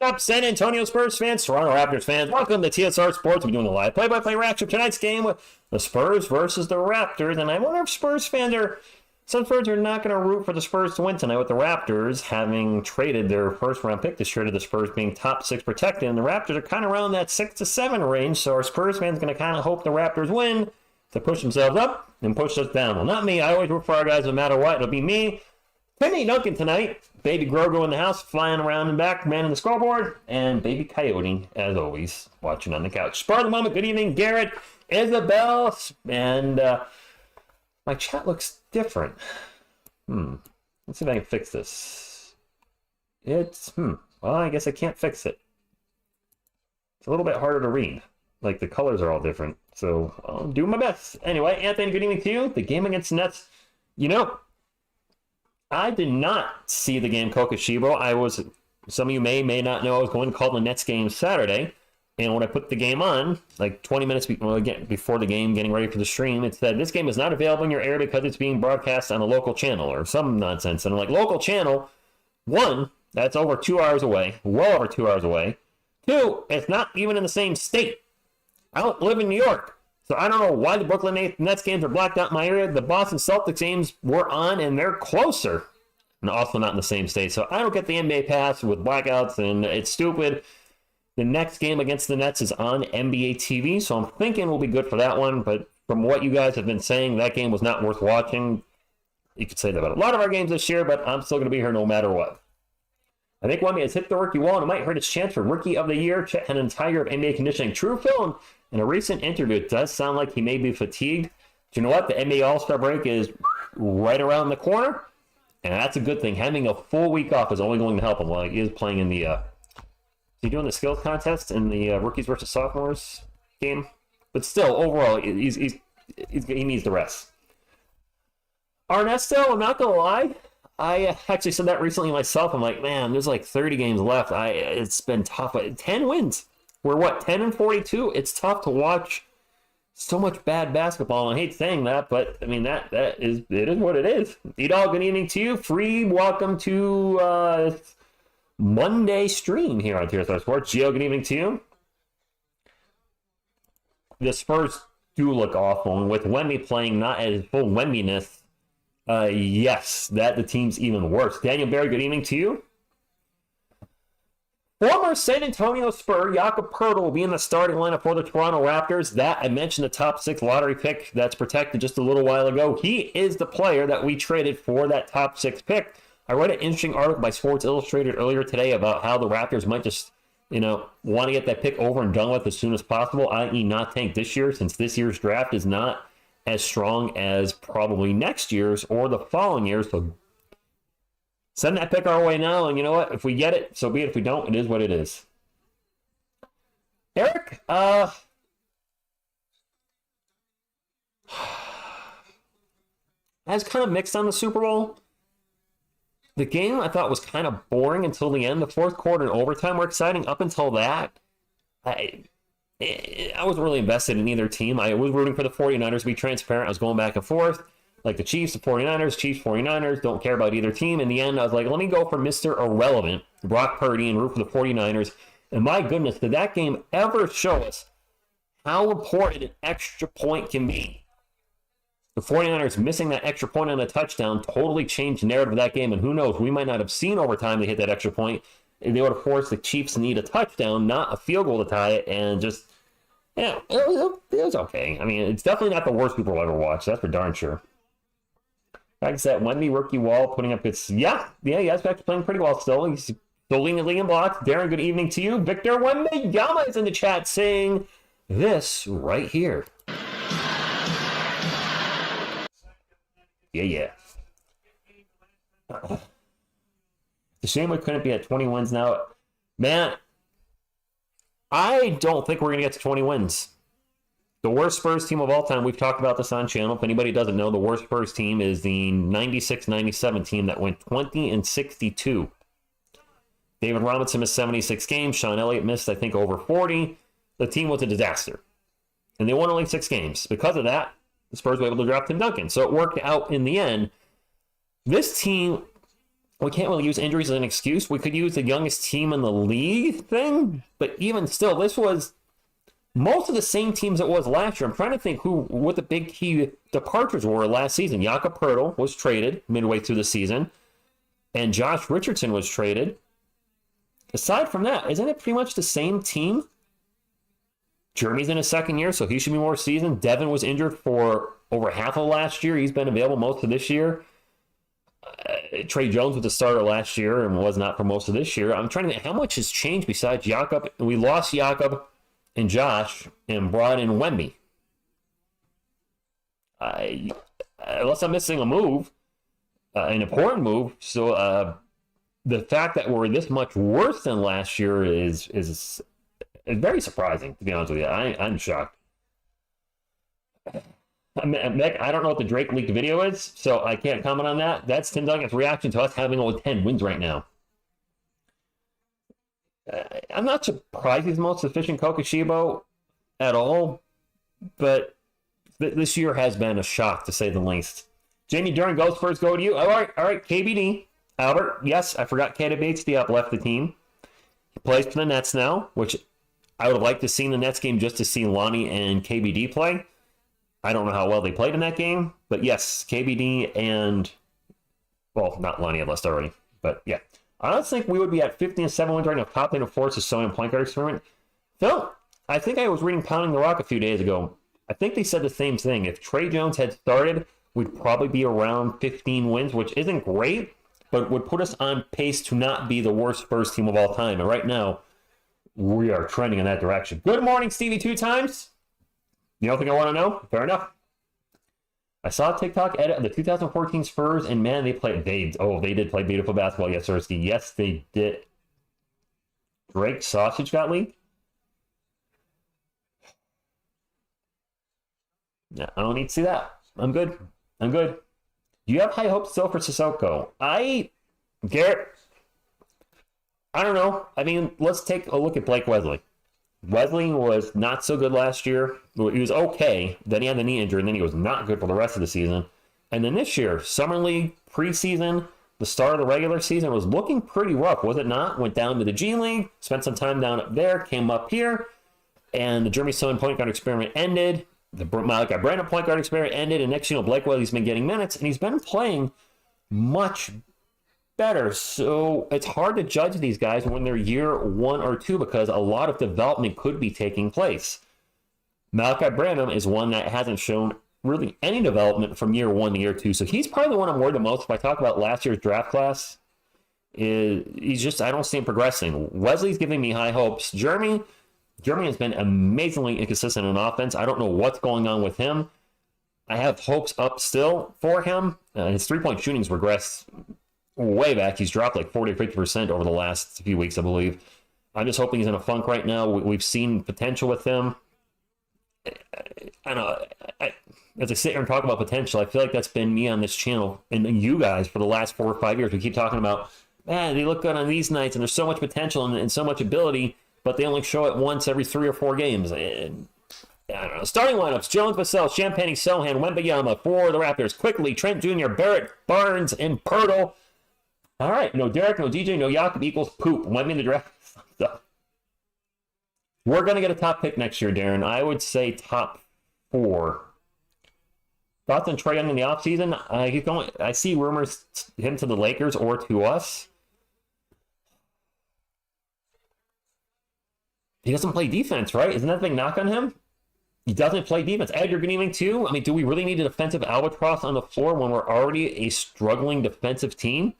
Up, San Antonio Spurs fans, Toronto Raptors fans, welcome to TSR Sports. We're doing the live play-by-play reaction of tonight's game with the Spurs versus the Raptors. And I wonder if some Spurs are not going to root for the Spurs to win tonight with the Raptors having traded their first-round pick this year to the Spurs being top 6 protected. And the Raptors are kind of around that 6 to 7 range. So our Spurs fans are going to kind of hope the Raptors win to push themselves up and push us down. Well, not me. I always root for our guys no matter what. It'll be me. Penny Duncan tonight, baby Grogu in the house, flying around and back, man in the scoreboard, and baby Coyote, as always, watching on the couch. Spur of the moment, good evening, Garrett, Isabel, and my chat looks different. Let's see if I can fix this. Well, I guess I can't fix it. It's a little bit harder to read. Like, the colors are all different, so I'll do my best. Anyway, Anthony, good evening to you. The game against the Nets, I did not see the game Kokoshibo. Some of you may not know, I was going to call the Nets game Saturday. And when I put the game on, like 20 minutes before the game, getting ready for the stream, it said, this game is not available in your area because it's being broadcast on a local channel or some nonsense. And I'm like, local channel? 1, that's over 2 hours away, well over 2 hours away. 2, it's not even in the same state. I don't live in New York. So I don't know why the Brooklyn Nets games are blacked out in my area. The Boston Celtics games were on, and they're closer. And also not in the same state. So I don't get the NBA pass with blackouts, and it's stupid. The next game against the Nets is on NBA TV, so I'm thinking we'll be good for that one. But from what you guys have been saying, that game was not worth watching. You could say that about a lot of our games this year, but I'm still going to be here no matter what. I think Wemby has hit the rookie wall, and it might hurt his chance for Rookie of the Year. Chet had an entire year of NBA conditioning. True, Phil? In a recent interview, it does sound like he may be fatigued. Do you know what? The NBA All-Star break is right around the corner, and that's a good thing. Having a full week off is only going to help him while he is playing in the is he doing the skills contest in the rookies versus sophomores game? But still, overall, he needs the rest. Ernesto, I'm not going to lie. I actually said that recently myself. I'm like, man, there's like 30 games left. It's been tough. 10 wins. We're what, 10 and 42? It's tough to watch so much bad basketball. And I hate saying that, but I mean it is what it is. Edall, good evening to you. Free welcome to Monday stream here on TSR Sports. Gio, good evening to you. The Spurs do look awful, and with Wemby playing not at his full Wembiness, yes, that the team's even worse. Daniel Barry, good evening to you. Former San Antonio Spur Jakob Poeltl will be in the starting lineup for the Toronto Raptors. That I mentioned the top 6 lottery pick that's protected just a little while ago. He is the player that we traded for that top 6 pick. I read an interesting article by Sports Illustrated earlier today about how the Raptors might just, want to get that pick over and done with as soon as possible, i.e. not tank this year, since this year's draft is not as strong as probably next year's or the following year's. So send that pick our way now, and you know what? If we get it, so be it. If we don't, it is what it is. Eric, I was kind of mixed on the Super Bowl. The game I thought was kind of boring until the end. The fourth quarter and overtime were exciting. Up until that, I wasn't really invested in either team. I was rooting for the 49ers to be transparent. I was going back and forth. Like the Chiefs, the 49ers, Chiefs, 49ers, don't care about either team. In the end, I was like, let me go for Mr. Irrelevant, Brock Purdy, and root for the 49ers. And my goodness, did that game ever show us how important an extra point can be? The 49ers missing that extra point on a touchdown totally changed the narrative of that game. And who knows, we might not have seen overtime to hit that extra point. They would have forced the Chiefs to need a touchdown, not a field goal to tie it. And just, it was okay. I mean, it's definitely not the worst Super Bowl I've ever watched. That's for darn sure. Like I said, Wemby rookie wall putting up its yes, back to playing pretty well still. He's still leading the league in blocks. Darren, good evening to you. Victor Wembanyama is in the chat saying this right here. Yeah. It's a shame we couldn't be at 20 wins now. Man, I don't think we're going to get to 20 wins. The worst Spurs team of all time, we've talked about this on channel. If anybody doesn't know, the worst Spurs team is the 96-97 team that went 20-62. David Robinson missed 76 games. Sean Elliott missed, I think, over 40. The team was a disaster. And they won only 6 games. Because of that, the Spurs were able to draft Tim Duncan. So it worked out in the end. This team we can't really use injuries as an excuse. We could use the youngest team in the league thing, but even still, this was most of the same teams it was last year. I'm trying to think what the big key departures were last season. Jakob Poeltl was traded midway through the season, and Josh Richardson was traded. Aside from that, isn't it pretty much the same team? Jeremy's in his second year, so he should be more seasoned. Devin was injured for over half of last year. He's been available most of this year. Trey Jones was the starter last year and was not for most of this year. I'm trying to think how much has changed besides Jakob. We lost Jakob and Josh and brought in Wemby. Unless I'm missing a move, an important move. So the fact that we're this much worse than last year is very surprising, to be honest with you. I'm shocked. Mick, I don't know what the Drake leaked video is, so I can't comment on that. That's Tim Duncan's reaction to us having only 10 wins right now. I'm not surprised he's the most efficient Kokushibo at all, but this year has been a shock, to say the least. Jamie Duran, go Spurs, go to you. All right, KBD. Albert, yes, I forgot Keita Bates-Diop left the team. He plays for the Nets now, which I would have liked to see in the Nets game just to see Lonnie and KBD play. I don't know how well they played in that game, but yes, KBD and, well, not Lonnie, I lost already, but yeah. I don't think we would be at 50-7 wins right now if Top Lane of Force is showing a point guard experiment. Phil, I think I was reading Pounding the Rock a few days ago. I think they said the same thing. If Trey Jones had started, we'd probably be around 15 wins, which isn't great, but would put us on pace to not be the worst Spurs team of all time. And right now, we are trending in that direction. Good morning, Stevie, 2 times. You don't think I want to know? Fair enough. I saw a TikTok edit of the 2014 Spurs, and man, they did play beautiful basketball yesterday. Yes, they did. Drake sausage got leaked? Yeah, I don't need to see that. I'm good. Do you have high hopes still for Sissoko? Garrett, I don't know. I mean, let's take a look at Blake Wesley. Wesley was not so good last year. He was okay. Then he had the knee injury, and then he was not good for the rest of the season. And then this year, Summer League, preseason, the start of the regular season was looking pretty rough, was it not? Went down to the G League, spent some time down up there, came up here, and the Jeremy Sohan point guard experiment ended. The Malachi Brandon point guard experiment ended, and next, Blake Wesley's been getting minutes, and he's been playing much better. So it's hard to judge these guys when they're year 1 or 2 because a lot of development could be taking place. Malachi Branham is one that hasn't shown really any development from year 1 to year 2. So he's probably the one I'm worried the most. If I talk about last year's draft class, I don't see him progressing. Wesley's giving me high hopes. Jeremy has been amazingly inconsistent on offense. I don't know what's going on with him. I have hopes up still for him. His three-point shooting's regressed way back. He's dropped like 40 or 50% over the last few weeks, I believe. I'm just hoping he's in a funk right now. We've seen potential with him. I know. As I sit here and talk about potential, I feel like that's been me on this channel and you guys for the last 4 or 5 years. We keep talking about, man, they look good on these nights and there's so much potential and so much ability, but they only show it once every 3 or 4 games. And I don't know. Starting lineups: Jones, Vassell, Champagnie, Sohan, Wembanyama for the Raptors. Quickly, Trent Jr., Barrett, Barnes, and Poeltl. All right, no Derek, no DJ, no Jakob equals poop. Went in the draft. We're going to get a top pick next year, Darren. I would say top 4. Thoughts on Trae Young in the offseason? He's going. I see rumors him to the Lakers or to us. He doesn't play defense, right? Isn't that a big knock on him? He doesn't play defense. Ed, you're getting too? I mean, do we really need a defensive albatross on the floor when we're already a struggling defensive team?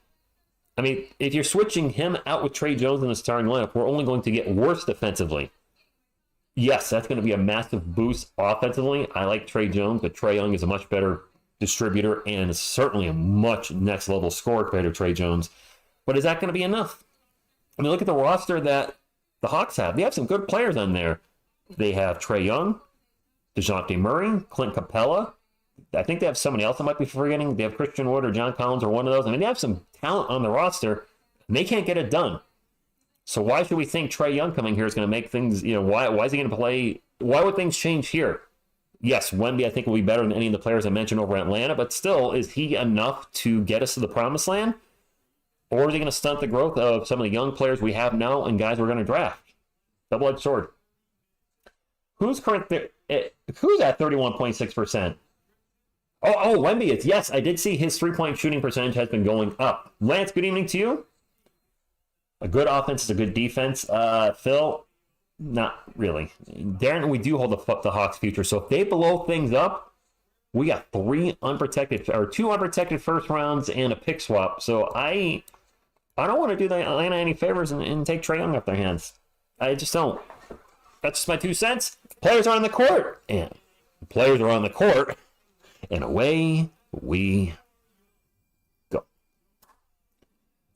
I mean, if you're switching him out with Trey Jones in the starting lineup, we're only going to get worse defensively. Yes, that's going to be a massive boost offensively. I like Trey Jones, but Trae Young is a much better distributor and is certainly a much next-level scorer compared to Trey Jones. But is that going to be enough? I mean, look at the roster that the Hawks have. They have some good players on there. They have Trae Young, DeJounte Murray, Clint Capella. I think they have somebody else I might be forgetting. They have Christian Wood or John Collins or one of those. I mean, they have some talent on the roster, and they can't get it done. So why should we think Trae Young coming here is going to make things, why is he going to play? Why would things change here? Yes, Wemby I think will be better than any of the players I mentioned over Atlanta, but still, is he enough to get us to the promised land? Or is he going to stunt the growth of some of the young players we have now and guys we're going to draft? Double-edged sword. Who's at 31.6%? Oh, Wemby is. Yes, I did see his three-point shooting percentage has been going up. Lance, good evening to you. A good offense is a good defense. Phil, not really. Darren, we do hold the Hawks' future. So if they blow things up, we got two unprotected first rounds and a pick swap. So I don't want to do the Atlanta any favors and take Trae Young off their hands. I just don't. That's just my 2 cents. Players are on the court. And players are on the court. And away we go.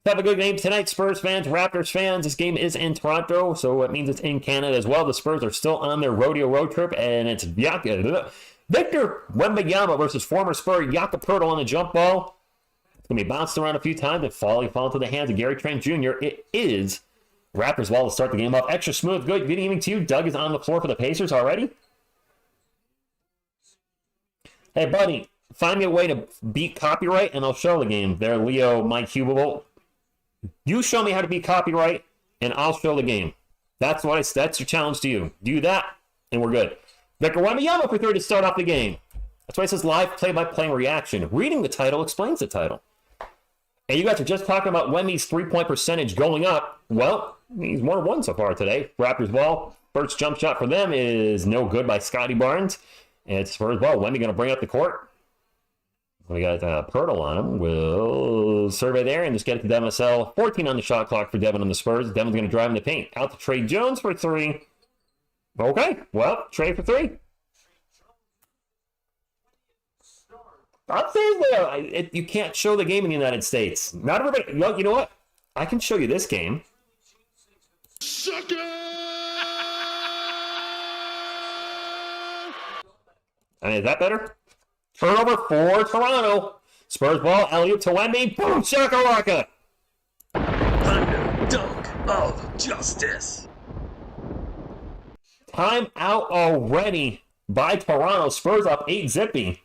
Have a good game tonight, Spurs fans, Raptors fans. This game is in Toronto, so it means it's in Canada as well. The Spurs are still on their rodeo road trip, and it's Victor Wembanyama versus former Spur Jakob Poeltl on the jump ball. It's going to be bounced around a few times and fall into the hands of Gary Trent Jr. It is Raptors ball to start the game off. Extra smooth. Good evening to you. Doug is on the floor for the Pacers already. Hey, buddy, find me a way to beat copyright, and I'll show the game. There, Leo, Mike Hubable. You show me how to beat copyright, and I'll show the game. That's your challenge to you. Do that, and we're good. Victor Wembanyama for 3 to start off the game. That's why it says live play-by-play reaction. Reading the title explains the title. And you guys are just talking about Wemby's three-point percentage going up. Well, he's 1-1 so far today. Raptors ball, first jump shot for them is no good by Scotty Barnes. And it's Spurs ball. Wemby going to bring up the court. We got Poeltl on him. We'll survey there and just get it to Devin Vassell. 14 on the shot clock for Devin on the Spurs. Devin's going to drive in the paint. Out to Trey Jones for 3. Okay, well, Trey for 3. I'm saying you can't show the game in the United States. Not everybody. No, you know what? I can show you this game. Sucker! Is that better? Turnover for Toronto. Spurs ball, alley-oop to Wemby. Boom, shakalaka. Thunder dunk of justice. Time out already by Toronto. Spurs up 8-zippy.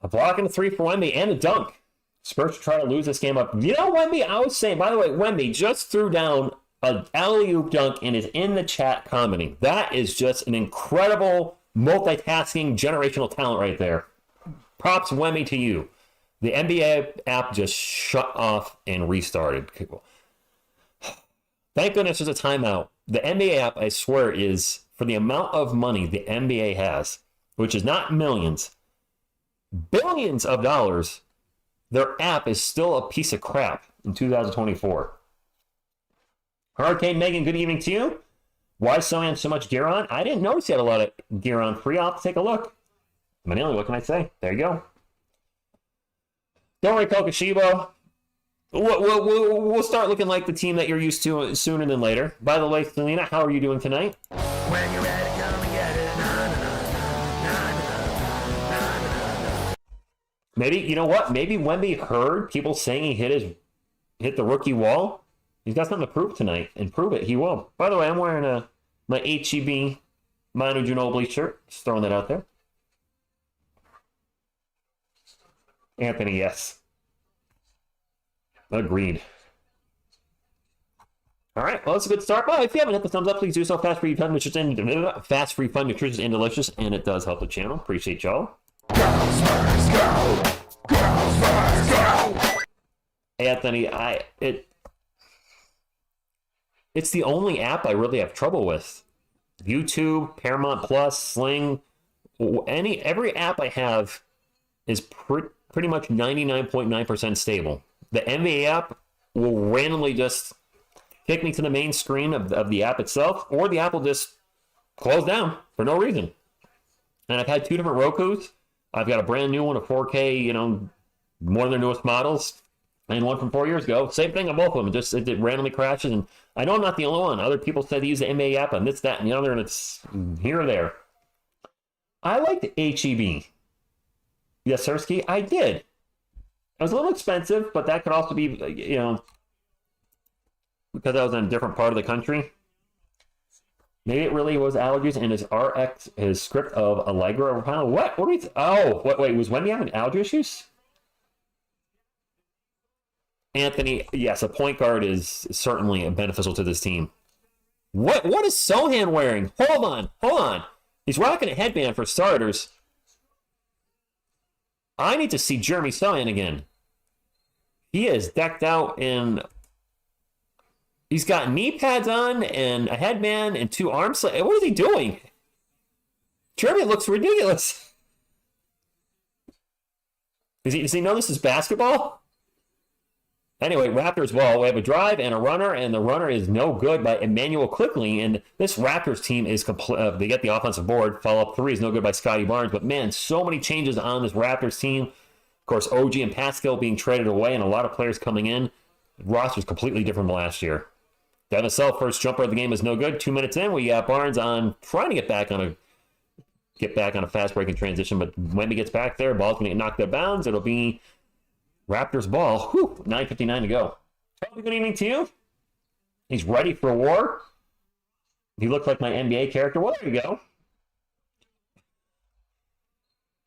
A block and a 3 for Wemby and a dunk. Spurs try to lose this game up. You know, Wemby, I was saying, by the way, Wemby just threw down an alley-oop dunk and is in the chat commenting. That is just an incredible multitasking generational talent right there. Props, Wemby, to you. The NBA app just shut off and restarted. Thank goodness there's a timeout. The NBA app, I swear, is for the amount of money the NBA has, which is not millions, billions of dollars, their app is still a piece of crap in 2024. Hurricane Megan, good evening to you. Why so much gear on? I didn't notice you had a lot of gear on free. I'll have to take a look. Manila, what can I say? There you go. Don't worry, Kokoshibo. We'll start looking like the team that you're used to sooner than later. By the way, Selena, how are you doing tonight? When you're ready, come and get it. Maybe, you know what? Maybe Wemby heard people saying he hit the rookie wall. He's got something to prove tonight, and prove it. He will. By the way, I'm wearing my HEB Manu Ginobili shirt. Just throwing that out there. Anthony, yes. Agreed. All right, well, that's a good start. Well, if you haven't hit the thumbs up, please do so. Fast, free, fun, nutritious, and delicious, and it does help the channel. Appreciate y'all. Go, Spurs, go! Go, Spurs, go! Anthony, it's the only app I really have trouble with. YouTube, Paramount Plus, Sling, every app I have is pretty much 99.9% stable. The NBA app will randomly just kick me to the main screen of the app itself, or the app will just close down for no reason. And I've had 2 different Rokus. I've got a brand new one, a 4K, one of their newest models, and one from 4 years ago. Same thing on both of them. It randomly crashes, and I know I'm not the only one. Other people say they use the NBA app on this, that, and the other, and it's here or there. I liked HEB. Yes, Sirski, I did. It was a little expensive, but that could also be, because I was in a different part of the country. Maybe it really was allergies and his script of Allegra over What? What are we? Wait, was Wendy having allergy issues? Anthony, yes, a point guard is certainly beneficial to this team. What is Sohan wearing? Hold on. He's rocking a headband for starters. I need to see Jeremy Sohan again. He is decked out in... He's got knee pads on and a headband and 2 arm sleeves. What is he doing? Jeremy looks ridiculous. Does he know this is basketball? Anyway, Raptors ball. We have a drive and a runner, and the runner is no good by Emmanuel Quickly. And this Raptors team is complete. They get the offensive board. Follow-up 3 is no good by Scotty Barnes. But man, so many changes on this Raptors team. Of course, OG and Pascal being traded away, and a lot of players coming in. The roster's completely different from last year. Devin Vassell, first jumper of the game is no good. 2 minutes in, we got Barnes on trying to get back on a fast break and transition, but when he gets back there, ball's going to get knocked out of bounds. It'll be Raptors ball. 9:59 to go. Good evening to you. He's ready for war. He looked like my NBA character. Well, there you go.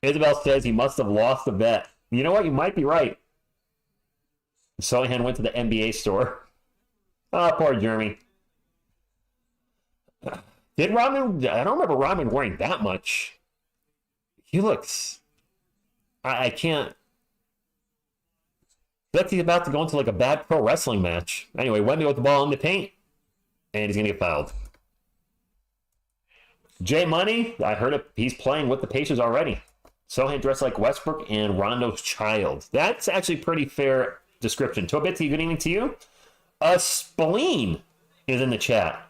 Isabel says he must have lost a bet. You know what? You might be right. Sohan went to the NBA store. Oh, poor Jeremy. Did Rodman... I don't remember Rodman wearing that much. He looks... I can't... Looks he's about to go into like a bad pro wrestling match. Anyway, Wemby with the ball in the paint. And he's going to get fouled. Jay Money, I heard he's playing with the Pacers already. Sohan dressed like Westbrook and Rondo's child. That's actually pretty fair description. Tobitsi, good evening to you. A spleen is in the chat.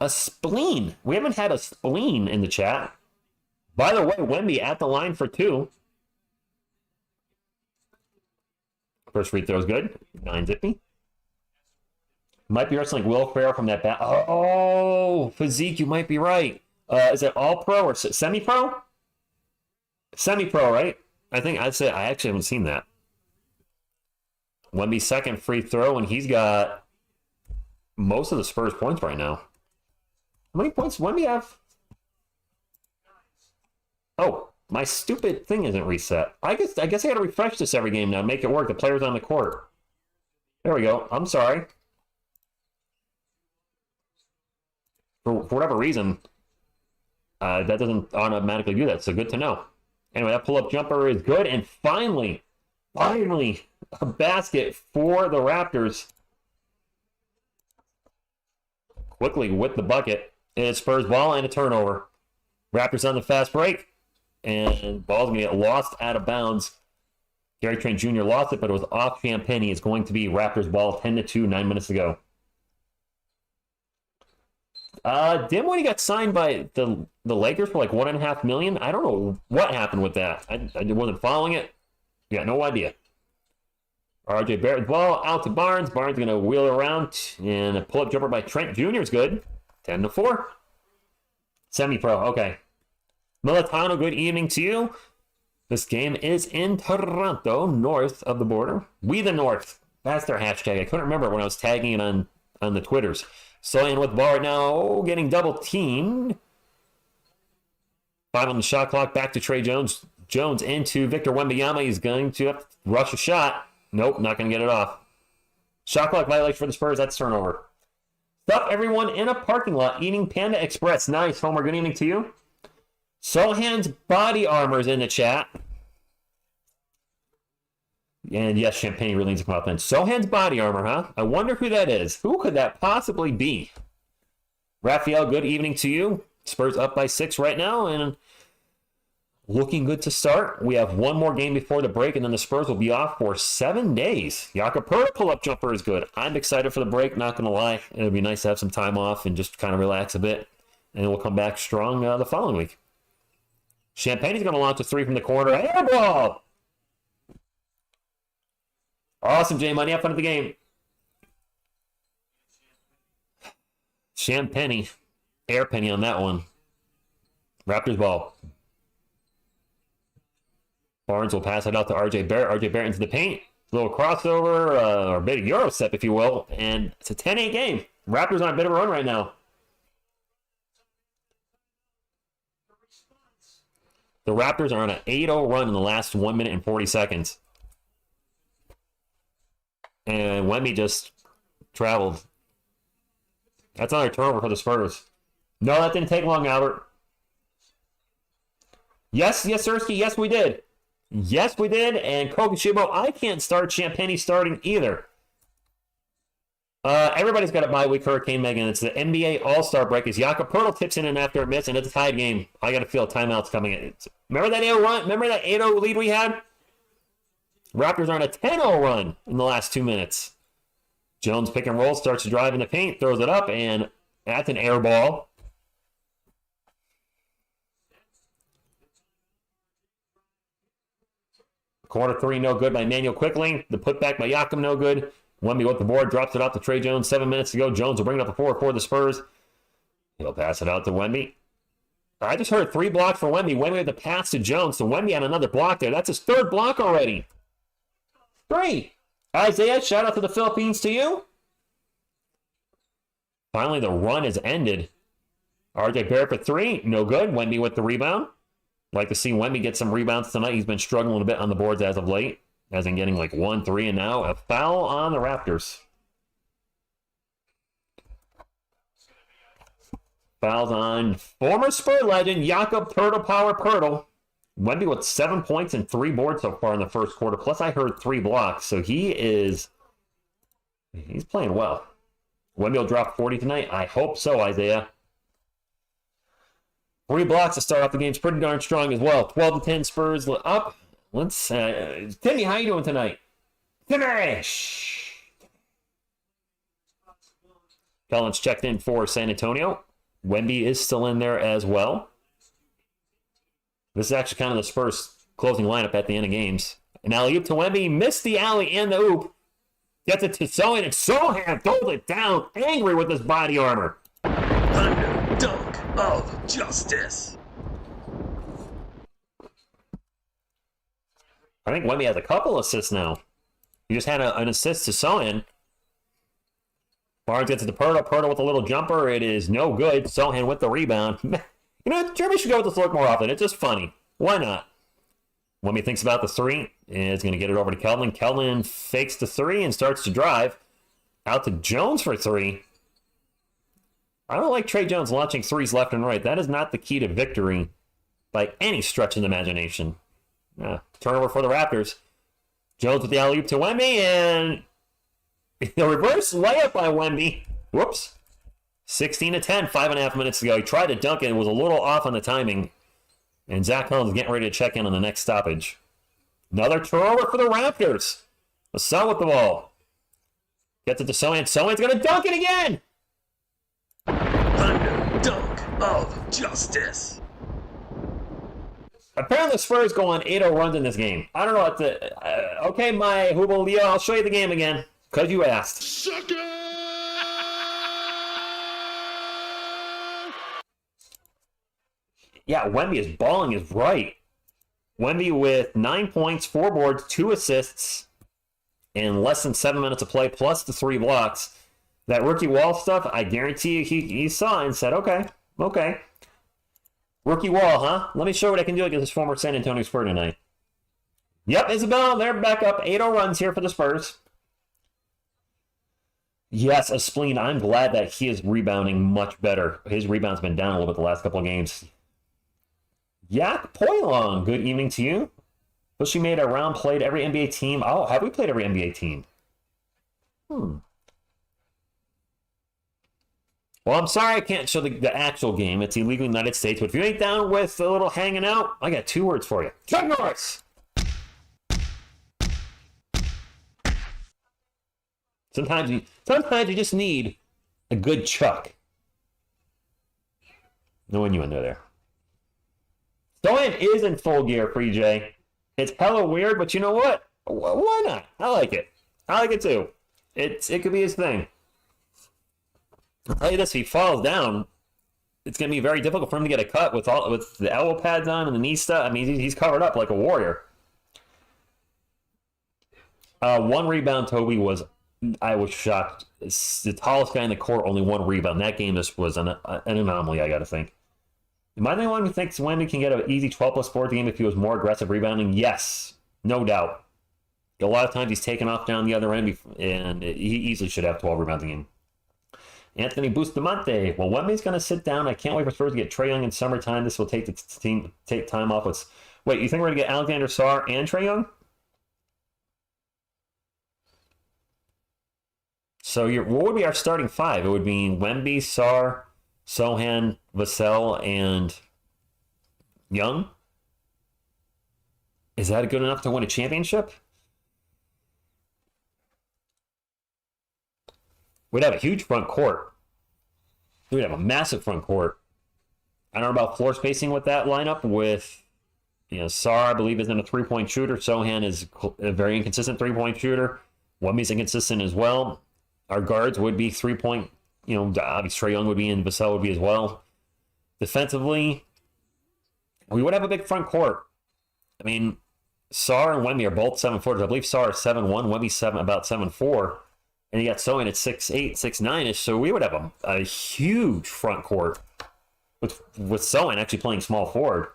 A spleen. We haven't had a spleen in the chat. By the way, Wemby at the line for 2. First free throw is good. 9-zippy. Might be wrestling Will Ferrell from that bat. Oh, physique, you might be right. Is it all pro or semi-pro? Semi-pro, right? I think I'd say I actually haven't seen that. Wemby's second free throw, and he's got most of the Spurs points right now. How many points does Wemby have? Oh, my stupid thing isn't reset. I guess I got to refresh this every game now, make it work. The player's on the court. There we go. I'm sorry. For whatever reason, that doesn't automatically do that, so good to know. Anyway, that pull-up jumper is good, and finally, a basket for the Raptors. Quickly with the bucket. It's Spurs ball and a turnover. Raptors on the fast break. And ball's going to get lost out of bounds. Gary Trent Jr. lost it, but it was off Champagne. It's going to be Raptors ball 10-2, 9 minutes to go. Dinwiddie got signed by the Lakers for like $1.5 million. I don't know what happened with that. I wasn't following it. Yeah, no idea. RJ Barrett's ball out to Barnes. Barnes going to wheel it around, and a pull-up jumper by Trent Jr. is good. 10-4. Semi-pro, okay. Militano, good evening to you. This game is in Toronto, north of the border. We the North. That's their hashtag. I couldn't remember when I was tagging it on the Twitters. Sohan with the ball right now, getting double teamed. 5 on the shot clock. Back to Trey Jones. Jones into Victor Wembanyama. He's going to have to rush a shot. Nope, not going to get it off. Shot clock violation for the Spurs. That's turnover. Stop everyone in a parking lot eating Panda Express. Nice, Homer. Good evening to you. Sohan's body armor is in the chat. And yes, Champagne really needs to come up then. Sohan's body armor, huh? I wonder who that is. Who could that possibly be? Raphael, good evening to you. Spurs up by 6 right now, and looking good to start. We have one more game before the break, and then the Spurs will be off for 7 days. Jakob Poeltl pull-up jumper is good. I'm excited for the break, not going to lie. It'll be nice to have some time off and just kind of relax a bit. And we'll come back strong the following week. Champagne is going to launch a 3 from the corner. Air ball! Awesome, Jay Money. Have fun at the game. Champagne. Air penny on that one. Raptors ball. Barnes will pass it out to RJ Barrett. RJ Barrett into the paint. A little crossover, or a bit of Euro step, if you will. And it's a 10-8 game. Raptors on a bit of a run right now. The Raptors are on an 8-0 run in the last 1 minute and 40 seconds. And Wemby just traveled. That's another turnover for the Spurs. No, that didn't take long, Albert. Yes, Sirski, yes, we did. Yes, we did. And Kokushibo, I can't start. Champagne's starting either. Everybody's got a bye week. Hurricane Megan. It's the NBA All-Star break. As Jakob Poeltl tips in and after a miss, and it's a tied game. I got to feel timeouts coming in. Remember that 8-0 run? Remember that 8-0 lead we had? Raptors are on a 10-0 run in the last 2 minutes. Jones pick and roll, starts to drive in the paint, throws it up, and that's an air ball. Corner three, no good by Manuel quickly. The putback by Jakob, no good. Wemby with the board, drops it off to Trey Jones. 7 minutes to go. Jones will bring it up the 4 for the Spurs. He'll pass it out to Wemby. I just heard 3 blocks for Wemby. Wemby with the pass to Jones. So Wemby had another block there. That's his 3rd block already. 3. Isaiah, shout out to the Philippines to you. Finally, the run has ended. RJ Barrett for 3. No good. Wemby with the rebound. Like to see Wemby get some rebounds tonight. He's been struggling a bit on the boards as of late. As in getting like 1, 3, and now a foul on the Raptors. Fouls on former Spur legend Jakob Turtle Power Poeltl. Wemby with 7 points and 3 boards so far in the first quarter. Plus I heard 3 blocks. So he's playing well. Wemby will drop 40 tonight. I hope so, Isaiah. 3 blocks to start off the game's pretty darn strong as well. 12-10 Spurs up. Let's Timmy, how you doing tonight? Timmy! Collins checked in for San Antonio. Wemby is still in there as well. This is actually kind of the Spurs closing lineup at the end of games. An alley-oop to Wemby. Missed the alley and the oop. Gets it to Sohan, and Sohan throws it down, angry with his body armor. Thunder dunk of justice. I think Wemby has a couple assists now. He just had an assist to Sohan. Barnes gets it to Poeltl. Poeltl with a little jumper. It is no good. Sohan with the rebound. You know, Jeremy should go with this look more often. It's just funny. Why not? Wemby thinks about the 3. Is going to get it over to Keldon. Keldon fakes the 3 and starts to drive. Out to Jones for 3. I don't like Trey Jones launching 3s left and right. That is not the key to victory by any stretch of the imagination. Turnover for the Raptors. Jones with the alley-oop to Wemby, and the reverse layup by Wemby. Whoops. 16-10, 5.5 minutes to go. He tried to dunk it and was a little off on the timing. And Zach Collins is getting ready to check in on the next stoppage. Another turnover for the Raptors. Hassan with the ball. Gets it to Sohan. Sohan's going to dunk it again. Thunder dunk of justice. Apparently, the Spurs go on 8-0 runs in this game. I don't know what the... okay, my Hubo Leo, I'll show you the game again. Because you asked. Sucker! Yeah, Wemby is balling is right. Wemby with 9 points, 4 boards, 2 assists, in less than 7 minutes of play, plus the 3 blocks. That rookie wall stuff, I guarantee you he saw and said, okay. Rookie wall, huh? Let me show you what I can do against this former San Antonio Spur tonight. Yep, Isabel, they're back up. 8-0 runs here for the Spurs. Yes, a spleen. I'm glad that he is rebounding much better. His rebound's been down a little bit the last couple of games. Yak Poilong, good evening to you. Bushy made a round, played every NBA team. Oh, have we played every NBA team? Well, I'm sorry I can't show the actual game. It's illegal in the United States. But if you ain't down with a little hanging out, I got 2 words for you. Chuck Norris! Sometimes you just need a good chuck. No innuendo there. Sohan is in full gear, Free J. It's hella weird, but you know what? Why not? I like it. I like it too. It could be his thing. I'll tell you this, if he falls down, it's going to be very difficult for him to get a cut with the elbow pads on and the knee stuff. I mean, he's covered up like a warrior. 1 rebound, Toby, I was shocked. It's the tallest guy in the court, only 1 rebound. That game just was an anomaly, I got to think. Am I the one who thinks Wemby can get an easy 12-plus board game if he was more aggressive rebounding? Yes, no doubt. A lot of times he's taken off down the other end, and he easily should have 12 rebounds a game. Anthony Bustamante. Well, Wemby's going to sit down. I can't wait for Spurs to get Trae Young in summertime. This will take the team time off. Wait, you think we're going to get Alexander Sarr and Trae Young? So what would be our starting five? It would be Wemby, Sarr, Sohan, Vassell, and Young. Is that good enough to win a championship? We'd have a huge front court. We'd have a massive front court. I don't know about floor spacing with that lineup. With, Sarr, I believe, isn't a three-point shooter. Sohan is a very inconsistent three-point shooter. Wemby's inconsistent as well. Our guards would be three-point. Obviously Trae Young would be and Vassell would be as well. Defensively, we would have a big front court. I mean, Sarr and Wemby are both 7'4". I believe Sarr is 7'1", Wemby's about 7'4". And you got Sohan at 6'8", 6'9"-ish. So we would have a huge front court with Sohan actually playing small forward.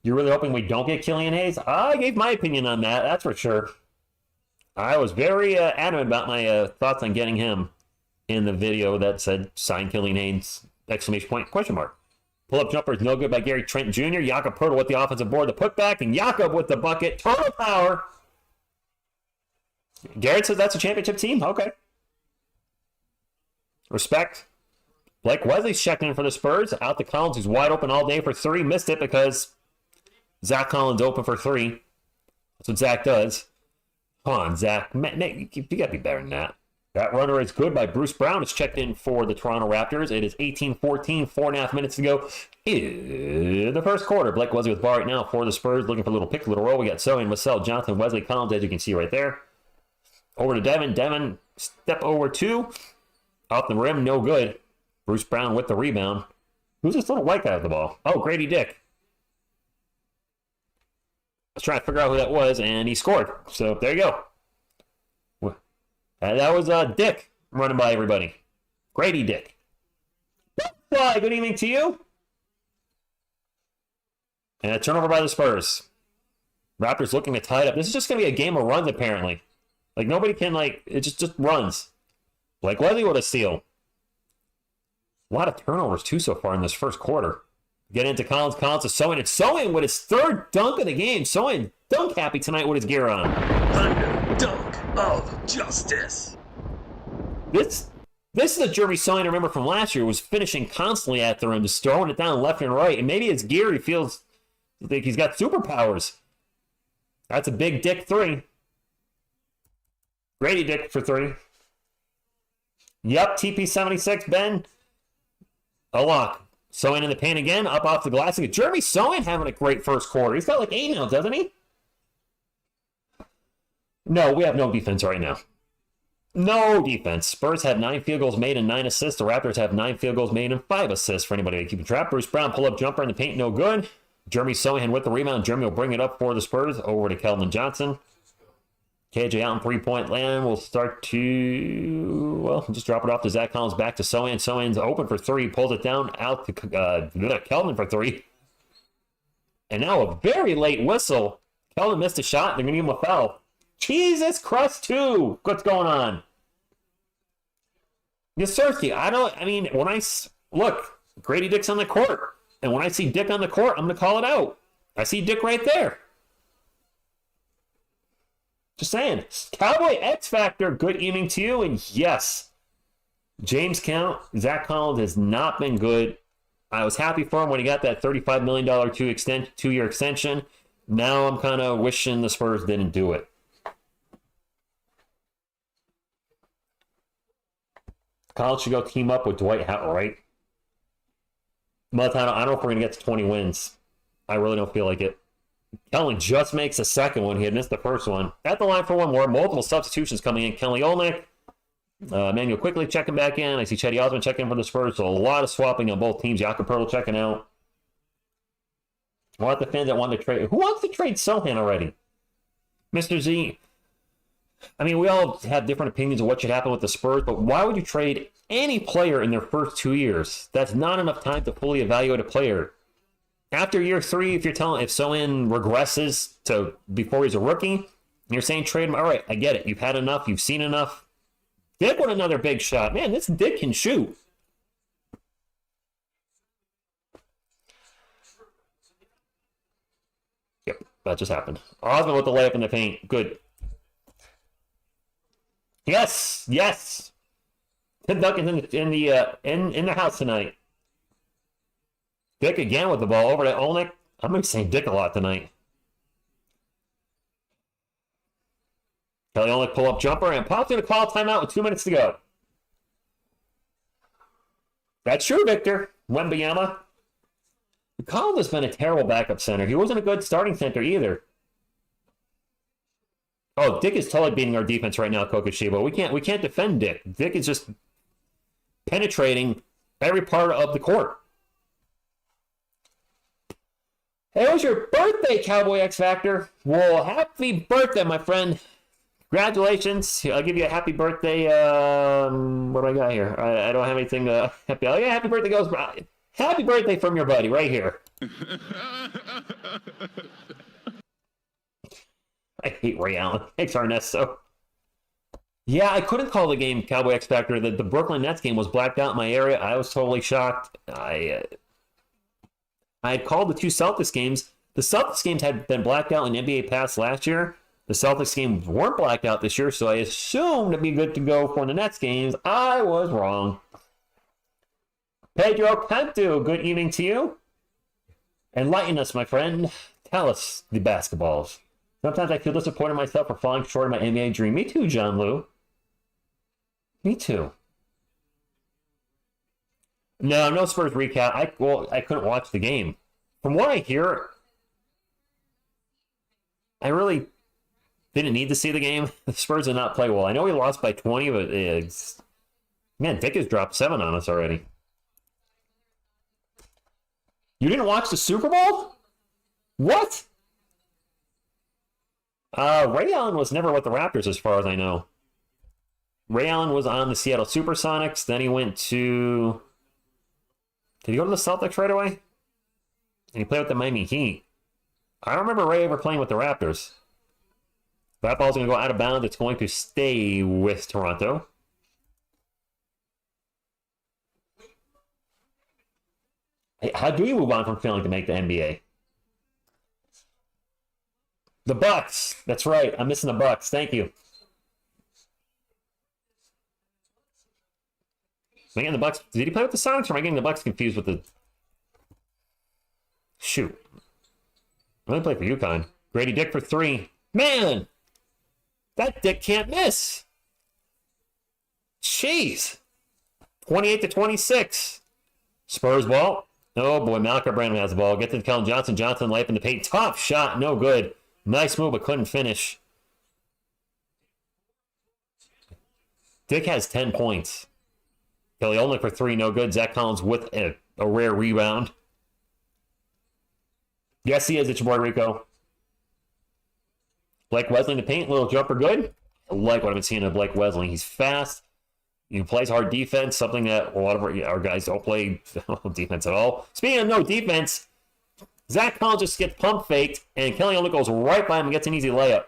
You're really hoping we don't get Killian Hayes? I gave my opinion on that, that's for sure. I was very adamant about my thoughts on getting him in the video that said sign Killian Hayes, ! Question mark. Pull-up jumper is no good by Gary Trent Jr. Jakob Poeltl with the offensive board, the putback, and Jakob with the bucket. Total power. Garrett says that's a championship team? Okay. Respect. Blake Wesley's checking in for the Spurs. Out to Collins, who's wide open all day for three. Missed it because Zach Collins open for three. That's what Zach does. Come on, Zach. You got to be better than that. That runner is good by Bruce Brown. It's checked in for the Toronto Raptors. It is 18-14, 4.5 minutes to go in the first quarter. Blake Wesley with the ball right now for the Spurs. Looking for a little pick, a little roll. We got Sohan, Vassell, Jonathan, Wesley, Collins, as you can see right there. Over to Devin. Devin, step over two. Off the rim, no good. Bruce Brown with the rebound. Who's this little white guy with the ball? Oh, Grady Dick. Let's try to figure out who that was, and he scored. So there you go. That was Dick running by everybody. Grady Dick. Good evening to you. And a turnover by the Spurs. Raptors looking to tie it up. This is just going to be a game of runs, apparently. Like, nobody can, it just runs. Blake Wesley with a steal. A lot of turnovers, too, so far in this first quarter. Get into Collins. Collins to Sohan. It's Sohan with his third dunk of the game. Sohan dunk happy tonight with his gear on. Thunder dunk of justice. This is a Jeremy Sohan I remember from last year. Was finishing constantly at the rim, just throwing it down left and right. And maybe his gear, he feels like he's got superpowers. That's a big Dick three. Grady Dick for three. Yep, TP76, Ben. A lock. Sohan in the paint again, up off the glass. Jeremy Sohan having a great first quarter. He's got 8 now, doesn't he? No, we have no defense right now. No defense. Spurs have 9 field goals made and 9 assists. The Raptors have 9 field goals made and 5 assists for anybody to keep track. Bruce Brown, pull-up jumper in the paint, no good. Jeremy Sohan with the rebound. Jeremy will bring it up for the Spurs. Over to Keldon Johnson. KJ out in three-point land. We'll start to, just drop it off to Zach Collins, back to Sohan. Sohan's open for three. Pulls it down out to Keldon for three. And now a very late whistle. Keldon missed a shot. They're going to give him a foul. Jesus Christ, too. What's going on? Yasirski, look, Grady Dick's on the court. And when I see Dick on the court, I'm going to call it out. I see Dick right there. Just saying. Cowboy X Factor, good evening to you. And yes, James Count, Zach Collins has not been good. I was happy for him when he got that $35 million 2-year extension. Now I'm kind of wishing the Spurs didn't do it. Collins should go team up with Dwight Howard, right? But I don't know if we're going to get to 20 wins. I really don't feel like it. Kelly just makes the second one. He had missed the first one. At the line for one more. Multiple substitutions coming in. Kelly Olynyk. Emmanuel quickly checking back in. I see Chetty Osman checking in for the Spurs. So a lot of swapping on both teams. Jakob Poeltl checking out. I want the fans that want to trade. Who wants to trade Sohan already? Mr. Z. I mean, we all have different opinions of what should happen with the Spurs, but why would you trade any player in their first 2 years? That's not enough time to fully evaluate a player. After year 3, if Sohan regresses to before he's a rookie, and you're saying trade him, all right, I get it. You've had enough. You've seen enough. Dick with another big shot. Man, this Dick can shoot. Yep, that just happened. Osmond with the layup in the paint. Good. Yes, yes. Tim Duncan's in the house tonight. Dick again with the ball over to Olnick. I'm going to be saying Dick a lot tonight. Kelly Olnick pull-up jumper, and Pop's going to call a timeout with 2 minutes to go. That's true, Victor. Wembanyama. Collins has been a terrible backup center. He wasn't a good starting center either. Oh, Dick is totally beating our defense right now, Kokoshiba. We can't defend Dick. Dick is just penetrating every part of the court. Hey, it was your birthday, Cowboy X Factor. Well, happy birthday, my friend. Congratulations. I'll give you a happy birthday. What do I got here? I don't have anything happy. Oh, yeah, happy birthday goes. Happy birthday from your buddy right here. I hate Ray Allen. Thanks, Ernesto. Yeah, I couldn't call the game Cowboy X Factor. The Brooklyn Nets game was blacked out in my area. I was totally shocked. I had called the 2 Celtics games. The Celtics games had been blacked out in NBA Pass last year. The Celtics games weren't blacked out this year, so I assumed it'd be good to go for the Nets games. I was wrong. Pedro Cantu, good evening to you. Enlighten us, my friend. Tell us the basketballs. Sometimes I feel disappointed in myself for falling short of my NBA dream. Me too, John Lou. Me too. No Spurs recap. I couldn't watch the game. From what I hear, I really didn't need to see the game. The Spurs did not play well. I know we lost by 20, but man, Dick has dropped 7 on us already. You didn't watch the Super Bowl? What? Ray Allen was never with the Raptors as far as I know. Ray Allen was on the Seattle Supersonics. Then he went to... Did he go to the Celtics right away? And he played with the Miami Heat. I don't remember Ray ever playing with the Raptors. That ball's going to go out of bounds. It's going to stay with Toronto. Hey, how do you move on from failing to make the NBA? The Bucks. That's right. I'm missing the Bucks. Thank you. Am I getting the Bucks? Did he play with the Sonics, or am I getting the Bucks confused with the... Shoot. I only play for UConn. Grady Dick for 3. Man! That Dick can't miss. Jeez. 28-26. Spurs ball. Oh boy, Malachi Branham has the ball. Get to Kellen Johnson. Johnson layup in the paint. Tough shot. No good. Nice move, but couldn't finish. Dick has 10 points. Kelly Olynyk for 3. No good. Zach Collins with a rare rebound. Yes, he is. It's your boy Rico. Blake Wesley in the paint. Little jumper good. I like what I've been seeing of Blake Wesley. He's fast. He plays hard defense, something that a lot of our guys don't play defense at all. Speaking of no defense, Zach Collins just gets pump faked, and Kelly Olynyk goes right by him and gets an easy layup.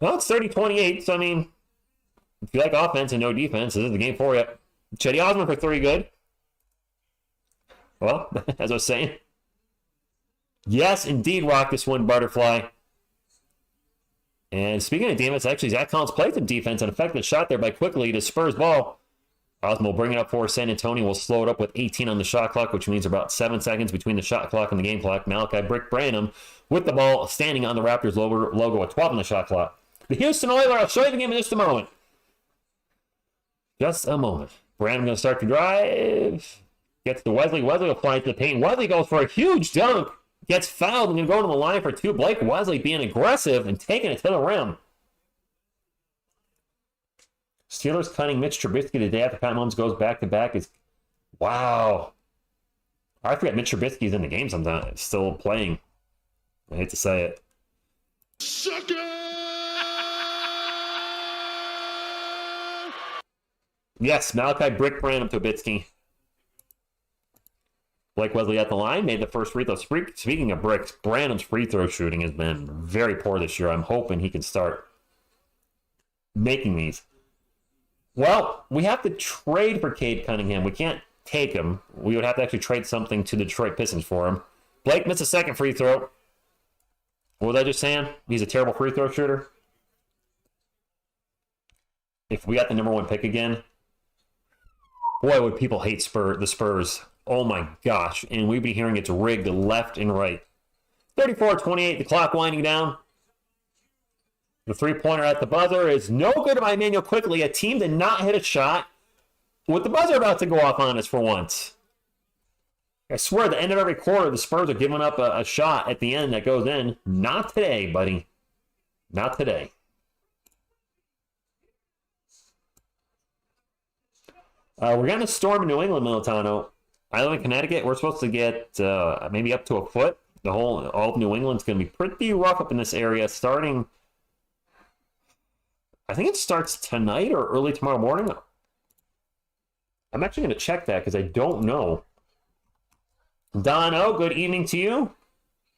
Well, it's 30-28, so I mean, if you like offense and no defense, this is the game for you. Chetty Osman for 3 good. Well, as I was saying, yes, indeed, rock this one, Butterfly. And speaking of defense, actually, Zach Collins played some defense and effective shot there by quickly to Spurs ball. Osmo will bring it up for San Antonio. Will slow it up with 18 on the shot clock, which means about 7 seconds between the shot clock and the game clock. Malachi Brick Branham with the ball standing on the Raptors logo with 12 on the shot clock. The Houston Oilers, I'll show you the game in just a moment. Just a moment. Branham going to start to drive. Gets to Wesley. Wesley will fly to the paint. Wesley goes for a huge dunk. Gets fouled and going to go to the line for 2. Blake Wesley being aggressive and taking it to the rim. Steelers cutting Mitch Trubisky the day after Pat Mahomes goes back-to-back is... Wow. I forget Mitch Trubisky's in the game sometimes. Still playing. I hate to say it. Sucker! Yes, Malachi Brick Branham Trubisky. Blake Wesley at the line, made the first free throw. Speaking of bricks, Brandon's free throw shooting has been very poor this year. I'm hoping he can start making these. Well, we have to trade for Cade Cunningham. We can't take him. We would have to actually trade something to the Detroit Pistons for him. Blake missed a second free throw. What was I just saying? He's a terrible free throw shooter. If we got the number 1 pick again, boy, would people hate the Spurs. Oh my gosh. And we'd be hearing it's rigged left and right. 34-28, the clock winding down. The three-pointer at the buzzer is no good by Emmanuel Quickly. A team did not hit a shot with the buzzer about to go off on us for once. I swear, at the end of every quarter, the Spurs are giving up a shot at the end that goes in. Not today, buddy. Not today. We're getting a storm in New England, Militano. I live in Connecticut. We're supposed to get maybe up to a foot. All of New England's going to be pretty rough up in this area starting... I think it starts tonight or early tomorrow morning. I'm actually going to check that because I don't know. Dono, good evening to you.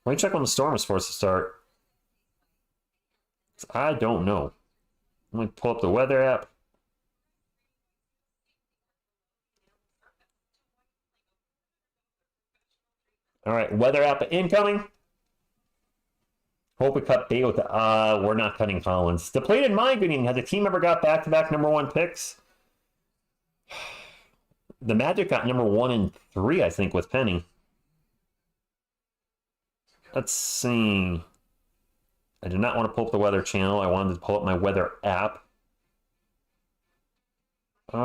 Let me check when the storm is supposed to start. I don't know. I'm going to pull up the weather app. All right, weather app incoming. Hope we cut bait with the... we're not cutting Collins. Depleted mind, good evening. Has the team ever got back-to-back number 1 picks? The Magic got number 1 and 3, I think, with Penny. Let's see. I did not want to pull up the weather channel. I wanted to pull up my weather app. 3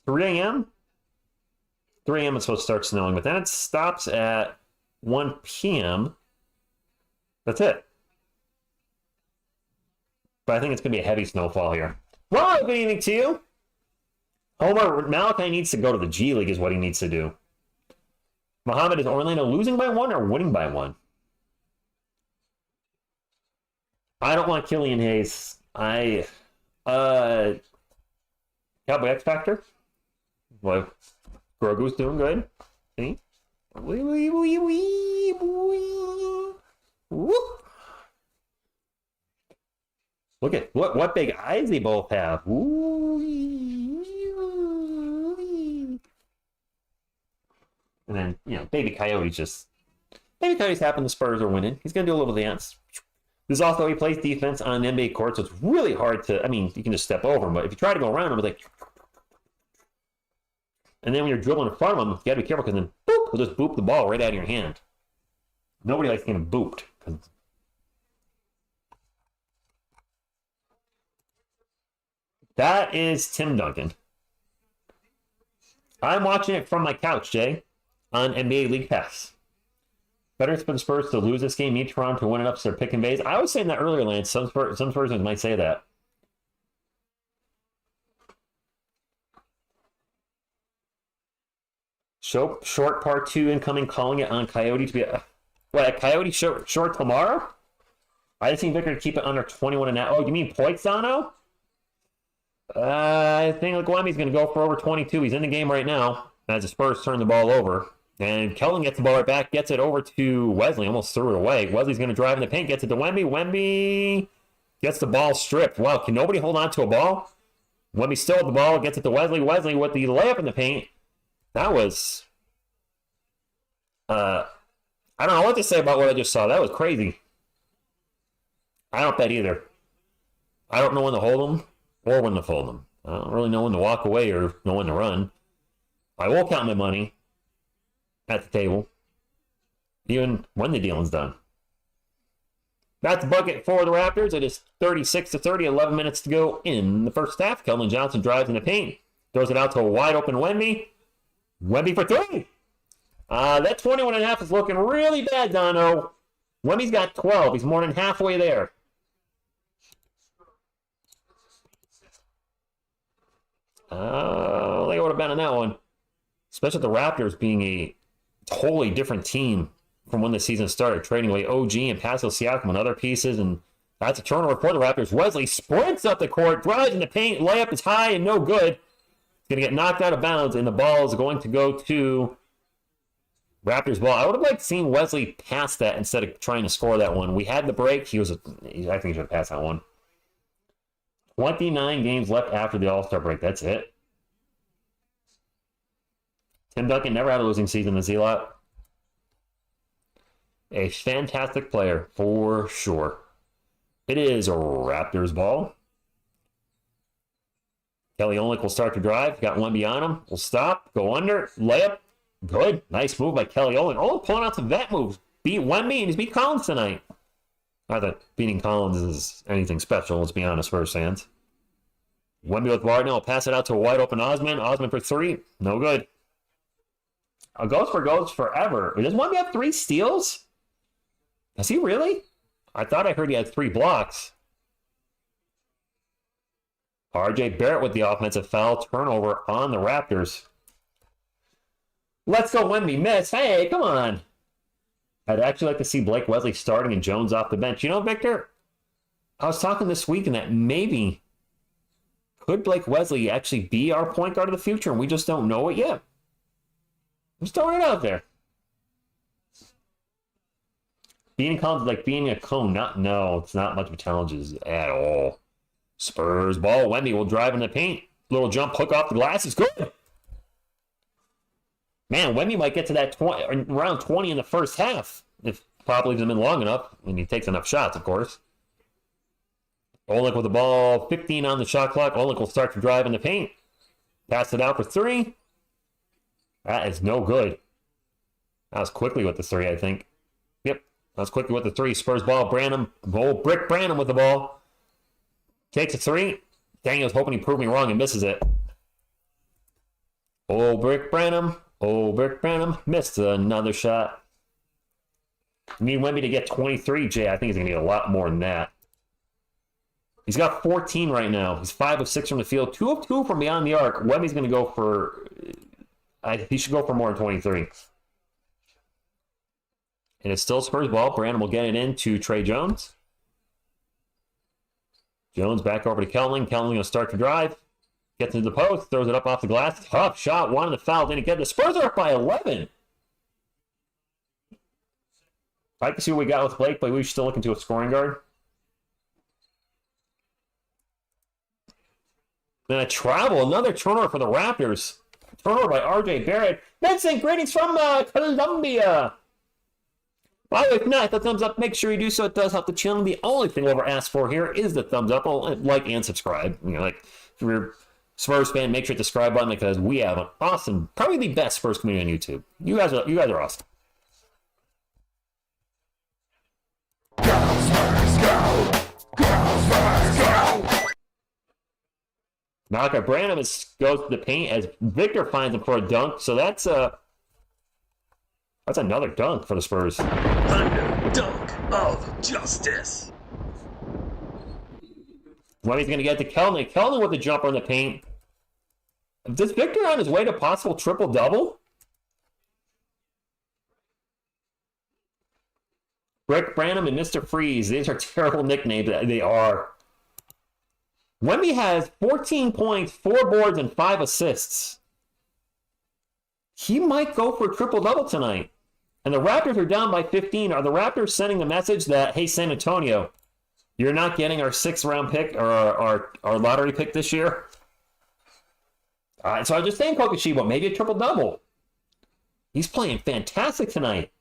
a.m.? 3 a.m. is supposed to start snowing, but then it stops at 1 p.m. That's it. But I think it's going to be a heavy snowfall here. Well, good evening to you. Homer, Malachi needs to go to the G League is what he needs to do. Mohammed, is Orlando losing by 1 or winning by 1? I don't want Killian Hayes. Cowboy X Factor? Well, Grogu's doing good. See? Whoop. Look at what big eyes they both have. And then, Baby Coyote's happy the Spurs are winning. He's going to do a little dance. This is also, he plays defense on an NBA court, so it's really hard to, you can just step over him, but if you try to go around him, it's like, and then when you're dribbling in front of him, you got to be careful because then, boop, he'll just boop the ball right out of your hand. Nobody likes getting booped. That is Tim Duncan. I'm watching it from my couch, Jay, on NBA League Pass. Better for the Spurs to lose this game, need Toronto to win it up to their pick and bays. I was saying that earlier, Lance. Some Spurs might say that. Short part 2 incoming, calling it on Coyote to be a Coyote short tomorrow? I just need Victor to keep it under 21.5. Oh, you mean Poitzano? I think Guami's going to go for over 22. He's in the game right now as the Spurs turn the ball over. And Kellen gets the ball right back, gets it over to Wesley, almost threw it away. Wesley's going to drive in the paint, gets it to Wemby. Wemby gets the ball stripped. Wow, can nobody hold on to a ball? Wemby still with the ball, gets it to Wesley. Wesley with the layup in the paint. That was... I don't know what to say about what I just saw. That was crazy. I don't bet either. I don't know when to hold them or when to fold them. I don't really know when to walk away or know when to run. I will count my money at the table, even when the dealing's done. That's the bucket for the Raptors. It is 36-30, 11 minutes to go in the first half. Keldon Johnson drives in the paint, throws it out to a wide open Wemby. Wemby for 3. That 21.5 is looking really bad, Dono. Wemby's got 12. He's more than halfway there. They would have been on that one. Especially the Raptors being a totally different team from when the season started, trading away OG and Pascal Siakam and other pieces, and that's a turnover for the Raptors. Wesley sprints up the court, drives in the paint, layup is high and no good. It's going to get knocked out of bounds, and the ball is going to go to Raptors ball. I would have liked seeing Wesley pass that instead of trying to score that one. We had the break. I think he should have passed that one. 29 games left after the All-Star break. That's it. Tim Duncan never had a losing season in Z-Lot. A fantastic player, for sure. It is a Raptors ball. Kelly Olynyk will start to drive. Got one beyond him. Will stop. Go under. Layup. Good. Nice move by Kelly Olynyk. Oh, pulling out some vet moves. Beat Wemby and he's beat Collins tonight. Not that beating Collins is anything special, let's be honest, Spurs fans. Wemby with Varnell. Will pass it out to a wide open Osman. Osman for three. No good. A ghost for goes forever. Does Wemby have 3 steals? Does he really? I thought I heard he had 3 blocks. RJ Barrett with the offensive foul. Turnover on the Raptors. Let's go Wemby. Miss. Hey, come on. I'd actually like to see Blake Wesley starting and Jones off the bench. You know, Victor, I was talking this week that maybe could Blake Wesley actually be our point guard of the future and we just don't know it yet. I'm just throwing it out there. Being Collins is like being a cone. No, it's not much of a challenge at all. Spurs ball. Wemby will drive in the paint. Little jump hook off the glass is good. Man, Wemby might get to that around 20 in the first half if Pop leaves him in long enough and he takes enough shots, of course. Olynyk with the ball, 15 on the shot clock. Olynyk will start to drive in the paint. Pass it out for 3. That is no good. That was quickly with the 3, I think. Yep, that was quickly with the 3. Spurs ball, Branham. Old Brick Branham with the ball. Takes a 3. Daniel's hoping he proved me wrong and misses it. Old Brick Branham. Old Brick Branham missed another shot. Need Wemby to get 23, Jay. I think he's going to need a lot more than that. He's got 14 right now. He's 5 of 6 from the field. 2 of 2 from beyond the arc. Wemby's going to go for... he should go for more than 23. And it's still Spurs ball. Brandon will get it in to Trey Jones. Jones back over to Kelling. Kelling will start to drive. Gets into the post. Throws it up off the glass. Tough shot. One of the foul. Didn't get it. The Spurs are up by 11. I like to see what we got with Blake, but we should still look into a scoring guard. Then a travel. Another turnover for the Raptors. Turnover by RJ Barrett. Vincent, greetings from Colombia. By the way, if not, the thumbs up, make sure you do so. It does help the channel. The only thing we'll ever ask for here is the thumbs up. Like and subscribe. You know, like if you're a Spurs fan, make sure to the subscribe button because we have an awesome, probably the best Spurs community on YouTube. You guys are awesome. Go Spurs, go! Go Spurs, go! Malcolm Branham goes to the paint as Victor finds him for a dunk. So that's another dunk for the Spurs. Thunder dunk of justice. Wemby's going to get to Kelnick. Kelnick with the jumper in the paint. Is Victor on his way to possible triple-double? Rick Branham and Mr. Freeze. These are terrible nicknames. They are. Wemby has 14 points, 4 boards, and 5 assists. He might go for a triple-double tonight. And the Raptors are down by 15. Are the Raptors sending the message that, hey, San Antonio, you're not getting our 6th-round pick or our lottery pick this year? All right, so I'm just saying, Kokoshiba, maybe a triple-double. He's playing fantastic tonight.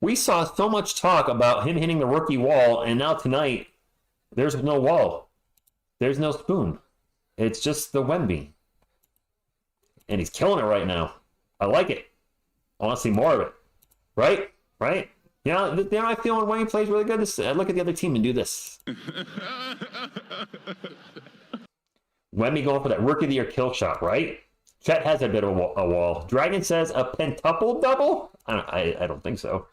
We saw so much talk about him hitting the rookie wall, and now tonight, there's no wall. There's no spoon. It's just the Wemby. And he's killing it right now. I like it. I want to see more of it. Right? Right? You know I feel when Wemby plays really good? I look at the other team and do this. Wemby going for that rookie of the year kill shot, right? Chet has a bit of a wall. Dragon says a pentuple double? I don't think so.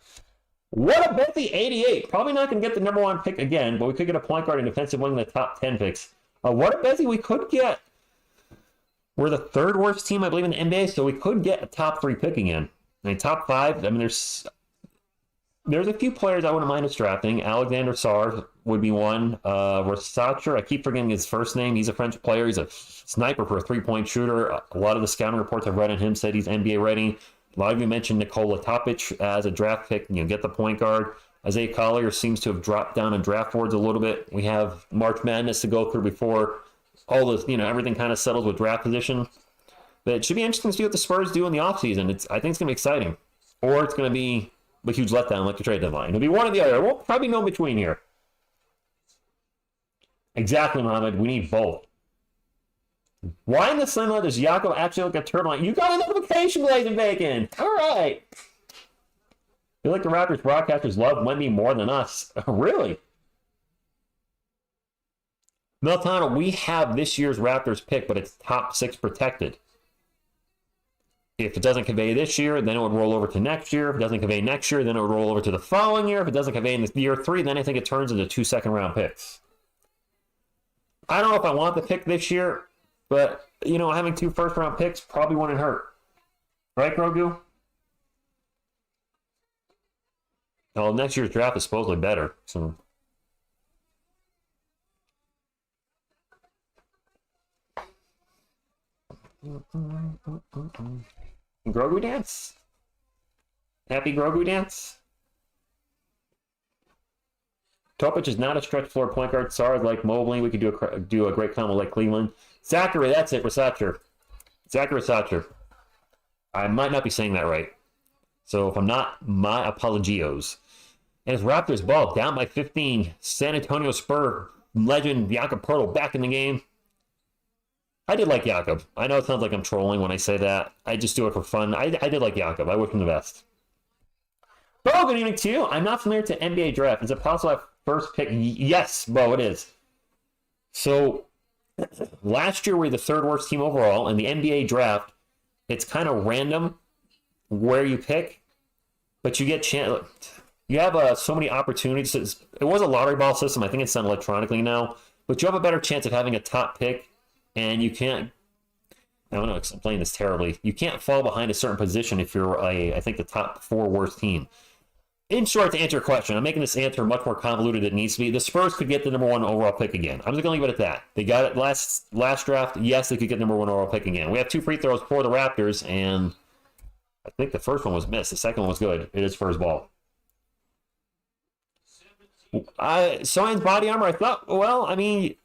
What a Bethy 88. Probably not going to get the number 1 pick again, but we could get a point guard and defensive one in the top 10 picks. What a Bethy we could get. We're the 3rd worst team, I believe, in the NBA, so we could get a top 3 pick again. I mean, top 5, I mean, there's a few players I wouldn't mind us drafting. Alexander Sarr would be one. Versace, I keep forgetting his first name. He's a French player. He's a sniper for a 3-point shooter. A lot of the scouting reports I've read on him said he's NBA ready. A lot of you mentioned Nikola Topic as a draft pick. Get the point guard. Isaiah Collier seems to have dropped down on draft boards a little bit. We have March Madness to go through before all this, everything kind of settles with draft position. But it should be interesting to see what the Spurs do in the offseason. I think it's going to be exciting. Or it's going to be a huge letdown like the trade deadline. It'll be one or the other. We'll probably no between here. Exactly, Mohammed. We need both. Why in the sunlight does Jakob actually look at turbine? You got a notification, Blazing Bacon. All right. I feel like the Raptors broadcasters love Wemby more than us. Really? Meltano, we have this year's Raptors pick, but it's top 6 protected. If it doesn't convey this year, then it would roll over to next year. If it doesn't convey next year, then it would roll over to the following year. If it doesn't convey in the year 3, then I think it turns into 2 second-round picks. I don't know if I want the pick this year, but, having 2 first-round picks probably wouldn't hurt. Right, Grogu? Well, next year's draft is supposedly better, so... Grogu dance? Happy Grogu dance? Topic is not a stretch floor point guard. Sorry, like Mobley. We could do a great combo like Cleveland. Zachary, that's it. Rasacher. Zachary Rasacher. I might not be saying that right. So if I'm not, my apologios. And it's Raptors ball down by 15. San Antonio Spur legend Jakob Poeltl back in the game. I did like Jakob. I know it sounds like I'm trolling when I say that. I just do it for fun. I did like Jakob. I wish him the best. Bo, good evening to you. I'm not familiar to NBA draft. Is it possible I have first pick? Yes, Bo, it is. So last year we were the 3rd worst team overall. In the NBA draft, it's kind of random where you pick, but you get chance. You have so many opportunities. It was a lottery ball system. I think it's done electronically now, but you have a better chance of having a top pick. And you can't, I don't know, I'm playing this terribly. You can't fall behind a certain position if you're, I think, the top 4 worst team. In short, to answer your question, I'm making this answer much more convoluted than it needs to be. The Spurs could get the number 1 overall pick again. I'm just going to leave it at that. They got it last draft. Yes, they could get number 1 overall pick again. We have 2 free throws for the Raptors, and I think the first one was missed. The second one was good. It is Spurs ball. Science body armor, I thought, well, I mean,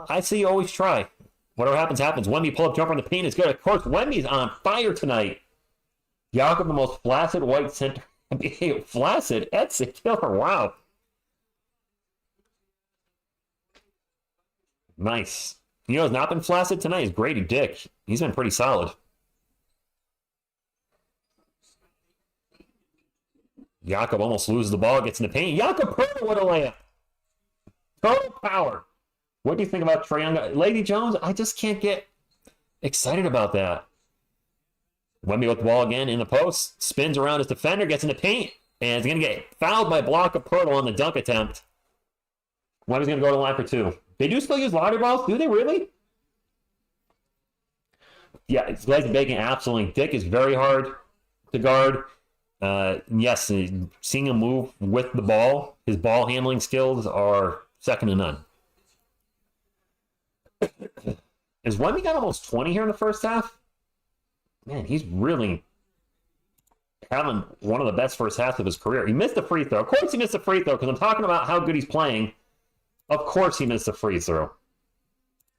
I say you always try. Whatever happens, happens. Wemby pull-up jumper in the paint is good. Of course, Wemby's on fire tonight. Jakob, the most flaccid white center. Flaccid? That's a killer. Wow. Nice. Who's not been flaccid tonight is Grady Dick. He's been pretty solid. Jakob almost loses the ball, gets in the paint. Jakob Poeltl with a layup. Total power. What do you think about Trae Young? Lady Jones, I just can't get excited about that. Wemby with the ball again in the post. Spins around his defender, gets in the paint, and is going to get fouled by block of Poeltl on the dunk attempt. Wemby's going to go to the line for 2. They do still use lottery balls? Do they really? Yeah, it's Blazing Bacon, absolutely. Dick is very hard to guard. Yes, seeing him move with the ball, his ball handling skills are second to none. Is Wemby got almost 20 here in the first half? Man, he's really having one of the best first halves of his career. He missed the free throw. Of course he missed the free throw because I'm talking about how good he's playing. Of course he missed the free throw.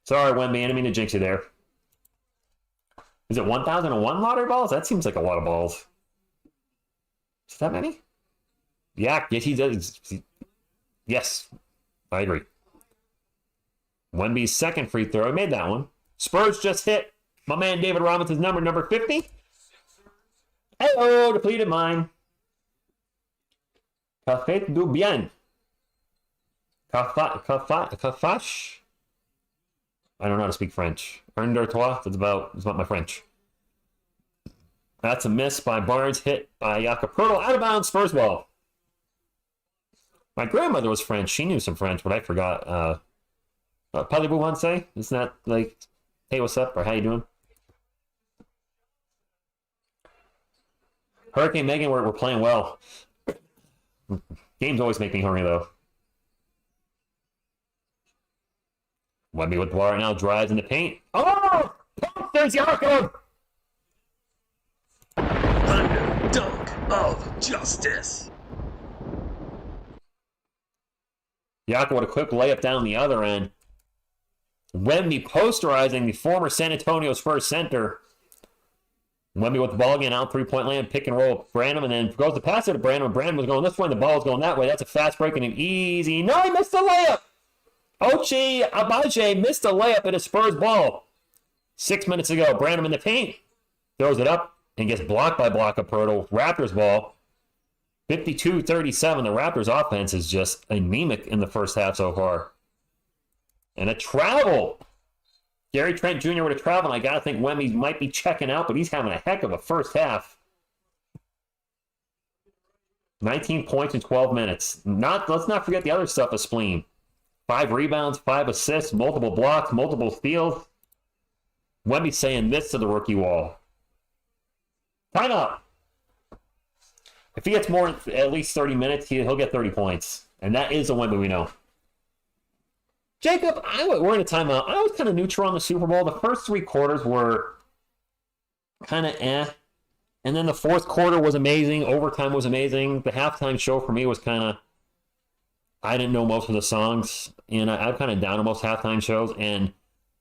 Sorry, Wemby, I didn't mean to jinx you there. Is it 1,001 lottery balls? That seems like a lot of balls. Is that many? Yeah, yes, he does. Yes, I agree. Wemby's second free throw. He made that one. Spurs just hit my man David Robinson's number 50. Hello, depleted mine. Café du bien. Cafache. I don't know how to speak French. Un, deux, trois. That's about my French. That's a miss by Barnes. Hit by Jakob Poeltl. Out of bounds. Spurs ball. My grandmother was French. She knew some French, but I forgot. Parlez-vous français? Isn't that like, hey, what's up? Or how you doing? Hurricane Megan, we're playing well. Games always make me hungry, though. Wemby with the ball right now, drives in the paint. Oh! There's Jakob! Thunder. of justice. Jakob with a quick layup down the other end. Wemby posterizing the former San Antonio Spurs center. Wemby with the ball again, out 3-point land, pick and roll with Branham, and then goes to pass it to Branham. Branham was going this way, and the ball was going that way. That's a fast break and an easy. No, he missed the layup. Ochai Agbaji missed a layup at a Spurs ball. 6 minutes ago, Branham in the paint. Throws it up and gets blocked by Proto. Raptors ball. 52-37. The Raptors offense is just anemic in the first half so far. And a travel. Gary Trent Jr. with a travel. I got to think Wemby might be checking out, but he's having a heck of a first half. 19 points in 12 minutes. Let's not forget the other stuff of Spleen. 5 rebounds, 5 assists, multiple blocks, multiple steals. Wemby saying this to the rookie wall. Time out. If he gets more than at least 30 minutes, he'll get 30 points. And that is the Wemby we know. Jacob, we're in a timeout. I was kind of neutral on the Super Bowl. The first 3 quarters were kind of eh. And then the fourth quarter was amazing. Overtime was amazing. The halftime show for me was kind of, I didn't know most of the songs. And I'm kind of down on most halftime shows. And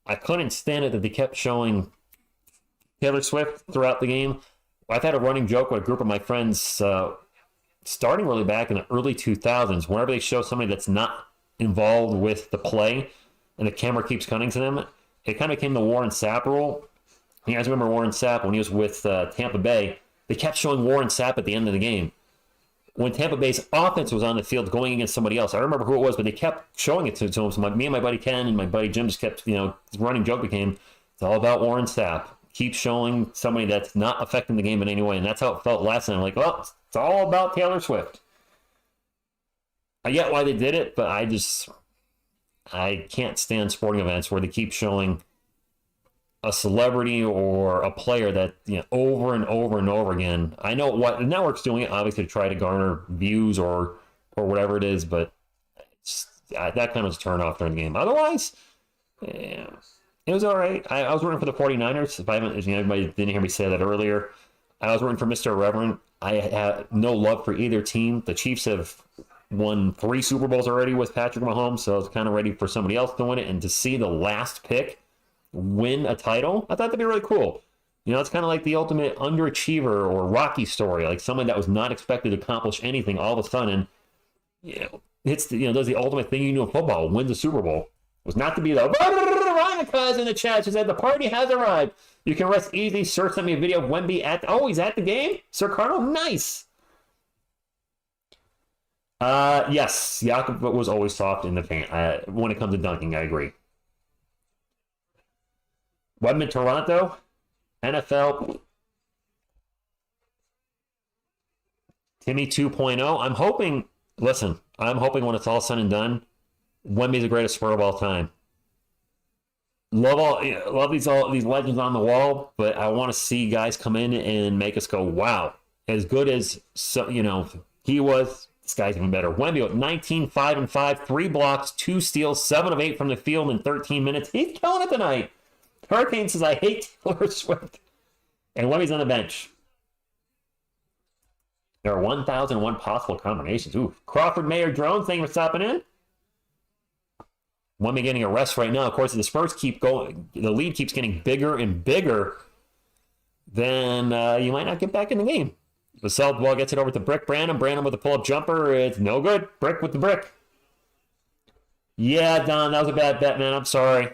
I couldn't stand it that they kept showing Taylor Swift throughout the game. I've had a running joke with a group of my friends starting really back in the early 2000s. Whenever they show somebody that's not involved with the play and the camera keeps cutting to them, it kind of became the Warren Sapp rule. You guys remember Warren Sapp when he was with Tampa Bay? They kept showing Warren Sapp at the end of the game. When Tampa Bay's offense was on the field going against somebody else, I don't remember who it was, but they kept showing it to him. So me and my buddy Ken and my buddy Jim just kept, the running joke became, it's all about Warren Sapp. Keep showing somebody that's not affecting the game in any way. And that's how it felt last time. I'm like, well, it's all about Taylor Swift. I get why they did it, but I can't stand sporting events where they keep showing a celebrity or a player that, over and over and over again. I know what the network's doing it, obviously, to try to garner views or whatever it is, but that kind of was a turn off during the game. Otherwise, yeah, it was all right. I was rooting for the 49ers. If anybody didn't hear me say that earlier, I was rooting for Mr. Irreverent. I had no love for either team. The Chiefs have won 3 Super Bowls already with Patrick Mahomes, so I was kind of ready for somebody else to win it. And to see the last pick win a title, I thought that'd be really cool. It's kind of like the ultimate underachiever or Rocky story, like someone that was not expected to accomplish anything all of a sudden, does the ultimate thing you do in football, wins a Super Bowl. It was not to be the Veronica's in the chat. She said the party has arrived. You can rest easy. Sir sent me a video of Wemby he's at the game. Sir Carlo, nice. Yes, Jakob was always soft in the paint. When it comes to dunking, I agree. Webman Toronto, NFL, Timmy 2.0. I'm hoping when it's all said and done, Wemby's the greatest Spur of all time. Love these legends on the wall, but I want to see guys come in and make us go, wow. As good as he was, this guy's even better. Wemby with 19, 5 and 5, 3 blocks, 2 steals, 7 of 8 from the field in 13 minutes. He's killing it tonight. Hurricane says, I hate Taylor Swift. And Wemby's on the bench. There are 1,001 possible combinations. Ooh. Crawford Mayer Drone, thank you for stopping in. Wemby getting a rest right now. Of course, the Spurs keep going. The lead keeps getting bigger and bigger. Then you might not get back in the game. The Vassell ball gets it over to Brick Branham. Branham with a pull-up jumper. It's no good. Brick with the brick. Yeah, Don, that was a bad bet, man. I'm sorry.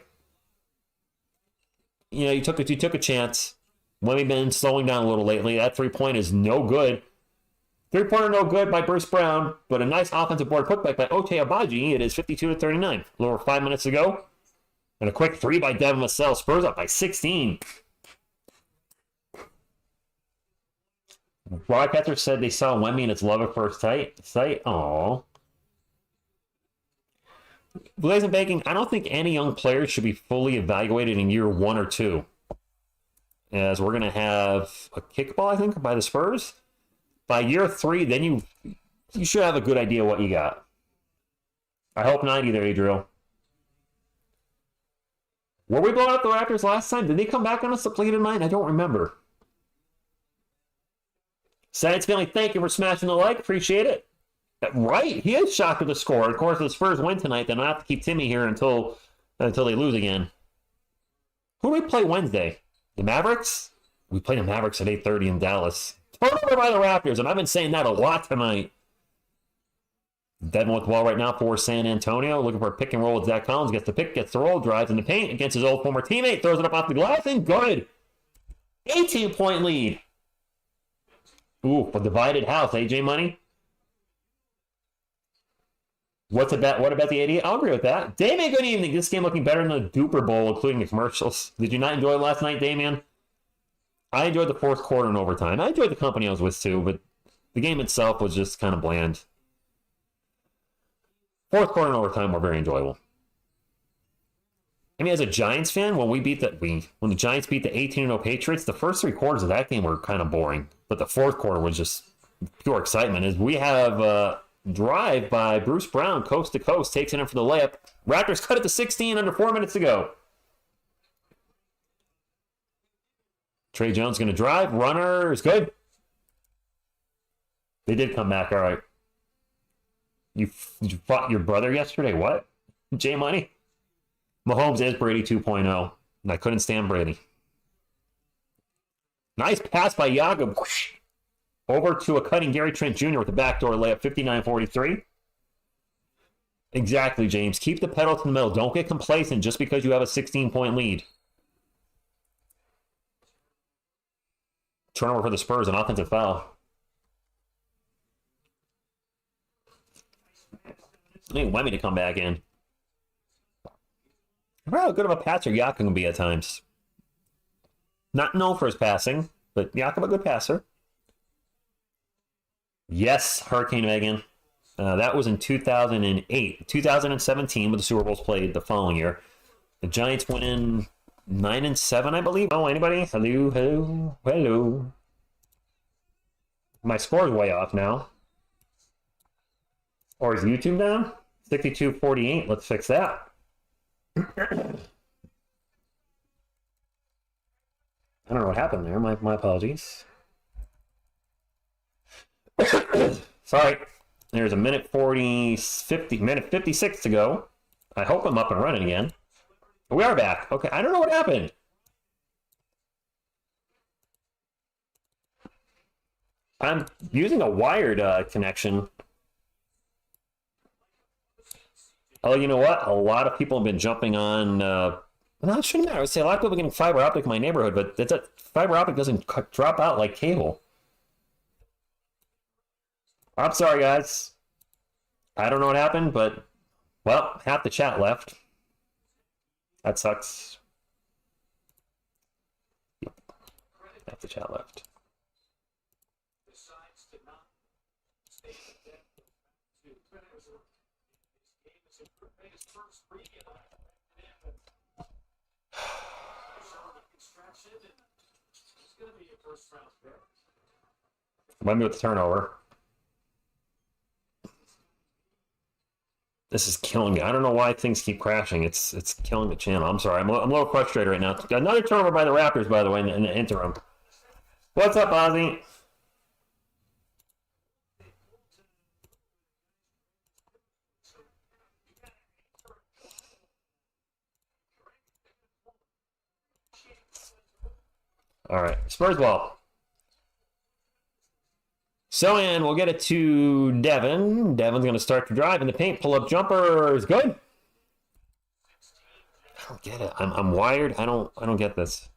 You took a chance. Wemby been slowing down a little lately. That 3-point is no good. 3-pointer no good by Bruce Brown, but a nice offensive board putback by Ochai Agbaji. It is 52-39. A little over 5 minutes ago. And a quick 3 by Devin Vassell. Spurs up by 16. Broadcaster said they saw Wemby in its love at first sight. Aww. Blaze and Baking, I don't think any young player should be fully evaluated in year 1 or 2. As we're going to have a kickball, I think, by the Spurs. By year 3, then you should have a good idea what you got. I hope not either, Adriel. Were we blowing out the Raptors last time? Did they come back on us to play tonight? I don't remember. Science family, thank you for smashing the like. Appreciate it. Right, he is shocked with the score. Of course, the Spurs win tonight. Then I have to keep Timmy here until they lose again. Who do we play Wednesday? The Mavericks? We play the Mavericks at 8:30 in Dallas. Turnover by the Raptors, and I've been saying that a lot tonight. Devin with the ball right now for San Antonio. Looking for a pick and roll with Zach Collins. Gets the pick, gets the roll, drives in the paint against his old former teammate. Throws it up off the glass, and good. 18-point lead. Ooh, a divided house, AJ Money. What about the 88? I'll agree with that. Damien, good evening. This game looking better than the Duper Bowl, including the commercials. Did you not enjoy it last night, Damien? I enjoyed the fourth quarter and overtime. I enjoyed the company I was with, too, but the game itself was just kind of bland. Fourth quarter and overtime were very enjoyable. I mean, as a Giants fan, when the Giants beat the 18-0 Patriots, the first three quarters of that game were kind of boring. But the fourth quarter was just pure excitement. As we have drive by Bruce Brown, coast to coast, takes it in for the layup. Raptors cut it to 16 under 4 minutes to go. Trey Jones going to drive. Runner is good. They did come back, all right. You fought your brother yesterday? What? J Money? Mahomes is Brady 2.0, and I couldn't stand Brady. Nice pass by Jakob. Over to a cutting Gary Trent Jr. with a backdoor layup, 59-43. Exactly, James. Keep the pedal to the middle. Don't get complacent just because you have a 16-point lead. Turnover for the Spurs, an offensive foul. I need Wemmy to come back in. I forgot how good of a passer Jakob can be at times. Not known for his passing, but Jakob a good passer. Yes, Hurricane Megan. That was in 2008. 2017, with the Super Bowls played the following year. The Giants went in 9-7, I believe. Oh, anybody? Hello. My score's way off now. Or is YouTube down? 62-48. Let's fix that. I don't know what happened there. My apologies. Sorry. There's a minute 56 to go. I hope I'm up and running again. We are back. Okay, I don't know what happened. I'm using a wired connection. Oh, you know what? A lot of people have been jumping on. No, it shouldn't matter. I would say a lot of people are getting fiber optic in my neighborhood, but fiber optic doesn't drop out like cable. I'm sorry, guys. I don't know what happened, but, well, half the chat left. That sucks. Yep. Half the chat left. Wemby with the turnover. This is killing me. I don't know why things keep crashing. It's killing the channel. I'm sorry. I'm a little frustrated right now. Another turnover by the Raptors, by the way, in the interim. What's up, Ozzy? All right, Spurs ball. So, and we'll get it to Devin. Devin's going to start to drive in the paint. Pull-up jumper is good. I don't get it. I'm wired. I don't get this.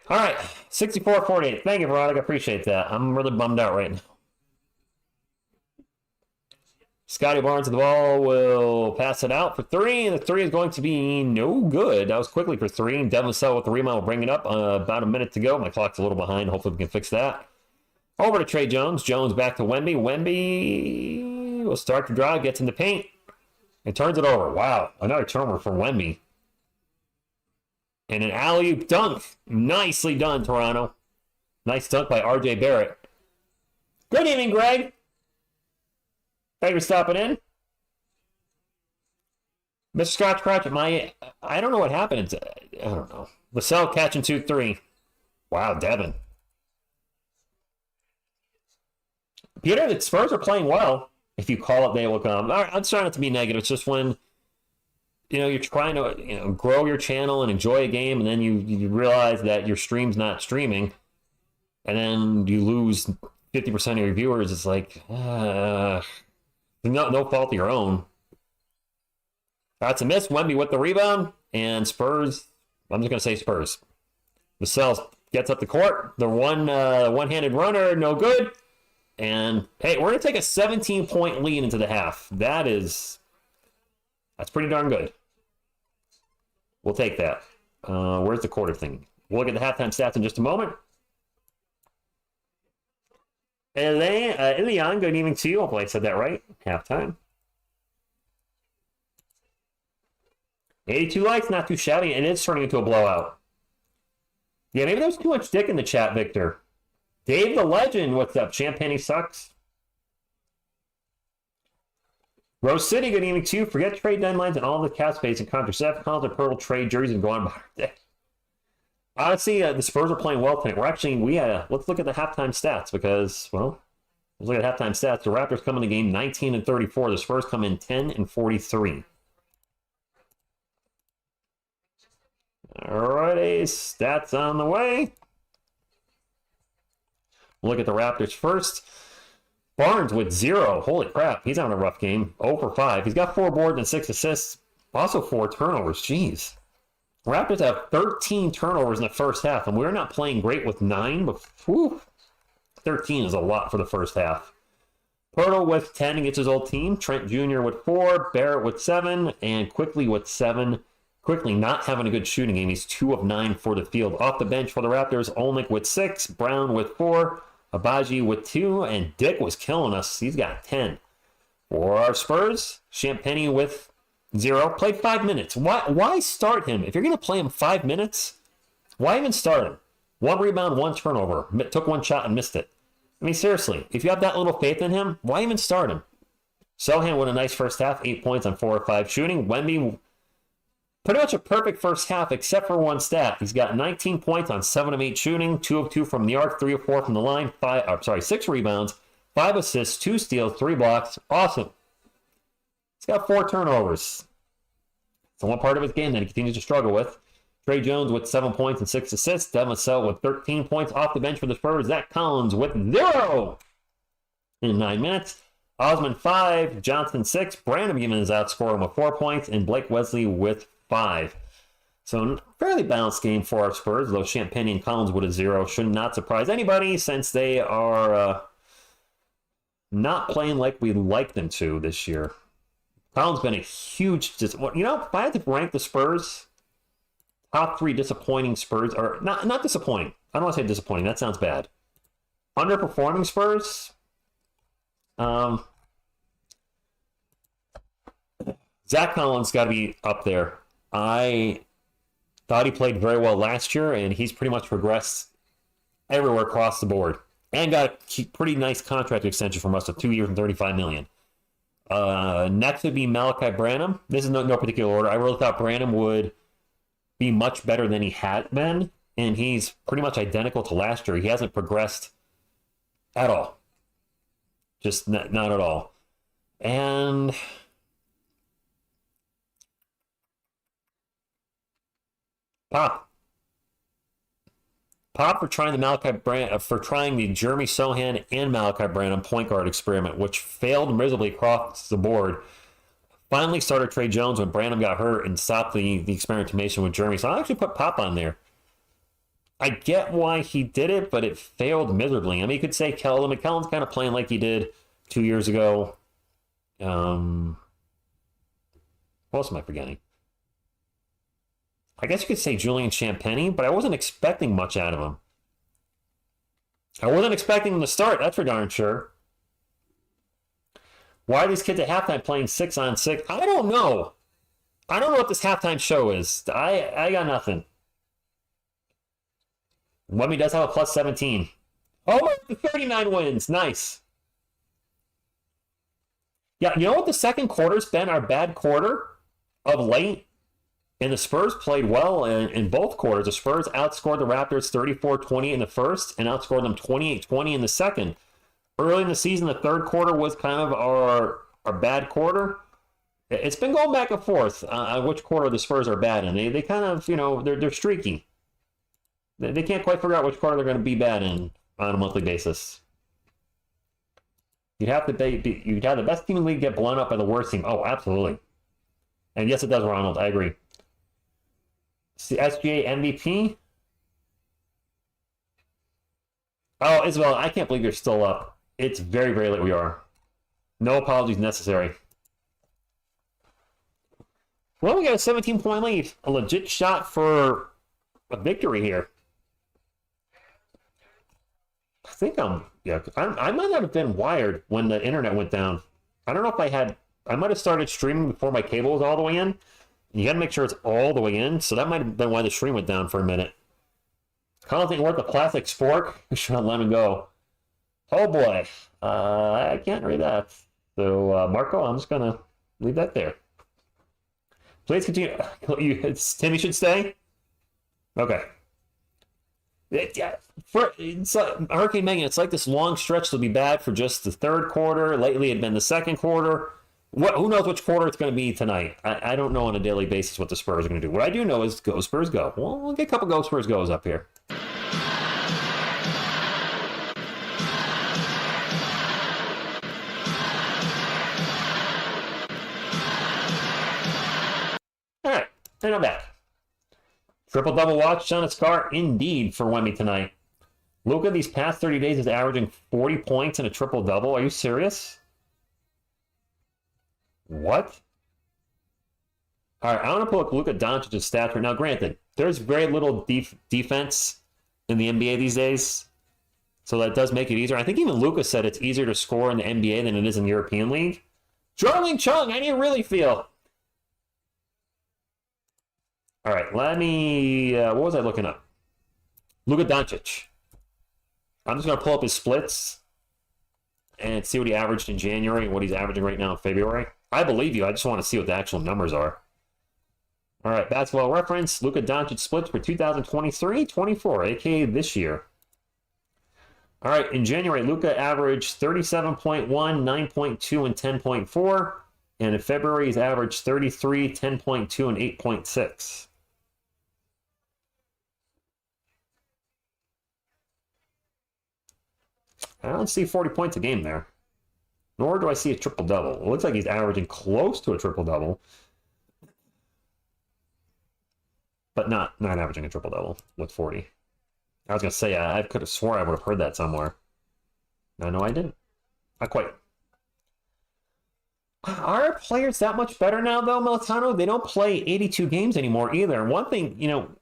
All right, 64-48. Thank you, Veronica. Appreciate that. I'm really bummed out right now. Scotty Barnes of the ball will pass it out for three, and the three is going to be no good. That was quickly for three. Devin Sell with the rebound will bring it up. About a minute to go. My clock's a little behind. Hopefully we can fix that. Over to Trey Jones. Jones back to Wemby. Wemby will start to drive, gets in the paint, and turns it over. Wow, another turnover for Wemby. And an alley-oop dunk. Nicely done, Toronto. Nice dunk by R.J. Barrett. Good evening, Greg. Thank you for stopping in. Mr. Scotch Crouch, I don't know what happened. I don't know. Vassell catching 2-3. Wow, Devin. Peter, the Spurs are playing well. If you call it, they will come. All right, I'm trying not to be negative. It's just when you're trying to grow your channel and enjoy a game, and then you realize that your stream's not streaming, and then you lose 50% of your viewers. It's like no fault of your own. That's a miss. Wemby with the rebound, and Spurs. I'm just gonna say Spurs. Vassell gets up the court. The one-handed runner, no good. And hey, we're gonna take a 17-point lead into the half. That's pretty darn good. We'll take that. Where's the quarter thing? We'll look at the halftime stats in just a moment. Ilian, good evening to you. Hopefully I said that right. Halftime. 82 likes, not too shabby. It is turning into a blowout. Yeah, maybe there's too much dick in the chat, Victor. Dave the Legend, what's up? Champagne sucks. Rose City, good evening to you. Forget trade deadlines and all the cap space and contracts. Seth Collins and Purtle trade jerseys and go on by their day. Honestly, the Spurs are playing well tonight. Let's look at the halftime stats because, well, let's look at halftime stats. The Raptors come in the game 19-34. The Spurs come in 10-43. Alrighty, stats on the way. We'll look at the Raptors first. Barnes with 0. Holy crap, he's having a rough game. 0 for 5. He's got 4 boards and 6 assists. Also 4 turnovers. Jeez. Raptors have 13 turnovers in the first half, and we're not playing great with 9, but 13 is a lot for the first half. Pirtle with 10 against his old team. Trent Jr. with 4. Barrett with 7. And Quickly with 7. Quickly not having a good shooting game. He's 2 of 9 for the field. Off the bench for the Raptors, Olnick with 6. Brown with 4. Abaji with 2. And Dick was killing us. He's got 10. For our Spurs, Champagny with 0. Played 5 minutes. Why start him? If you're going to play him 5 minutes, why even start him? 1 rebound, 1 turnover. Took 1 shot and missed it. I mean, seriously, if you have that little faith in him, why even start him? Sohan with a nice first half, 8 points on 4 of 5 shooting. Wemby, pretty much a perfect first half except for 1 stat. He's got 19 points on 7 of 8 shooting, 2 of 2 from the arc, 3 of 4 from the line, 6 rebounds, 5 assists, 2 steals, 3 blocks. Awesome. He's got 4 turnovers. It's the one part of his game that he continues to struggle with. Trey Jones with 7 points and 6 assists. Devin Vassell with 13 points off the bench for the Spurs. Zach Collins with 0 in 9 minutes. Osman 5, Johnson 6. Brandon Beeman is outscoring with 4 points, and Blake Wesley with 5. So fairly balanced game for our Spurs, though Champagne and Collins with a 0 should not surprise anybody since they are not playing like we'd like them to this year. Collins been a huge disappointment. If I had to rank the Spurs, top 3 disappointing Spurs, or not disappointing. I don't want to say disappointing. That sounds bad. Underperforming Spurs. Zach Collins got to be up there. I thought he played very well last year, and he's pretty much progressed everywhere across the board. And got a pretty nice contract extension from us of 2 years and $35 million. Next would be Malachi Branham. This is no particular order. I really thought Branham would be much better than he had been, and he's pretty much identical to last year. He hasn't progressed at all. Just not at all. And Pop for trying the Jeremy Sohan and Malachi Branham point guard experiment, which failed miserably across the board. Finally started Trey Jones when Branham got hurt and stopped the experimentation with Jeremy. So I actually put Pop on there. I get why he did it, but it failed miserably. I mean, you could say Kellen. McKellen's kind of playing like he did 2 years ago. What else am I forgetting? I guess you could say Julian Champagny, but I wasn't expecting much out of him. I wasn't expecting him to start, that's for darn sure. Why are these kids at halftime playing 6-on-6? I don't know. I don't know what this halftime show is. I got nothing. Wemby does have a plus 17. Oh, 39 wins. Nice. Yeah, you know what? The second quarter's been our bad quarter of late. And the Spurs played well in both quarters. The Spurs outscored the Raptors 34-20 in the first and outscored them 28-20 in the second. early in the season, the third quarter was kind of our bad quarter. It's been going back and forth on which quarter the Spurs are bad in. They kind of, they're streaky. They can't quite figure out which quarter they're going to be bad in on a monthly basis. You'd have the best team in the league get blown up by the worst team. Oh, absolutely. And yes, it does, Ronald. I agree. SGA MVP. Oh, Isabel, I can't believe you're still up. It's very, very late we are. No apologies necessary. Well, we got a 17-point lead. A legit shot for a victory here. I might not have been wired when the internet went down. I don't know if I might have started streaming before my cable was all the way in. You got to make sure it's all the way in, so that might have been why the stream went down for a minute. Kind of think worth a plastic spork. Should have let him go. Oh boy, I can't read that. So Marco, I'm just gonna leave that there. Please continue. Timmy should stay. Okay. It's like Hurricane Megan. It's like this long stretch will be bad for just the third quarter. Lately, it had been the second quarter. Who knows which quarter it's going to be tonight? I don't know on a daily basis what the Spurs are going to do. What I do know is go Spurs go. Well, we'll get a couple go Spurs goes up here. All right, and I'm back. Triple-double watch on its car, indeed, for Wemby tonight. Luka, these past 30 days, is averaging 40 points in a triple-double. Are you serious? What? All right, I want to pull up Luka Doncic's stats right now. Granted, there's very little defense in the NBA these days, so that does make it easier. I think even Luka said it's easier to score in the NBA than it is in the European League. Darling Chung, how do you really feel? All right, let me... what was I looking up? Luka Doncic. I'm just going to pull up his splits and see what he averaged in January and what he's averaging right now in February. I believe you. I just want to see what the actual numbers are. All right, Basketball Reference. Luka Doncic splits for 2023-24, a.k.a. this year. All right, in January, Luka averaged 37.1, 9.2, and 10.4. And in February, he's averaged 33, 10.2, and 8.6. I don't see 40 points a game there. Nor do I see a triple-double. It looks like he's averaging close to a triple-double. But not averaging a triple-double with 40. I was going to say, I could have sworn I would have heard that somewhere. No, I didn't. Not quite. Are players that much better now, though, Militano? They don't play 82 games anymore either. One thing,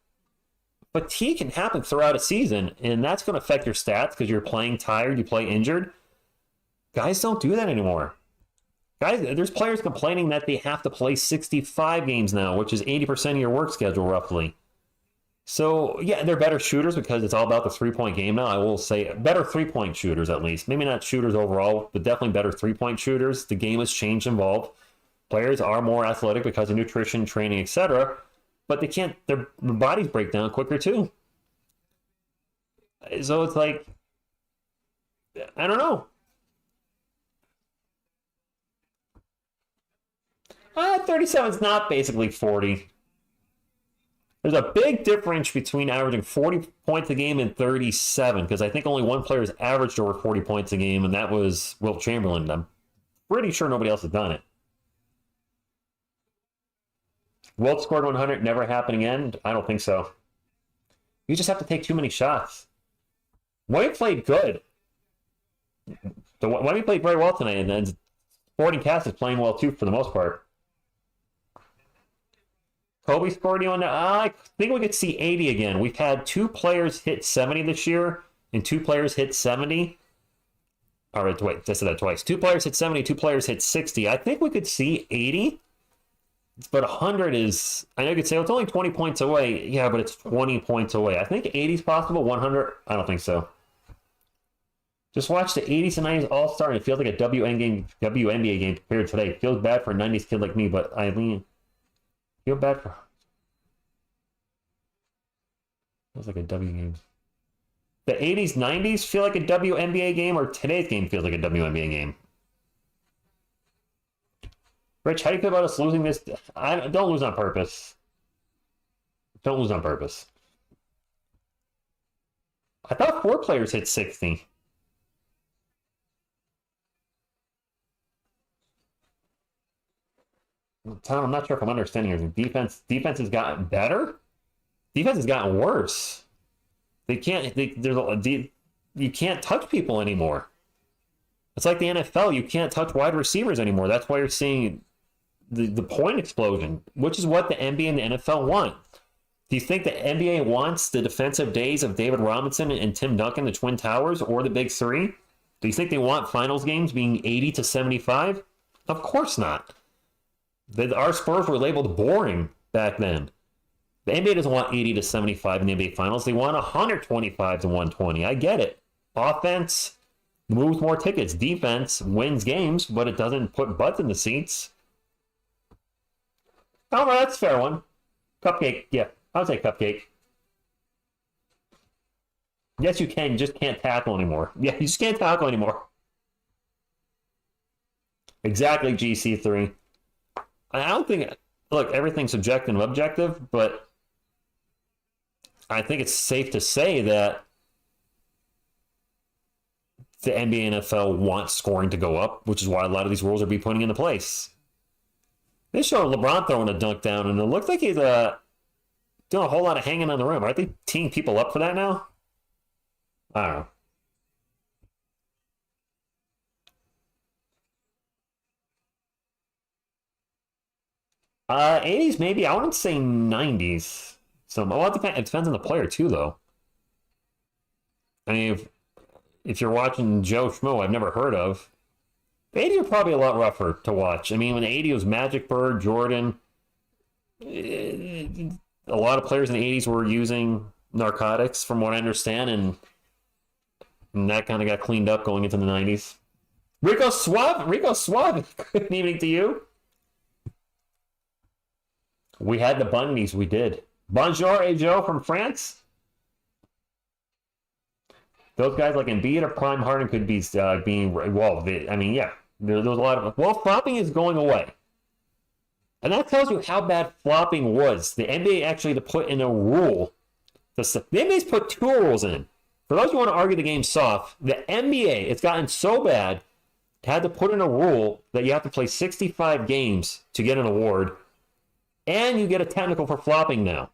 fatigue can happen throughout a season, and that's going to affect your stats because you're playing tired, you play injured. Guys don't do that anymore. Guys, there's players complaining that they have to play 65 games now, which is 80% of your work schedule, roughly. So, yeah, they're better shooters because it's all about the three-point game now. I will say better three-point shooters, at least. Maybe not shooters overall, but definitely better three-point shooters. The game has changed involved. Players are more athletic because of nutrition, training, etc., but their bodies break down quicker, too. So it's like, I don't know. 37 is not basically 40. There's a big difference between averaging 40 points a game and 37, because I think only one player has averaged over 40 points a game, and that was Wilt Chamberlain. I'm pretty sure nobody else has done it. Wilt scored 100, never happen again? I don't think so. You just have to take too many shots. Wemby played good. Wemby played very well tonight, and then Sporting Cast is playing well too for the most part. Kobe scored you on that. I think we could see 80 again. We've had two players hit 70 this year, and two players hit 70. All right, wait, I said that twice. Two players hit 70, two players hit 60. I think we could see 80. But 100 is, I know you could say, well, it's only 20 points away. Yeah, but it's 20 points away. I think 80 is possible. 100, I don't think so. Just watch the 80s and 90s All-Star, and it feels like a WNBA game compared to today. It feels bad for a 90s kid like me, but I mean, feel bad for... Feels like a W game. The 80s, 90s feel like a WNBA game, or today's game feels like a WNBA game? Rich, how do you feel about us losing this? Don't lose on purpose. Don't lose on purpose. I thought 4 players hit 60. Tom, I'm not sure if I'm understanding your defense. Defense has gotten better. Defense has gotten worse. You can't touch people anymore. It's like the NFL. You can't touch wide receivers anymore. That's why you're seeing the point explosion, which is what the NBA and the NFL want. Do you think the NBA wants the defensive days of David Robinson and Tim Duncan, the Twin Towers, or the Big Three? Do you think they want finals games being 80 to 75? Of course not. Our Spurs were labeled boring back then. The NBA doesn't want 80 to 75 in the NBA Finals. They want 125 to 120. I get it. Offense moves more tickets. Defense wins games, but it doesn't put butts in the seats. Oh, well, that's a fair one. Cupcake. Yeah, I would say cupcake. Yes, you can. You just can't tackle anymore. Yeah, you just can't tackle anymore. Exactly, GC3. I don't think... Look, everything's subjective and objective, but I think it's safe to say that the NBA and NFL want scoring to go up, which is why a lot of these rules are being put into place. They showed LeBron throwing a dunk down, and it looked like he's doing a whole lot of hanging on the rim. Aren't they teeing people up for that now? I don't know. '80s maybe. I wouldn't say '90s. So well, it depends on the player too, though. I mean, if you're watching Joe Schmo, I've never heard of. The '80s are probably a lot rougher to watch. I mean, when the '80s was Magic, Bird, Jordan, a lot of players in the '80s were using narcotics, from what I understand, and that kind of got cleaned up going into the '90s. Rico Suave. Good evening to you. We had the Bundys. We did. Bonjour, et Joe from France. Those guys like Embiid or Prime Harden could be being well. I mean, yeah, there's a lot of flopping is going away, and that tells you how bad flopping was. The NBA actually to put in a rule. The NBA's put 2 rules in. For those who want to argue the game soft, the NBA it's gotten so bad had to put in a rule that you have to play 65 games to get an award. And you get a technical for flopping now.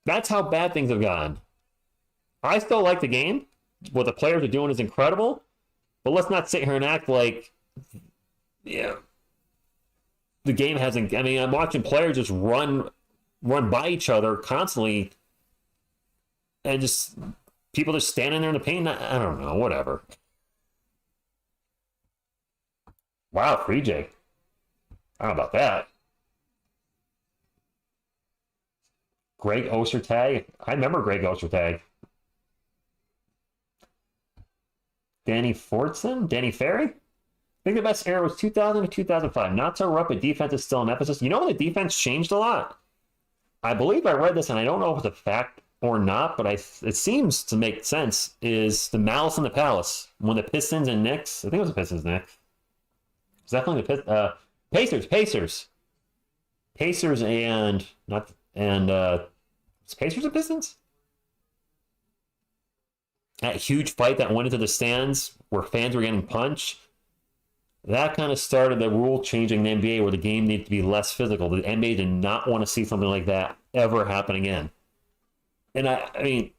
That's how bad things have gone. I still like the game. What the players are doing is incredible. But let's not sit here and act like, yeah, the game hasn't. I mean, I'm watching players just run by each other constantly, and just people just standing there in the paint. I don't know, whatever. Wow, Free J. I don't know about that. Greg Ostertag. I remember Greg Ostertag. Danny Fortson? Danny Ferry? I think the best era was 2000 to 2005. Not so rough, but defense is still an emphasis. You know when the defense changed a lot? I believe I read this, and I don't know if it's a fact or not, but it seems to make sense, is the Malice in the Palace. When the Pistons and Knicks, I think it was the Pistons and Knicks. It's definitely the Pacers and Pacers and Pistons? That huge fight that went into the stands where fans were getting punched. That kind of started the rule changing in the NBA where the game needed to be less physical. The NBA did not want to see something like that ever happen again. And I mean,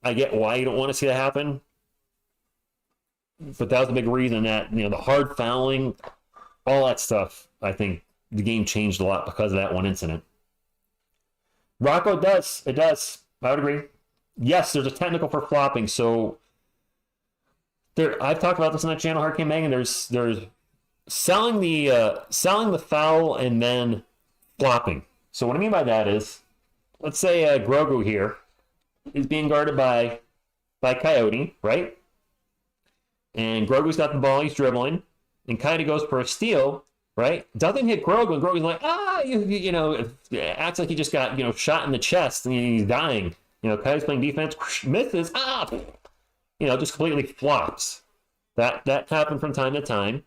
I get why you don't want to see that happen. But that was a big reason that, the hard fouling, all that stuff, I think the game changed a lot because of that one incident. Rocco does. It does. I would agree. Yes, there's a technical for flopping. So I've talked about this on that channel, Hurricane Megan. There's selling the foul and then flopping. So what I mean by that is, let's say Grogu here is being guarded by Coyote, right? And Grogu's got the ball, he's dribbling, and Coyote goes for a steal, right? Doesn't hit Grogu, and Grogu's like, acts like he just got, shot in the chest and he's dying. You know, Coyote's playing defense, misses, just completely flops. That happened from time to time.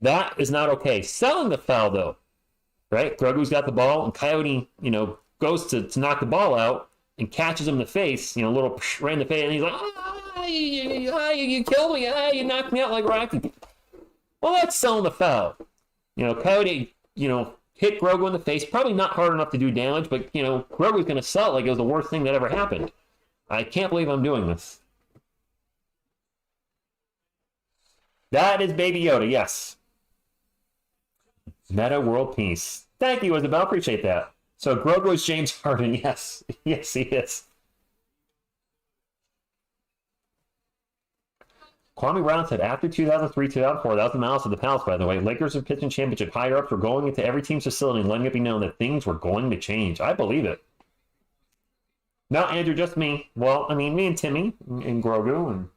That is not okay. Selling the foul, though, right? Grogu's got the ball, and Coyote, goes to knock the ball out and catches him in the face, a little right in the face, and he's like, you killed me, you knocked me out like Rocky. Well, that's selling the foul. Coyote, hit Grogu in the face, probably not hard enough to do damage, but, Grogu's going to sell it like it was the worst thing that ever happened. I can't believe I'm doing this. That is Baby Yoda, yes. Meta world peace. Thank you, Isabel. Appreciate that. So Grogu is James Harden. Yes. Yes, he is. Kwame Brown said, after 2003, 2004, that was the malice of the palace, by the way. Lakers are pitching championship higher-ups were going into every team's facility and letting it be known that things were going to change. I believe it. No, Andrew, just me. Well, I mean, me and Timmy and Grogu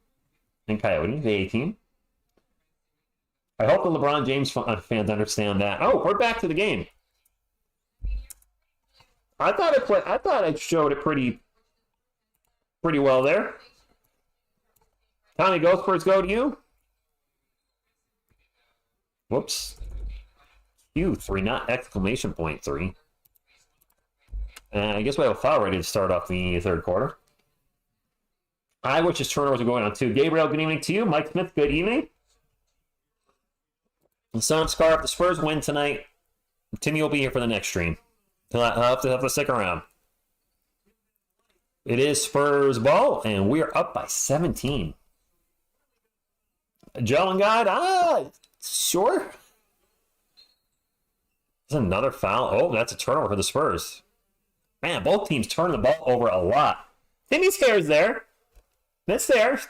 and Coyote, the A-team. I hope the LeBron James fans understand that. Oh, we're back to the game. I thought I showed it pretty well there. Tommy, go Spurs, go to you. Whoops. Q3, not exclamation point 3. And I guess we have a foul ready to start off the third quarter. I wish his turnovers are going on too. Gabriel, good evening to you. Mike Smith, good evening. The Sun Scar, if the Spurs win tonight, Timmy will be here for the next stream. He'll have to stick around. It is Spurs ball, and we are up by 17. Joe and God, sure. There's another foul. Oh, that's a turnover for the Spurs. Man, both teams turn the ball over a lot. Timmy's hair is there. It's there.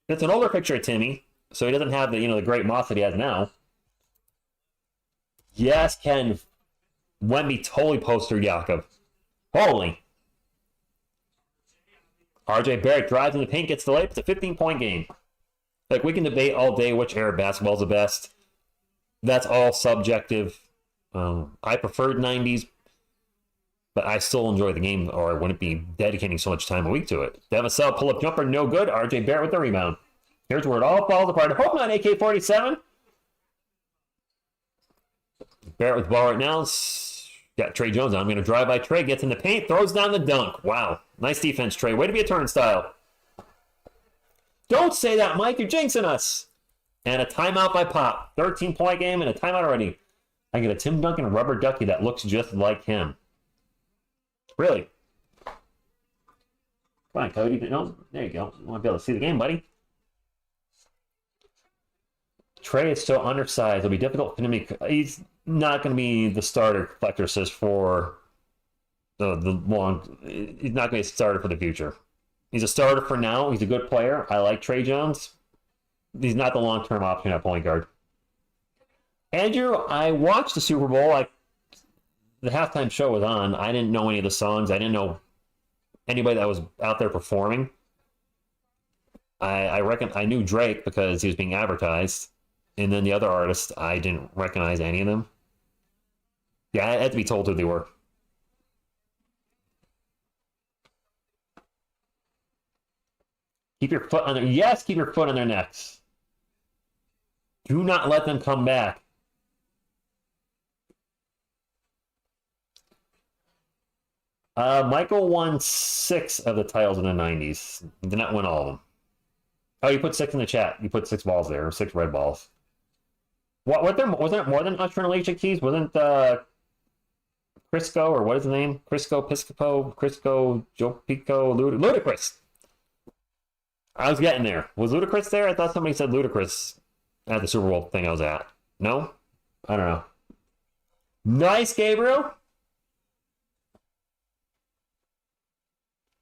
It's an older picture of Timmy. So he doesn't have the great moss that he has now. Yes, Ken. Wemby totally postered Jakob. Holy. RJ Barrett drives in the paint, gets the layup. It's a 15-point game. Like, we can debate all day which era of basketball is the best. That's all subjective. I preferred 90s, but I still enjoy the game, or I wouldn't be dedicating so much time a week to it. Devin Sell, pull-up jumper, no good. RJ Barrett with the rebound. Here's where it all falls apart. Hope not AK-47. Barrett with the ball right now. Got Trey Jones on. I'm going to drive by Trey. Gets in the paint. Throws down the dunk. Wow. Nice defense, Trey. Way to be a turnstile. Don't say that, Mike. You're jinxing us. And a timeout by Pop. 13-point game and a timeout already. I get a Tim Duncan rubber ducky that looks just like him. Really? Come on, Cody. No, there you go. You want to be able to see the game, buddy. Trey is so undersized. It'll be difficult for him. He's not going to be the starter, Flector says, for the long. He's not going to be a starter for the future. He's a starter for now. He's a good player. I like Trey Jones. He's not the long-term option at point guard. Andrew, I watched the Super Bowl. The halftime show was on. I didn't know any of the songs. I didn't know anybody that was out there performing. I reckon I knew Drake because he was being advertised. And then the other artists, I didn't recognize any of them. Yeah, I had to be told who they were. Keep your foot on their... Yes, keep your foot on their necks. Do not let them come back. Michael won 6 of the titles in the 90s. Did not win all of them. Oh, you put 6 in the chat. You put 6 balls there, 6 red balls. Wasn't it more than Usher and Alicia Keys? Wasn't Crisco, or what is the name? Crisco Piscopo, Crisco Joe Pico, Ludacris. I was getting there. Was Ludacris there? I thought somebody said Ludacris at the Super Bowl thing I was at. No? I don't know. Nice, Gabriel.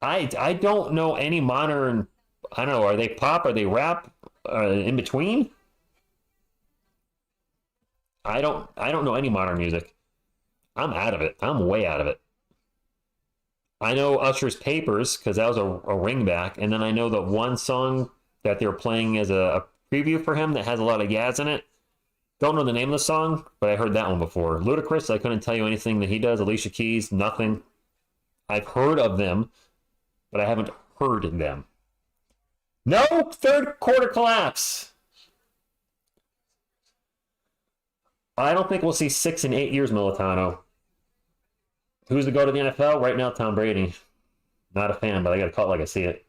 I don't know any modern... I don't know. Are they pop? Are they rap? In between? I don't know any modern music. I'm out of it. I'm way out of it. I know Usher's Papers because that was a ringback, and then I know the one song that they were playing as a preview for him that has a lot of Yaz in it. Don't know the name of the song, but I heard that one before. Ludacris, I couldn't tell you anything that he does. Alicia Keys, nothing. I've heard of them, but I haven't heard them. No third quarter collapse. I don't think we'll see 6 in 8 years, Militano. Who's to go to the NFL? Right now, Tom Brady. Not a fan, but I got to call it like I see it.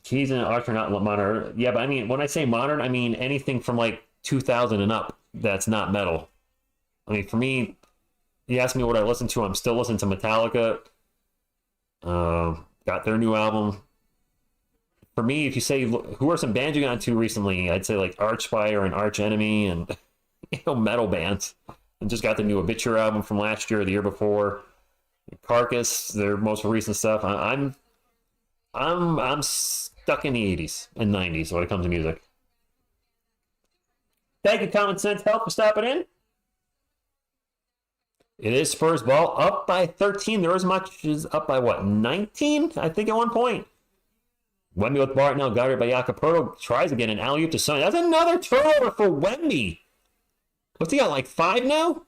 Keys and Archer not modern. Yeah, but I mean, when I say modern, I mean anything from like 2000 and up that's not metal. I mean, for me, you ask me what I listen to, I'm still listening to Metallica. Got their new album. For me, if you say, who are some bands you got into recently? I'd say like Archspire and Arch Enemy and metal bands. And just got the new Obituary album from last year or the year before. Carcass, their most recent stuff. I'm stuck in the 80s and 90s when it comes to music. Thank you, Common Sense Health, for stopping in. It is Spurs ball, up by 13. There as much as up by what, 19? I think at one point. Wemby with Bart now guarded by Jacopo. Tries to get an alley-oop to Sonny. That's another turnover for Wemby. What's he got, like 5 now?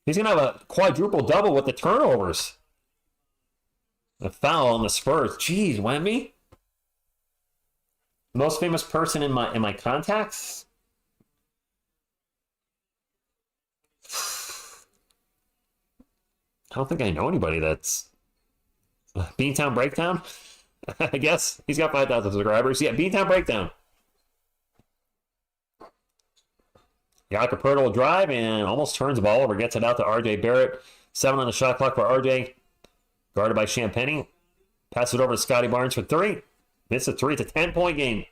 He's going to have a quadruple double with the turnovers. A foul on the Spurs. Jeez, Wemby. Most famous person in my contacts? I don't think I know anybody that's Beantown Breakdown. I guess he's got 5,000 subscribers. Yeah, Beantown Breakdown. Jacopo will drive and almost turns the ball over. Gets it out to RJ Barrett. 7 on the shot clock for RJ. Guarded by Champagny. Pass it over to Scotty Barnes for 3. Missed a 3. It's a 10-point game.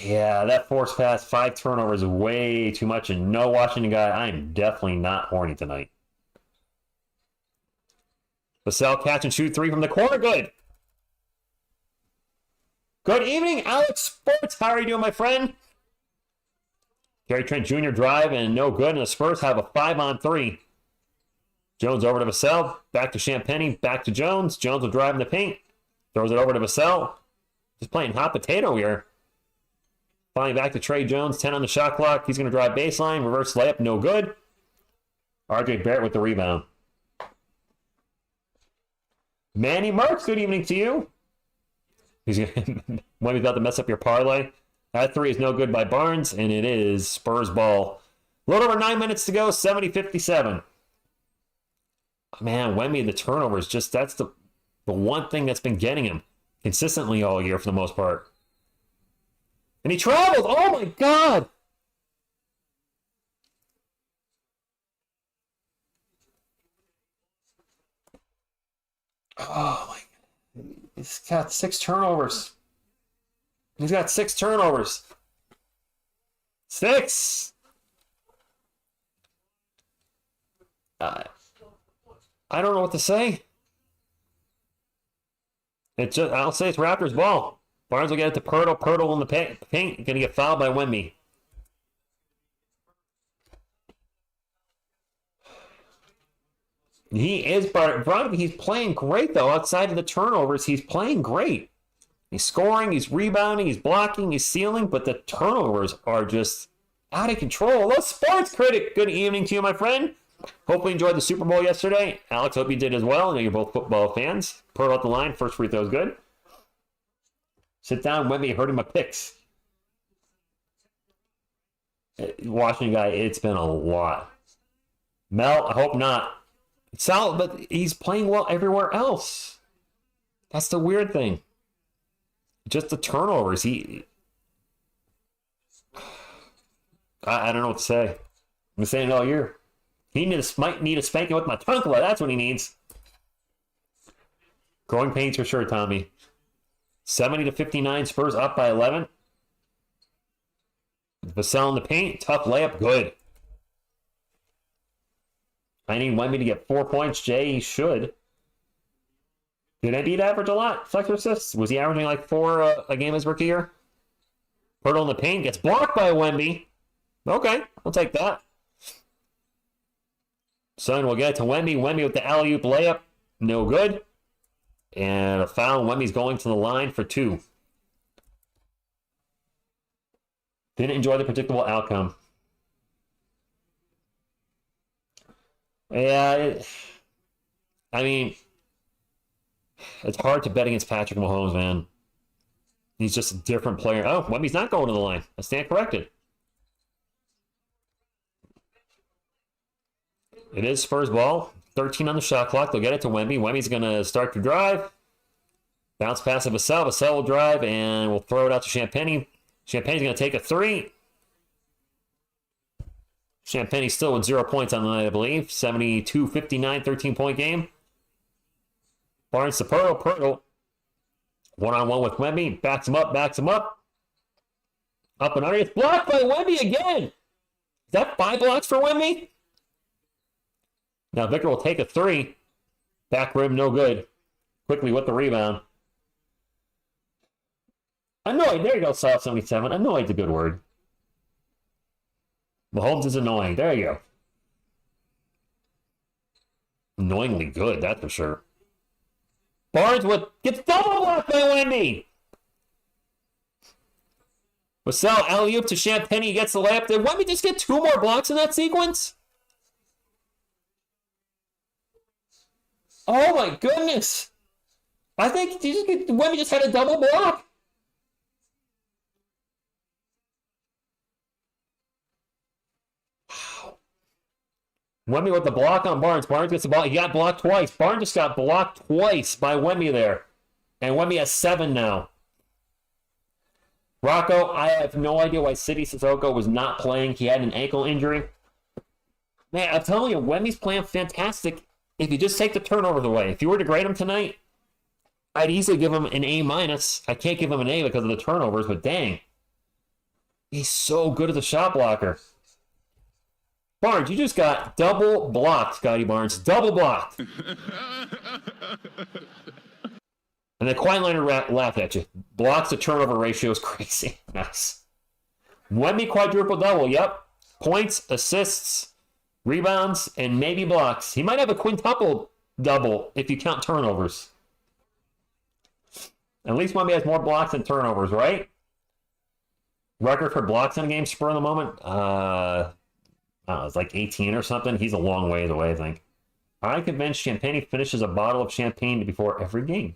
Yeah, that forced pass, 5 turnovers, way too much, and no Washington guy. I'm definitely not horny tonight. Vassell catch and shoot 3 from the corner. Good. Good evening, Alex Sports. How are you doing, my friend? Gary Trent Jr. drive and no good, and the Spurs have a 5-on-3. Jones over to Vassell, back to Champagny, back to Jones. Jones will drive in the paint, throws it over to Vassell. Just playing hot potato here. Finally back to Trey Jones, 10 on the shot clock. He's going to drive baseline, reverse layup, no good. RJ Barrett with the rebound. Manny Marks, good evening to you. Wemby's about to mess up your parlay. That 3 is no good by Barnes, and it is Spurs ball. A little over 9 minutes to go, 70-57. Man, Wemby, the turnovers, just that's the one thing that's been getting him consistently all year for the most part. And he traveled. Oh, my God. Oh, my God. He's got 6 turnovers. He's got 6 turnovers. 6. I don't know what to say. I'll say it's Raptors ball. Barnes will get it to Pirtle. Pirtle in the paint. Going to get fouled by Wemby. He is, but he's playing great, though. Outside of the turnovers, he's playing great. He's scoring, he's rebounding, he's blocking, he's stealing, but the turnovers are just out of control. Hello, Sports Critic. Good evening to you, my friend. Hopefully you enjoyed the Super Bowl yesterday. Alex, hope you did as well. I know you're both football fans. Pirtle at the line. First free throw is good. Sit down, Wemby, hurting my picks. Washington guy, it's been a lot. Mel, I hope not. It's solid, but he's playing well everywhere else. That's the weird thing. Just the turnovers. I don't know what to say. I've been saying it all year. He might need a spanking with my tunkla. That's what he needs. Growing pains for sure, Tommy. 70-59, Spurs up by 11. Vassell in the paint, tough layup, good. I need Wemby to get 4 points. Jay, he should. Did Embiid average a lot? Flex assists? Was he averaging like 4 a game his rookie year? Pirtle in the paint, gets blocked by Wemby. Okay, I'll take that. Son will get it to Wemby. Wemby with the alley-oop layup, no good. And a foul. Wemby's going to the line for 2. Didn't enjoy the predictable outcome. Yeah, I mean, It's hard to bet against Patrick Mahomes, man. He's just a different player. Oh, Wemby's not going to the line. I stand corrected. It is Spurs ball. 13 on the shot clock. They'll get it to Wemby. Wemby's going to start to drive. Bounce pass to Vassell. Vassell will drive, and we'll throw it out to Champagny. Champagny's going to take a three. Champagny still with 0 points on the night, I believe. 72-59, 13-point game. Barnes to Pirtle. Pirtle. One-on-one with Wemby. Backs him up, backs him up. Up and under. It's blocked by Wemby again. Is that 5 blocks for Wemby? Now Victor will take a three. Back rim, no good. Quickly with the rebound. Annoyed. There you go, Soft 77. Annoyed's a good word. Mahomes is annoying. There you go. Annoyingly good, that's for sure. Barnes gets double blocked by Wemby. Vassell alley-oop to Champagny. He gets the layup. Did Wemby just get 2 more blocks in that sequence? Oh my goodness. I think Wemby just had a double block. Wow. Wemby with the block on Barnes. Barnes gets the ball. He got blocked twice. Barnes just got blocked twice by Wemby there. And Wemby has 7 now. Rocco, I have no idea why City Sissoko was not playing. He had an ankle injury. Man, I'm telling you, Wemby's playing fantastic. If you just take the turnovers away, if you were to grade him tonight, I'd easily give him an A-. I can't give him an A because of the turnovers, but dang. He's so good as a shot blocker. Barnes, you just got double blocked, Scotty Barnes. Double blocked. And the quiet liner laughed at you. Blocks to turnover ratio is crazy. Nice. Wemby quadruple double, yep. Points, assists, rebounds, and maybe blocks. He might have a quintuple double if you count turnovers. At least Wemby has more blocks than turnovers, right? Record for blocks in a game, spur of the moment? I don't know, it's like 18 or something. He's a long ways away, I think. I convinced Champagne finishes a bottle of champagne before every game.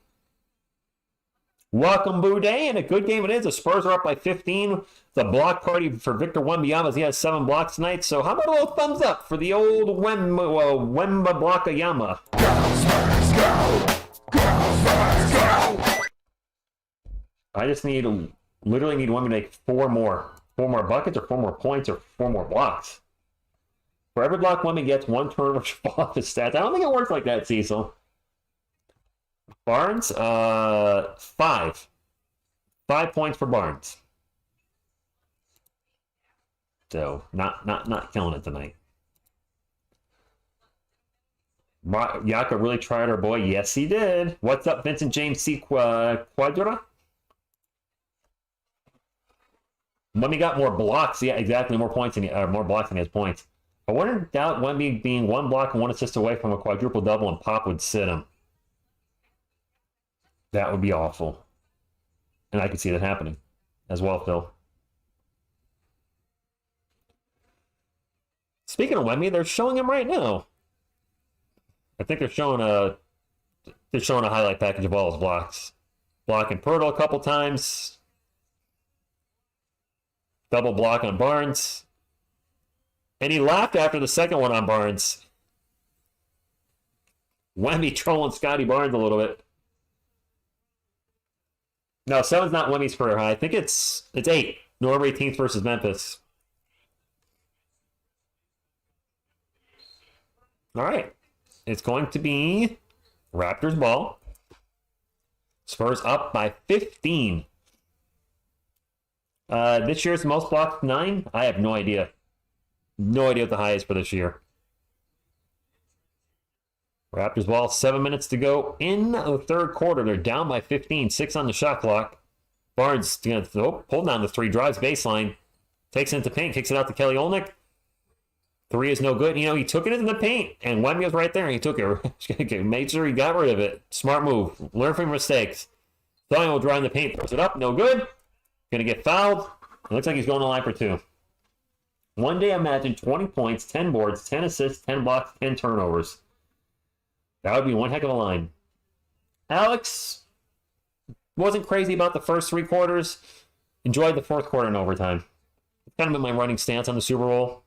Welcome, Boudet, and a good game it is. The Spurs are up by 15. The block party for Victor Wembanyama. He has 7 blocks tonight. So how about a little thumbs up for the old Wemba Blockayama? Go Spurs, go! Go Spurs, go! I just literally need Wemba to make 4 more. 4 more buckets or 4 more points or 4 more blocks. For every block Wemba gets, 1 turnover off his stats. I don't think it works like that, Cecil. Barnes, 5. 5 points for Barnes. So, not killing it tonight. Yaka really tried our boy. Yes, he did. What's up, Vincent James C. Quadra? Wemby got more blocks. Yeah, exactly. More points than more blocks than he has points. I wouldn't doubt Wemby being 1 block and 1 assist away from a quadruple double, and Pop would sit him. That would be awful. And I could see that happening as well, Phil. Speaking of Wemby, they're showing him right now. I think they're showing a highlight package of all his blocks. Blocking Pirtle a couple times. Double block on Barnes. And he laughed after the second one on Barnes. Wemby trolling Scotty Barnes a little bit. No, 7's not Wemby's career high. I think it's 8. November 18th versus Memphis. All right. It's going to be Raptors ball. Spurs up by 15. This year's most blocks, 9? I have no idea. No idea what the high is for this year. Raptors ball, 7 minutes to go in the third quarter. They're down by 15, 6 on the shot clock. Barnes going to pull down the 3, drives baseline, takes it into paint, kicks it out to Kelly Olynyk. 3 is no good. You know, he took it into the paint, and Wemby was right there, and he took it. Made sure he got rid of it. Smart move. Learn from your mistakes. Thought will drive in the paint, throws it up, no good. Going to get fouled. It looks like he's going to line for 2. One day, imagine 20 points, 10 boards, 10 assists, 10 blocks, 10 turnovers. That would be one heck of a line. Alex wasn't crazy about the first 3 quarters. Enjoyed the fourth quarter and overtime. It's kind of been my running stance on the Super Bowl.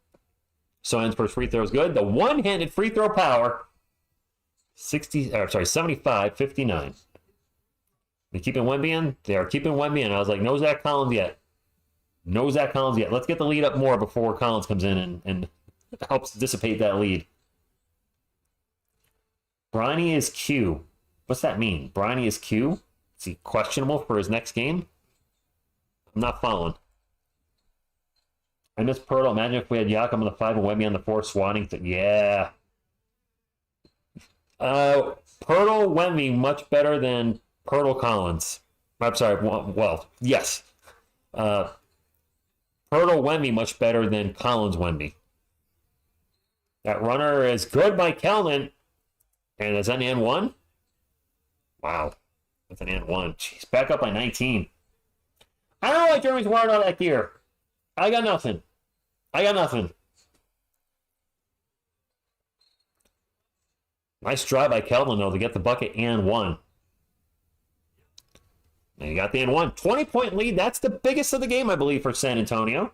So Spurs free throw is good. The one-handed free throw power, 75-59. They keeping Wemby in. They are keeping Wemby in. I was like, no Zach Collins yet. No Zach Collins yet. Let's get the lead up more before Collins comes in and helps dissipate that lead. Bronny is Q. What's that mean? Bronny is Q? Is he questionable for his next game? I'm not following. I miss Pirtle. Imagine if we had Jakob on the 5 and Wemby on the 4 swatting. Yeah. Pirtle, Wemby, much better than Pirtle Collins. I'm sorry. Well, yes. Pirtle, Wemby, much better than Collins, Wemby. That runner is good by Keldon. And is that an and 1? Wow. That's an and 1. Jeez, back up by 19. I don't know why Jeremy's wearing all that gear. I got nothing. Nice drive by Keldon, though, to get the bucket and 1. And he got the and 1. 20-point lead. That's the biggest of the game, I believe, for San Antonio.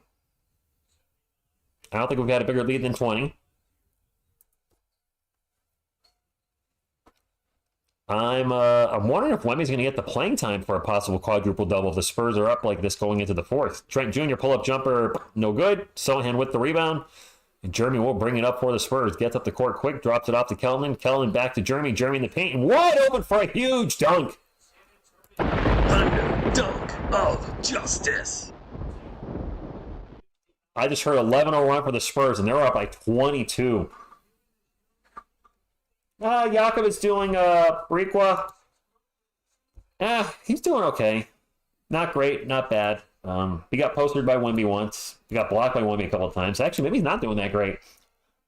I don't think we've got a bigger lead than 20. I'm wondering if Wemmy's going to get the playing time for a possible quadruple-double if the Spurs are up like this going into the fourth. Trent Jr. pull-up jumper, no good. Sohan with the rebound. And Jeremy will bring it up for the Spurs. Gets up the court quick, drops it off to Keldon. Keldon back to Jeremy. Jeremy in the paint, and wide open for a huge dunk. Thunder dunk of justice. I just heard 11-0 run for the Spurs, and they're up by 22. Jakob is doing Requa. He's doing okay. Not great, not bad. He got posted by Wemby once. He got blocked by Wemby a couple of times. Actually, maybe he's not doing that great.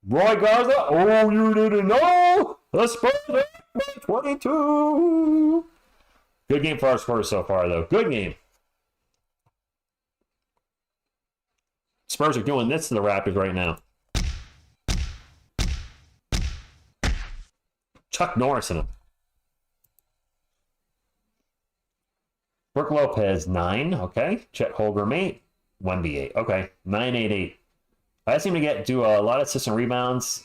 Roy Garza. Oh, you didn't know? The Spurs are by 22. Good game for our Spurs so far, though. Good game. Spurs are doing this to the Raptors right now. Chuck Norris in him. Brooke Lopez, 9. Okay. Chet Holmgren, 8. Wemby, 8. Okay. 9-8-8. I seem to do a lot of assists and rebounds.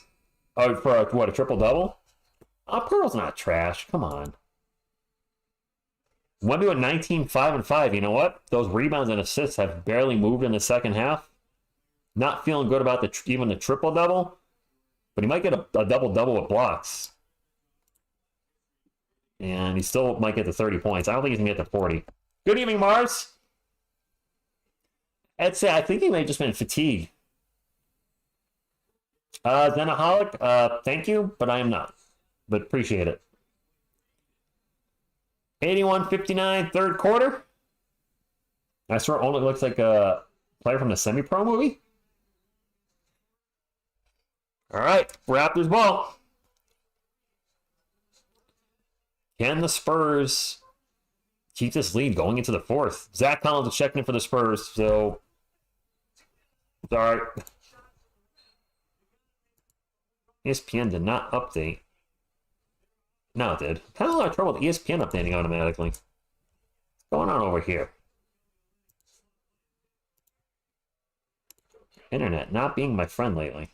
Oh, for a triple-double? Pearl's not trash. Come on. Wemby with 19, 5, and 5. You know what? Those rebounds and assists have barely moved in the second half. Not feeling good about even the triple-double. But he might get a double-double with blocks. And he still might get to 30 points. I don't think he's going to get to 40. Good evening, Mars. I'd say I think he may have just been fatigued. Zenaholic, thank you, but I am not. But appreciate it. 81-59, third quarter. I swear it only looks like a player from the semi-pro movie. All right, Raptors ball. Can the Spurs keep this lead going into the fourth? Zach Collins is checking in for the Spurs, so sorry. ESPN did not update. No, it did. Kind of a lot of trouble with ESPN updating automatically. What's going on over here? Internet not being my friend lately.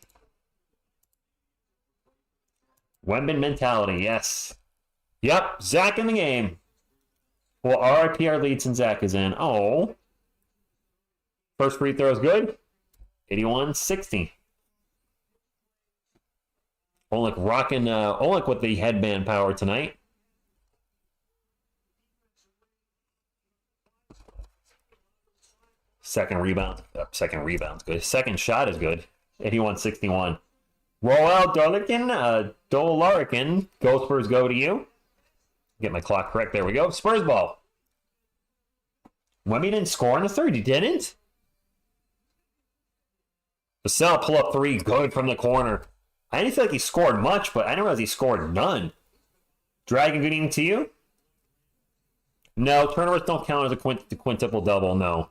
Wemby mentality, yes. Yep, Zach in the game. Well, RIP our lead since Zach is in. Oh. First free throw is good. 81-60. Olyk rocking Olyk with the headband power tonight. Second rebound. Second rebound's good. Second shot is good. 81-61. Roel Dolarikin. Go Spurs, go to you. Get my clock correct. There we go. Spurs ball. Wemby didn't score in the third. He didn't? Vassell pull up 3. Good from the corner. I didn't feel like he scored much, but I didn't realize he scored none. Dragon, good evening to you. No, turnovers don't count as a quintuple double, no.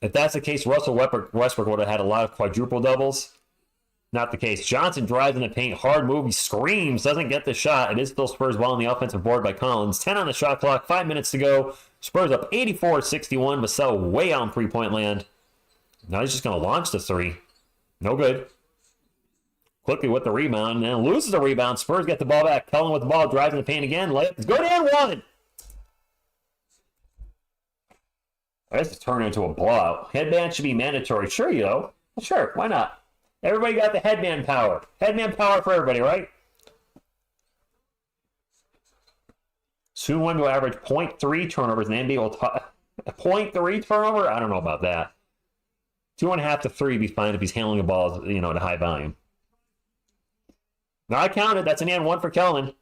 If that's the case, Russell Westbrook would have had a lot of quadruple doubles. Not the case. Johnson drives in the paint. Hard move. He screams. Doesn't get the shot. It is still Spurs ball on the offensive board by Collins. 10 on the shot clock. 5 minutes to go. Spurs up 84-61. Vassell way out in three-point land. Now he's just going to launch the three. No good. Quickly with the rebound. And loses the rebound. Spurs get the ball back. Cullen with the ball. Drives in the paint again. Layup is good and one. This is turning into a blowout. Headband should be mandatory. Sure, you know. Sure, why not? Everybody got the headband power. Headband power for everybody, right? Soon one will average 0.3 turnovers in the NBA. Will 0.3 turnover? I don't know about that. 2.5 to 3 would be fine if he's handling the ball, you know, at a high volume. Now I counted. That's an and one for Kellen.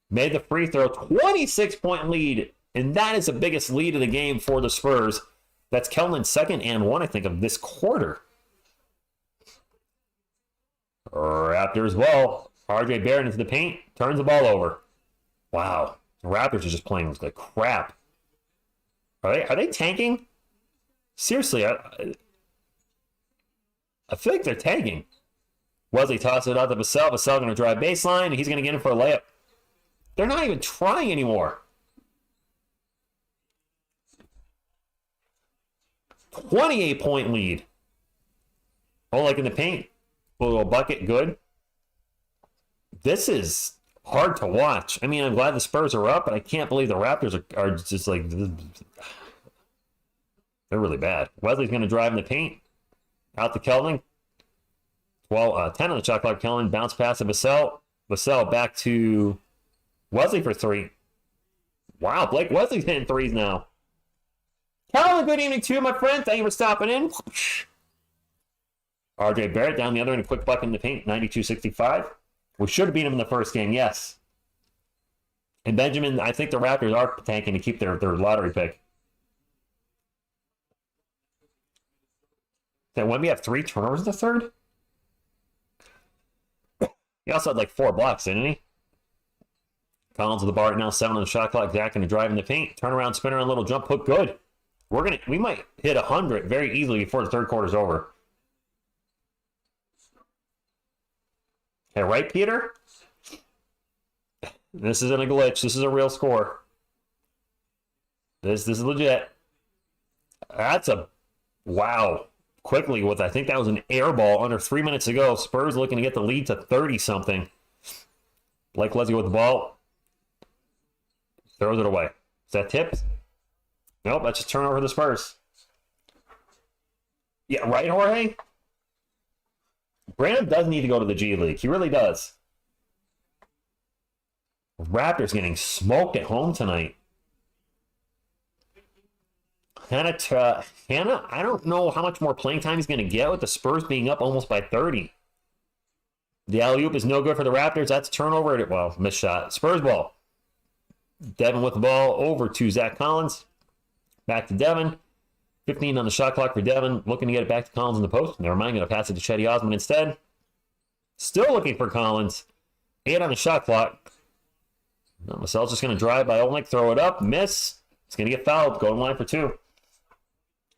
Made the free throw. 26-point lead. And that is the biggest lead of the game for the Spurs. That's Kellen's second and one, I think, of this quarter. Raptors ball. RJ Barrett into the paint. Turns the ball over. Wow. The Raptors are just playing like crap. Are they tanking? Seriously, I feel like they're tanking. Wesley tosses it out to Vassell. Vassell going to drive baseline, and he's going to get in for a layup. They're not even trying anymore. 28-point lead. Oh, like in the paint. A little bucket, good. This is hard to watch. I mean, I'm glad the Spurs are up, but I can't believe the Raptors are just like... They're really bad. Wesley's going to drive in the paint. Out to Keldon. 10 on the shot clock. Keldon bounce pass to Vassell. Vassell back to Wesley for three. Wow, Blake Wesley's hitting threes now. Keldon, good evening to you, my friend. Thank you for stopping in. RJ Barrett down the other end, a quick bucket in the paint, 92-65. We should have beat him in the first game, yes. And Benjamin, I think the Raptors are tanking to keep their lottery pick. Then when we have 3 turnovers in the third? He also had like 4 blocks, didn't he? Collins with the bar now, 7 on the shot clock. Zach going to drive in the paint. Turnaround, spinner, and little jump hook, good. We might hit 100 very easily before the third quarter's over. Okay, right, Peter? This isn't a glitch. This is a real score. This is legit. That's a... Wow. Quickly with, I think that was an air ball under 3 minutes ago. Spurs looking to get the lead to 30-something. Blake Wesley with the ball. Throws it away. Is that tipped? Nope, that's just turnover for the Spurs. Yeah, right, Jorge? Brandon does need to go to the G League. He really does. Raptors getting smoked at home tonight. Hannah, I don't know how much more playing time he's going to get with the Spurs being up almost by 30. The alley-oop is no good for the Raptors. That's a turnover. Well, missed shot. Spurs ball. Devin with the ball over to Zach Collins. Back to Devin. 15 on the shot clock for Devin. Looking to get it back to Collins in the post. Never mind. Going to pass it to Chetty Osman instead. Still looking for Collins. 8 on the shot clock. Vassell's just going to drive by Olenek. Throw it up. Miss. It's going to get fouled. Going line for 2.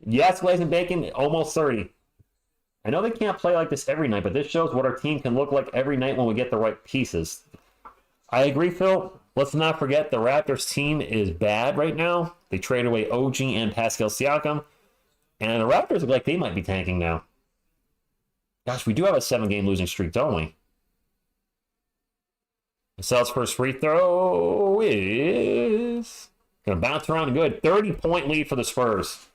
Yes, Glazing Bacon. Almost 30. I know they can't play like this every night, but this shows what our team can look like every night when we get the right pieces. I agree, Phil. Let's not forget the Raptors team is bad right now. They traded away OG and Pascal Siakam. And the Raptors look like they might be tanking now. Gosh, we do have a 7-game losing streak, don't we? Vassell's first free throw is going to bounce around good. 30-point lead for the Spurs.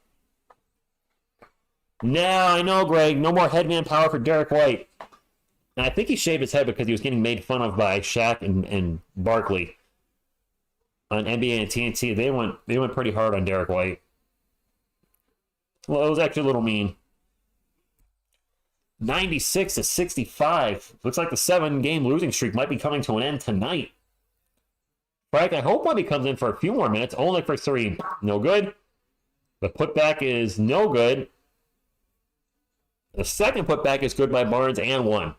Now, I know, Greg, no more headman power for Derek White. And I think he shaved his head because he was getting made fun of by Shaq and Barkley on NBA and TNT. They went pretty hard on Derek White. Well, it was actually a little mean. 96-65. Looks like the 7-game losing streak might be coming to an end tonight. Frank, I hope Wemby comes in for a few more minutes. Only for 3. No good. The putback is no good. The second putback is good by Barnes and 1.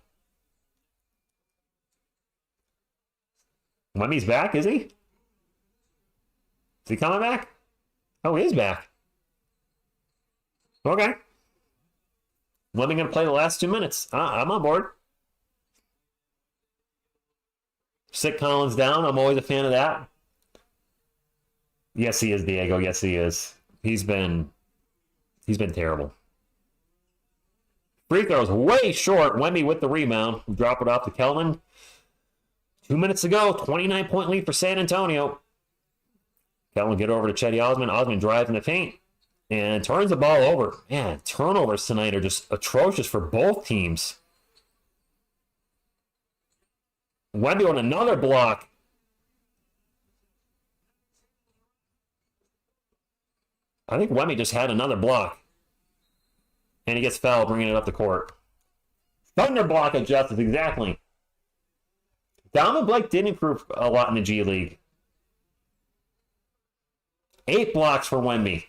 Wemby's back, is he? Is he coming back? Oh, he is back. Okay. Wemby going to play the last 2 minutes. I'm on board. Sit Collins down. I'm always a fan of that. Yes, he is, Diego. Yes, he is. He's been terrible. Free throws way short. Wemby with the rebound. Drop it off to Kelman. 2 minutes ago, 29-point lead for San Antonio. Kelman get over to Chetty Osman. Osman drives in the paint and turns the ball over. Man, turnovers tonight are just atrocious for both teams. Wemby on another block. I think Wemby just had another block. And he gets fouled, bringing it up the court. Thunder block of justice, exactly. Donovan Blake did improve a lot in the G League. 8 blocks for Wemby.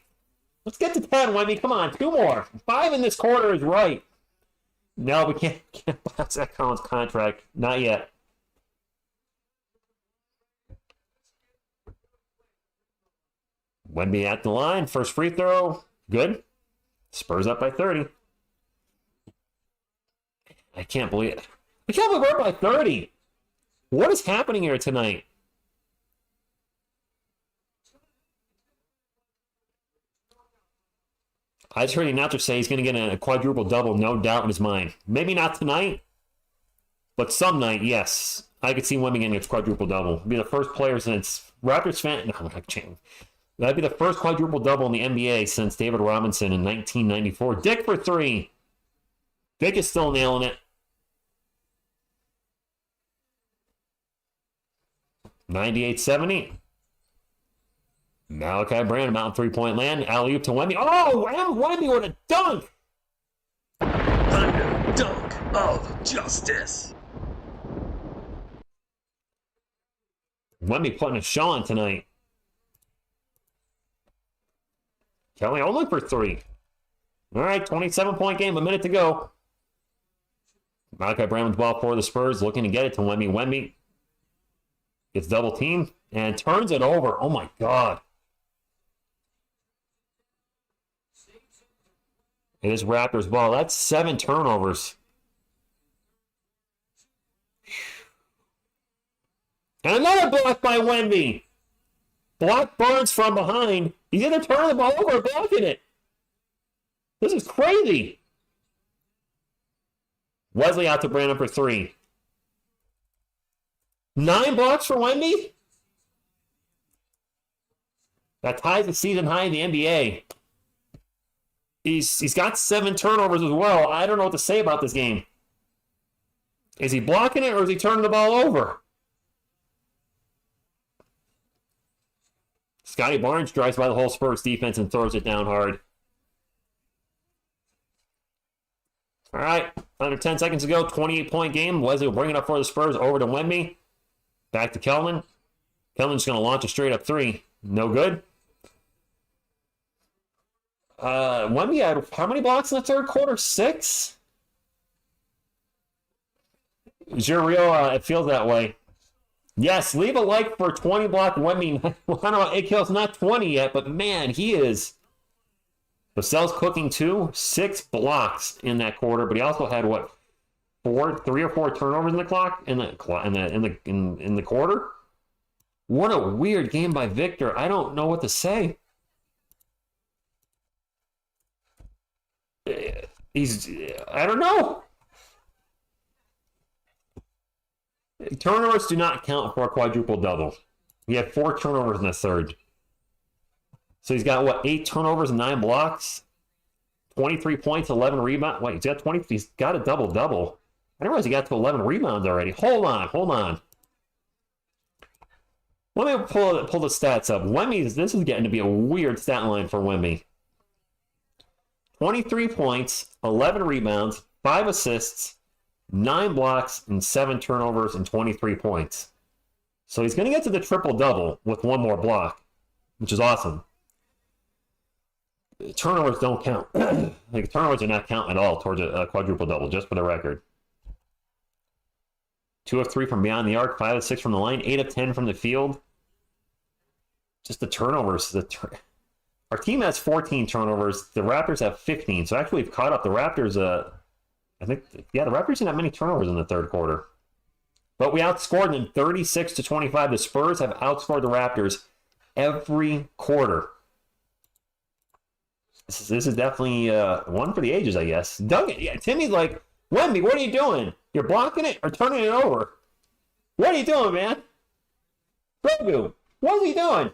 Let's get to 10, Wemby. Come on, 2 more. 5 in this quarter is right. No, we can't box that Collins contract. Not yet. Wemby at the line. First free throw. Good. Spurs up by 30. I can't believe it. I can't believe we're up by 30. What is happening here tonight? I just heard Ignacio say he's going to get a quadruple double, no doubt in his mind. Maybe not tonight, but some night, yes. I could see Wemby getting a quadruple double. Be the first player since Raptors fan. No, I'm not changing. That'd be the first quadruple double in the NBA since David Robinson in 1994. Dick for 3. Dick is still nailing it. 98-70. Malachi Brand, mountain 3-point land. Alley-oop to Wemby. Oh, Wemby with a dunk! Thunder dunk of justice. Wemby putting a show on tonight. Kelly only for 3. All right, 27-point game, a minute to go. Malachi Brand with the ball for the Spurs, looking to get it to Wemby. Wemby gets double teamed and turns it over. Oh my God. It is Raptors ball. That's 7 turnovers. And another block by Wemby. Block Barnes from behind. He's either turning the ball over or blocking it. This is crazy. Wesley out to Brandon for 3. 9 blocks for Wemby? That ties the season high in the NBA. He's got 7 turnovers as well. I don't know what to say about this game. Is he blocking it or is he turning the ball over? Scotty Barnes drives by the whole Spurs defense and throws it down hard. All right, under 10 seconds to go, 28-point game. Wesley will bring it up for the Spurs over to Wemby. Back to Kelman. Kelman's going to launch a straight-up 3. No good. Wemby had how many blocks in the third quarter? 6? Is your real? It feels that way. Yes, leave a like for 20 block Wemby. I don't know, Akil's not 20 yet, but man, he is. Vassell's cooking too. 6 blocks in that quarter, but he also had what? 3 or 4 turnovers in the clock in the quarter. What a weird game by Victor. I don't know what to say. I don't know. Turnovers do not count for a quadruple double. He had 4 turnovers in the third. So he's got what, 8 turnovers and 9 blocks, 23 points, 11 rebounds. Wait, he's got a double-double. I didn't realize he got to 11 rebounds already. Hold on. Let me pull the stats up. This is getting to be a weird stat line for Wemby. 23 points, 11 rebounds, 5 assists, 9 blocks, and 7 turnovers and 23 points. So he's going to get to the triple-double with 1 more block, which is awesome. Turnovers don't count. Turnovers do not count at all towards a quadruple-double, just for the record. 2 of 3 from beyond the arc, 5 of 6 from the line, 8 of 10 from the field. Just the turnovers. Our team has 14 turnovers. The Raptors have 15. So actually we've caught up. The Raptors I think, yeah, the Raptors didn't have many turnovers in the third quarter. But we outscored them 36-25. The Spurs have outscored the Raptors every quarter. This is definitely one for the ages, I guess. Duncan, yeah, Timmy's like, Wemby, what are you doing? You're blocking it or turning it over? What are you doing, man? Grogu, what are you doing?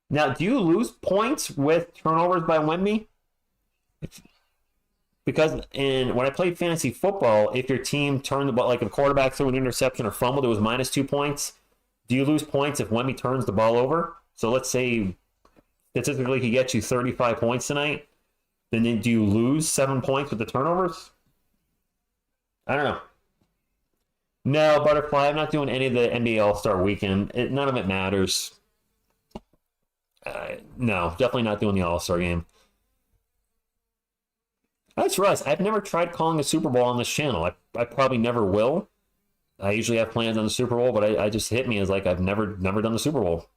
Now, do you lose points with turnovers by Wemby? Because when I played fantasy football, if your team turned the ball, like if a quarterback threw an interception or fumbled, it was -2 points. Do you lose points if Wemby turns the ball over? So let's say statistically he gets you 35 points tonight. Then do you lose 7 points with the turnovers? I don't know. No, Butterfly, I'm not doing any of the NBA All-Star Weekend. None of it matters. No, definitely not doing the All-Star game. That's Russ. I've never tried calling a Super Bowl on this channel. I probably never will. I usually have plans on the Super Bowl, but I just hit me as like I've never done the Super Bowl.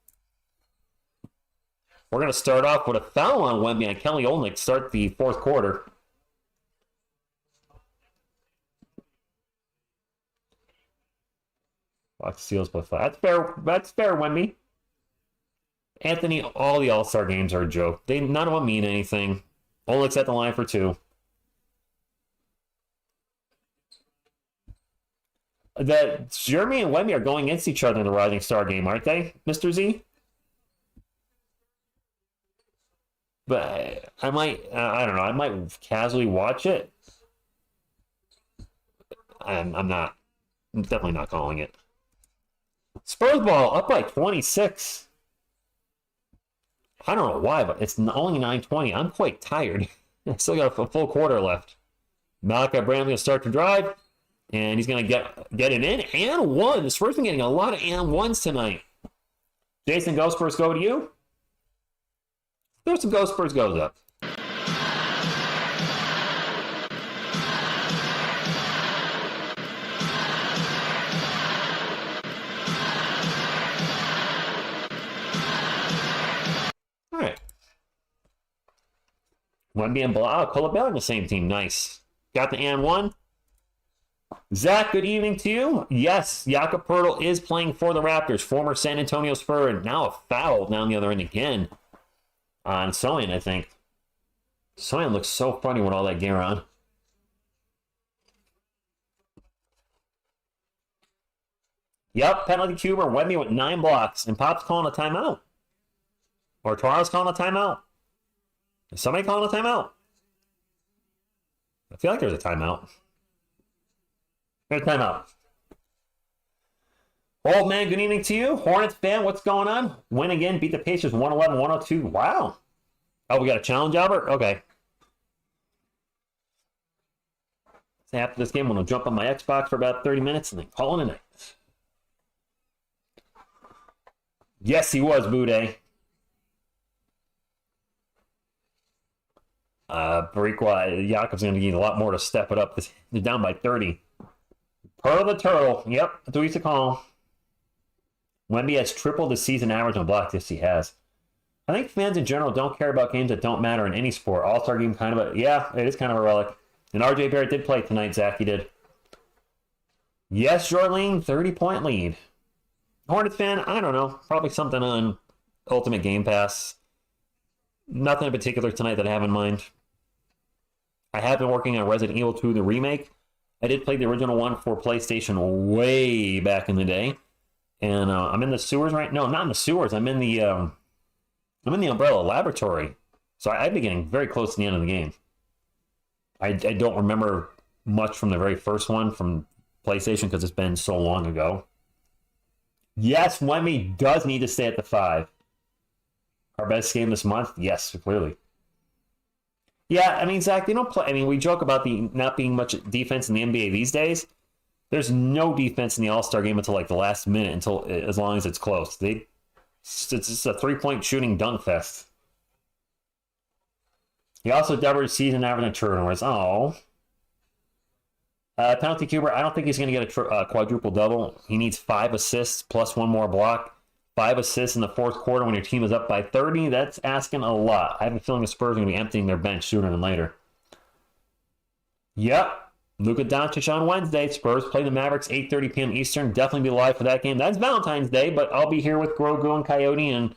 We're going to start off with a foul on Wemby and Kelly Olynyk to start the fourth quarter. Fox steals by 5. That's fair, Wemby. Anthony, all the All-Star games are a joke. None of them mean anything. Olynyk's at the line for 2. That Jeremy and Wemby are going against each other in the Rising Star game, aren't they, Mr. Z? But I might, I don't know, I might casually watch it. I'm definitely not calling it. Spurs ball up by 26. I don't know why, but it's only 9:20. I'm quite tired. I still got a full quarter left. Malachi Branham going to start to drive, and he's going to get it in. And one. The Spurs been getting a lot of and ones tonight. Jason, go Spurs, go to you. There's some Go Spurs goes up. All right. Wemby and Blah. Colabella on the same team. Nice. Got the and one. Zach, good evening to you. Yes, Jakob Poeltl is playing for the Raptors. Former San Antonio Spur, and now a foul down the other end again. On Soyan, I think. Soyan looks so funny with all that gear on. Yep, penalty cuber. Wemby with 9 blocks. And Pop's calling a timeout. Or Toronto's calling a timeout. Is somebody calling a timeout? I feel like there's a timeout. There's a timeout. Old man, good evening to you. Hornets fan, what's going on? Win again, beat the Pacers 111-102. Wow. Oh, we got a challenge, Albert? Okay. So after this game, I'm going to jump on my Xbox for about 30 minutes and then call it a night. Yes, he was, Boudet. Bariqua, Jakob's going to need a lot more to step it up. They're down by 30. Pearl the Turtle. Yep, that's what we used to call him. Wemby has tripled the season average on blocks. Yes, he has. I think fans in general don't care about games that don't matter in any sport. All-Star game kind of yeah, it is kind of a relic. And RJ Barrett did play tonight, Zach. He did. Yes, Jorlene, 30-point lead. Hornets fan, I don't know. Probably something on Ultimate Game Pass. Nothing in particular tonight that I have in mind. I have been working on Resident Evil 2, the remake. I did play the original one for PlayStation way back in the day. And I'm in the sewers right now. No, not in the sewers. I'm in the Umbrella Laboratory. So I'd be getting very close to the end of the game. I don't remember much from the very first one from PlayStation because it's been so long ago. Yes, Wemby does need to stay at the 5. Our best game this month? Yes, clearly. Yeah, I mean, Zach, they don't play. I mean, we joke about the not being much defense in the NBA these days. There's no defense in the All-Star game until like the last minute, until as long as it's close. It's just a 3-point shooting dunk fest. He also doubled season average and turnovers. Oh. Penalty Cuber, I don't think he's going to get a quadruple double. He needs 5 assists plus 1 more block. 5 assists in the fourth quarter when your team is up by 30. That's asking a lot. I have a feeling the Spurs are going to be emptying their bench sooner than later. Yep. Luka Doncic on Wednesday. Spurs play the Mavericks, 8:30 p.m. Eastern. Definitely be live for that game. That's Valentine's Day, but I'll be here with Grogu and Coyote,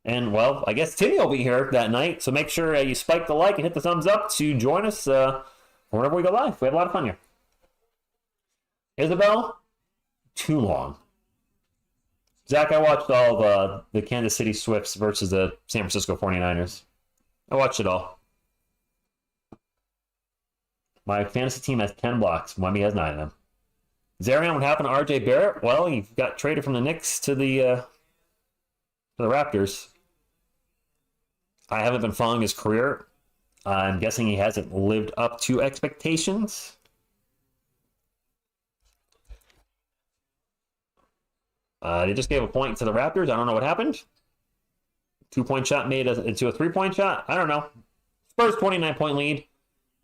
and well, I guess Timmy will be here that night. So make sure you spike the like and hit the thumbs up to join us whenever we go live. We have a lot of fun here. Isabel, too long. Zach, I watched all of the Kansas City Swifts versus the San Francisco 49ers. I watched it all. My fantasy team has 10 blocks. Wemby has 9 of them. Zarian, what happened to RJ Barrett? Well, he got traded from the Knicks to the Raptors. I haven't been following his career. I'm guessing he hasn't lived up to expectations. They just gave a point to the Raptors. I don't know what happened. 2-point shot made into a 3-point shot. I don't know. Spurs 29-point lead.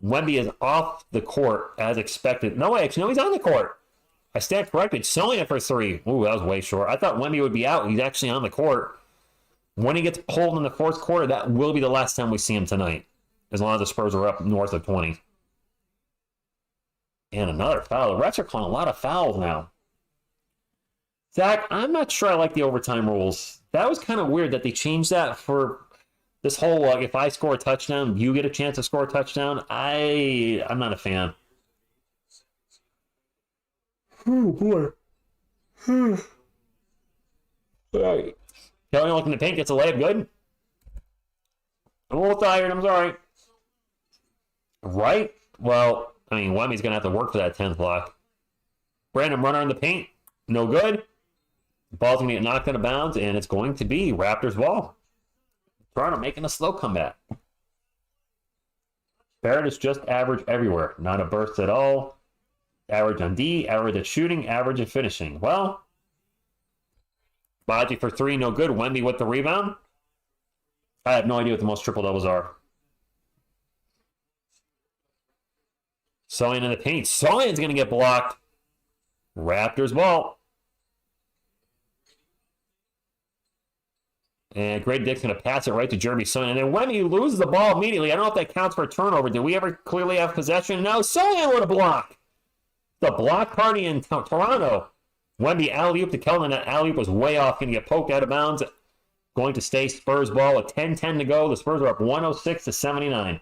Wemby is off the court as expected. No, actually, no, he's on the court. I stand corrected. Sony for 3. Ooh, that was way short. I thought Wemby would be out. He's actually on the court. When he gets pulled in the fourth quarter, that will be the last time we see him tonight, as long as the Spurs are up north of 20. And another foul. The refs are calling a lot of fouls now. Zach, I'm not sure I like the overtime rules. That was kind of weird that they changed that for this whole, if I score a touchdown, you get a chance to score a touchdown. I'm not a fan. Oh, boy. Right. Kelly looking to paint, gets a layup, good. I'm a little tired, I'm sorry. Right? Well, I mean, Wemmy's going to have to work for that 10th block. Brandon runner in the paint, no good. The ball's going to get knocked out of bounds, and it's going to be Raptors ball. Toronto making a slow comeback. Barrett is just average everywhere. Not a burst at all. Average on D, average at shooting, average at finishing. Well, Baji for 3, no good. Wemby with the rebound. I have no idea what the most triple doubles are. Sohan in the paint. Sohan's going to get blocked. Raptors ball. And Greg Dick's going to pass it right to Jeremy Sohan. And then Wemby loses the ball immediately. I don't know if that counts for a turnover. Did we ever clearly have possession? No, Sohan with a block. The block party in Toronto. Wemby alley-oop to Kelvin. That alley-oop was way off. Going to get poked out of bounds. Going to stay Spurs ball with 10-10 to go. The Spurs are up 106-79.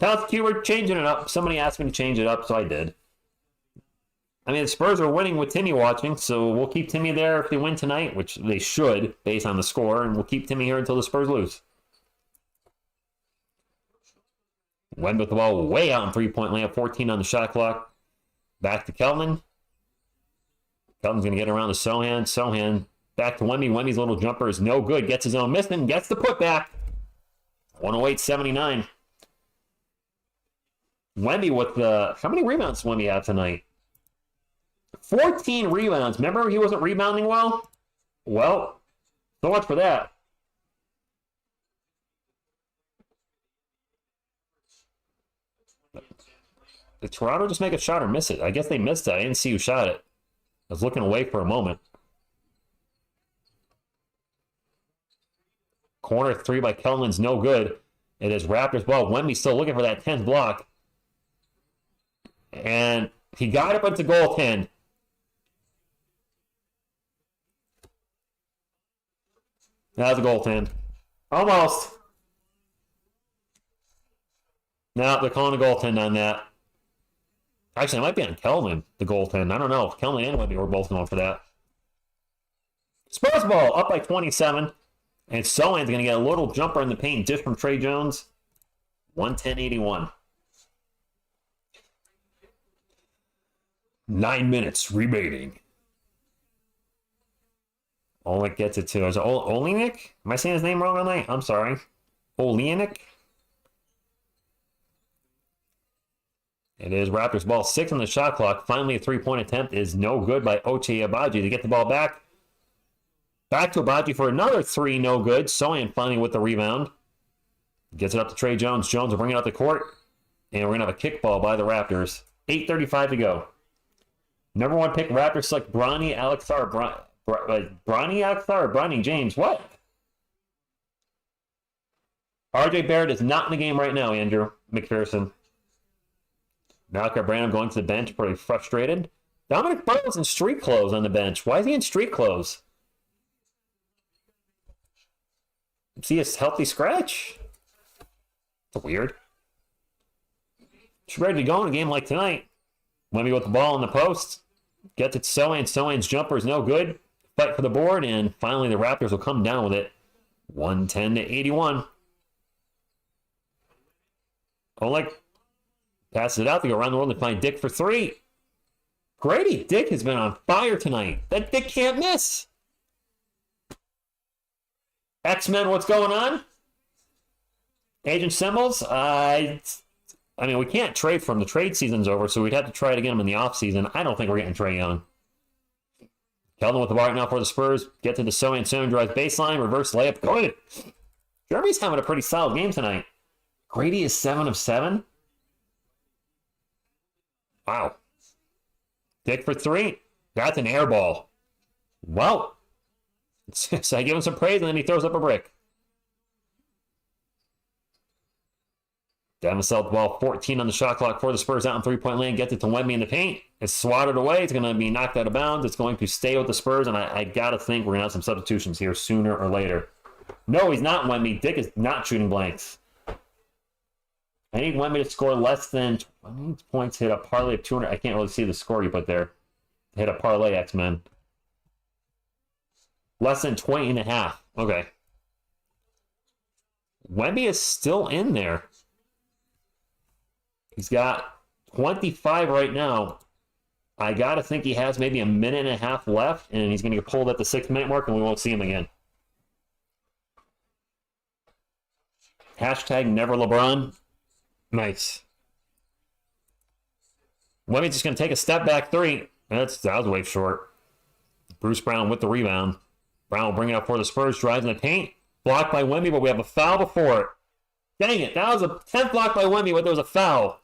Towns Q, changing it up. Somebody asked me to change it up, so I did. I mean, the Spurs are winning with Timmy watching, so we'll keep Timmy there if they win tonight, which they should, based on the score, and we'll keep Timmy here until the Spurs lose. Wemby with the ball way out in three-point layup, 14 on the shot clock. Back to Kelvin. Kelvin's going to get around to Sohan. Sohan back to Wemby. Wemby's little jumper is no good. Gets his own miss and gets the putback. 108-79. Wemby with the... How many rebounds does Wemby have tonight? 14 rebounds. Remember he wasn't rebounding well? Well, so much for that. Did Toronto just make a shot or miss it? I guess they missed it. I didn't see who shot it. I was looking away for a moment. Corner 3 by Kelman's no good. It is Raptors ball. Wemby's still looking for that 10th block. And he got up into goaltend. That was a goaltend. Almost. No, they're calling a goaltend on that. Actually, it might be on Kelvin, the goaltend. I don't know. Kelvin and Wemby were both going for that. Spurs ball up by 27. And Sohan's going to get a little jumper in the paint dish from Trey Jones. 110-81. 9 minutes remaining. Oleg gets it too. Is it Olenek? Am I saying his name wrong all night? I'm sorry. Olenek? It is Raptors ball. 6 on the shot clock. Finally, a three-point attempt is no good by Ochai Agbaji to get the ball back. Back to Agbaji for another 3, no good. Sohan finally with the rebound. Gets it up to Trey Jones. Jones will bring it up the court. And we're going to have a kickball by the Raptors. 8:35 to go. Number 1 pick Raptors select Bronny Bronny Akhtar or Bronny James? What? RJ Barrett is not in the game right now, Andrew McPherson. Malcolm Brandon going to the bench, pretty frustrated. Dominic Burrows in street clothes on the bench. Why is he in street clothes? Is he a healthy scratch? That's weird. She's ready to go in a game like tonight. Wemby with the ball in the post. Gets it to Sohan. Sohan's jumper is no good. Fight for the board, and finally the Raptors will come down with it. 110-81. Oleg passes it out. They go around the world and find Dick for three. Grady Dick has been on fire tonight. That Dick can't miss. X-Men, what's going on? Agent Symbols, I mean, we can't trade from the trade season's over, so we'd have to try to get him in the offseason. I don't think we're getting Trae Young. Keldon with the ball right now for the Spurs. Get to the Sohan. Sohan drives baseline. Reverse layup. Good. Jeremy's having a pretty solid game tonight. Grady is 7 of 7. Wow. Dick for three. That's an air ball. Well, so I give him some praise, and then he throws up a brick. Devin Vassell, the ball 14 on the shot clock for the Spurs out in three-point lane. Gets it to Wemby in the paint. It's swatted away. It's going to be knocked out of bounds. It's going to stay with the Spurs, and I got to think we're going to have some substitutions here sooner or later. No, he's not Wemby. Dick is not shooting blanks. I need Wemby to score less than 20 points, hit a parlay of 200. I can't really see the score you put there. Hit a parlay, X-Men. Less than 20 and a half. Okay. Wemby is still in there. He's got 25 right now. I got to think he has maybe a minute and a half left, and he's going to get pulled at the 6-minute mark, and we won't see him again. Hashtag never LeBron. Nice. Wemby's just going to take a step back three. That was way short. Bruce Brown with the rebound. Brown will bring it up for the Spurs. Drives in the paint. Blocked by Wemby, but we have a foul before it. Dang it. That was a 10th block by Wemby, but there was a foul.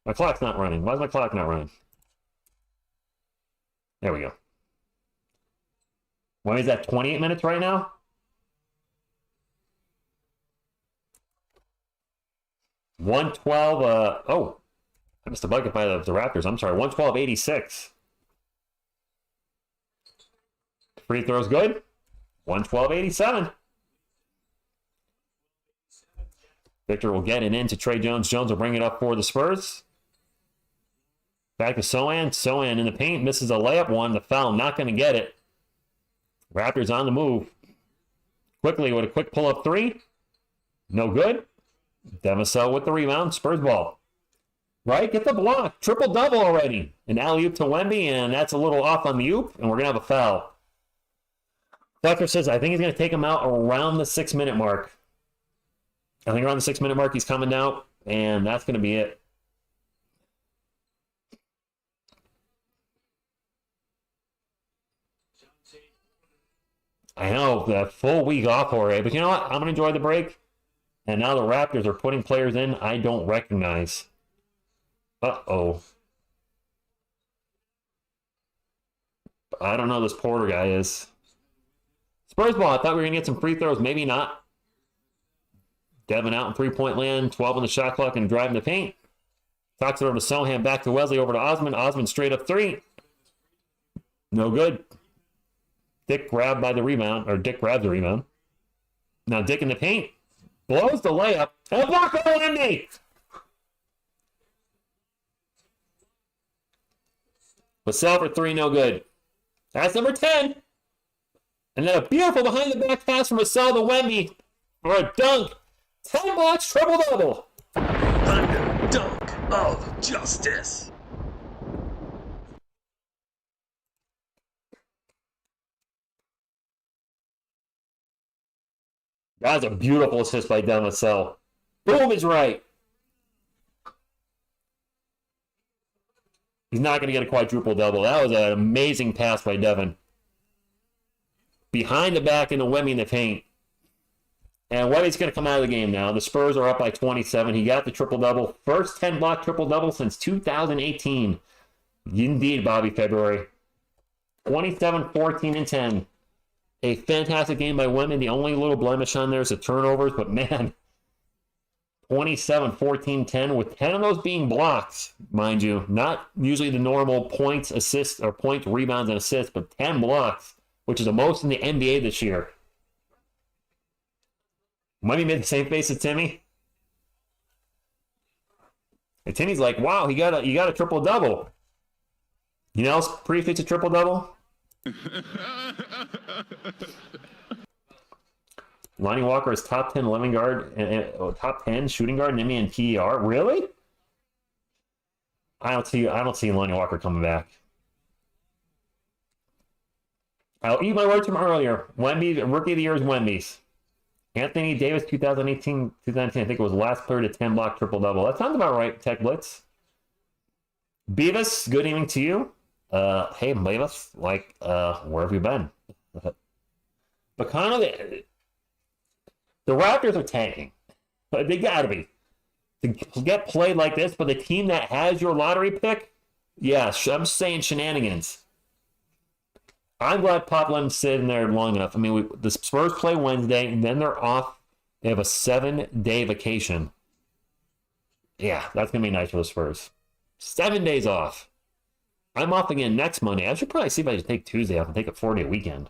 My clock's not running. Why is my clock not running? There we go. Wemby's at 28 minutes right now. Oh, I missed a bucket by the Raptors. I'm sorry. 112-86. Free throws good. 112-87. Victor will get it into Trey Jones. Jones will bring it up for the Spurs. Back to Sohan. Sohan in the paint. Misses a layup one. The foul. Not going to get it. Raptors on the move. Quickly with a quick pull-up three. No good. Devin Vassell with the rebound. Spurs ball. Right? Get the block. Triple-double already. An alley-oop to Wemby, and that's a little off on the oop, and we're going to have a foul. Fletcher says, I think he's going to take him out around the 6-minute mark. I think around the 6-minute mark he's coming out, and that's going to be it. I know, the full week off already, but you know what? I'm going to enjoy the break. And now the Raptors are putting players in I don't recognize. Uh-oh. I don't know who this Porter guy is. Spurs ball, I thought we were going to get some free throws. Maybe not. Devin out in three-point land, 12 on the shot clock, and driving the paint. Talks it over to Sohan, back to Wesley, over to Osman. Osman straight up three. No good. Dick grabbed by the rebound, or Dick grabbed the rebound. Now Dick in the paint. Blows the layup. And a block by Wemby. Vassell for three, no good. That's number 10. And then a beautiful behind-the-back pass from Vassell to Wemby for a dunk. 10 blocks, triple-double. Thunder dunk of justice. That's a beautiful assist by Devin Vassell. Boom is right. He's not going to get a quadruple-double. That was an amazing pass by Devin. Behind the back into Wemby in the paint. And Wemby's going to come out of the game now. The Spurs are up by 27. He got the triple-double. First 10-block triple-double since 2018. Indeed, Bobby February. 27, 14, and 10. A fantastic game by Wemby. The only little blemish on there is the turnovers, but man, 27, 14, 10, with 10 of those being blocks, mind you. Not usually the normal points, assists, or points, rebounds, and assists, but 10 blocks, which is the most in the NBA this year. Wemby made the same face as Timmy. And Timmy's like, wow, he got a triple-double. You know else appreciates a triple-double? Lonnie Walker is top 10 11 guard and top 10 shooting guard in NBA and TER. Really? I don't see Lonnie Walker coming back. I'll eat my words from earlier. Wemby, rookie of the year is Wemby's. Anthony Davis, 2018, 2019, I think it was last player to 10 block triple-double. That sounds about right, Tech Blitz. Beavis, good evening to you. Hey, Beavis, where have you been? But kind of the Raptors are tanking. But they gotta be. To get played like this, but the team that has your lottery pick, yeah, I'm saying shenanigans. I'm glad Pop let him sit in there long enough. I mean, the Spurs play Wednesday, and then they're off. They have a 7-day vacation. Yeah, that's going to be nice for the Spurs. 7 days off. I'm off again next Monday. I should probably see if I can take Tuesday off and take a 4-day weekend.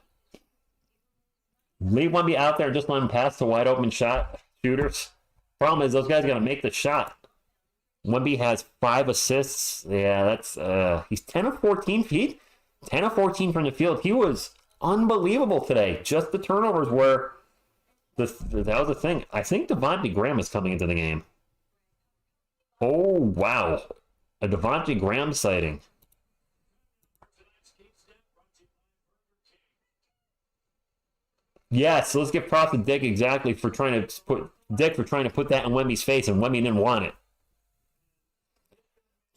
Leave Wemby out there and just let him pass the wide open shot shooters. Problem is, those guys got to make the shot. Wemby has 5 assists. Yeah, that's he's 10 of 14 feet. 10 of 14 from the field. He was unbelievable today. Just the turnovers were that was the thing. I think Devontae Graham is coming into the game. Oh, wow. A Devontae Graham sighting. Yes, let's give props to Dick exactly for trying to put that in Wemby's face, and Wemby didn't want it.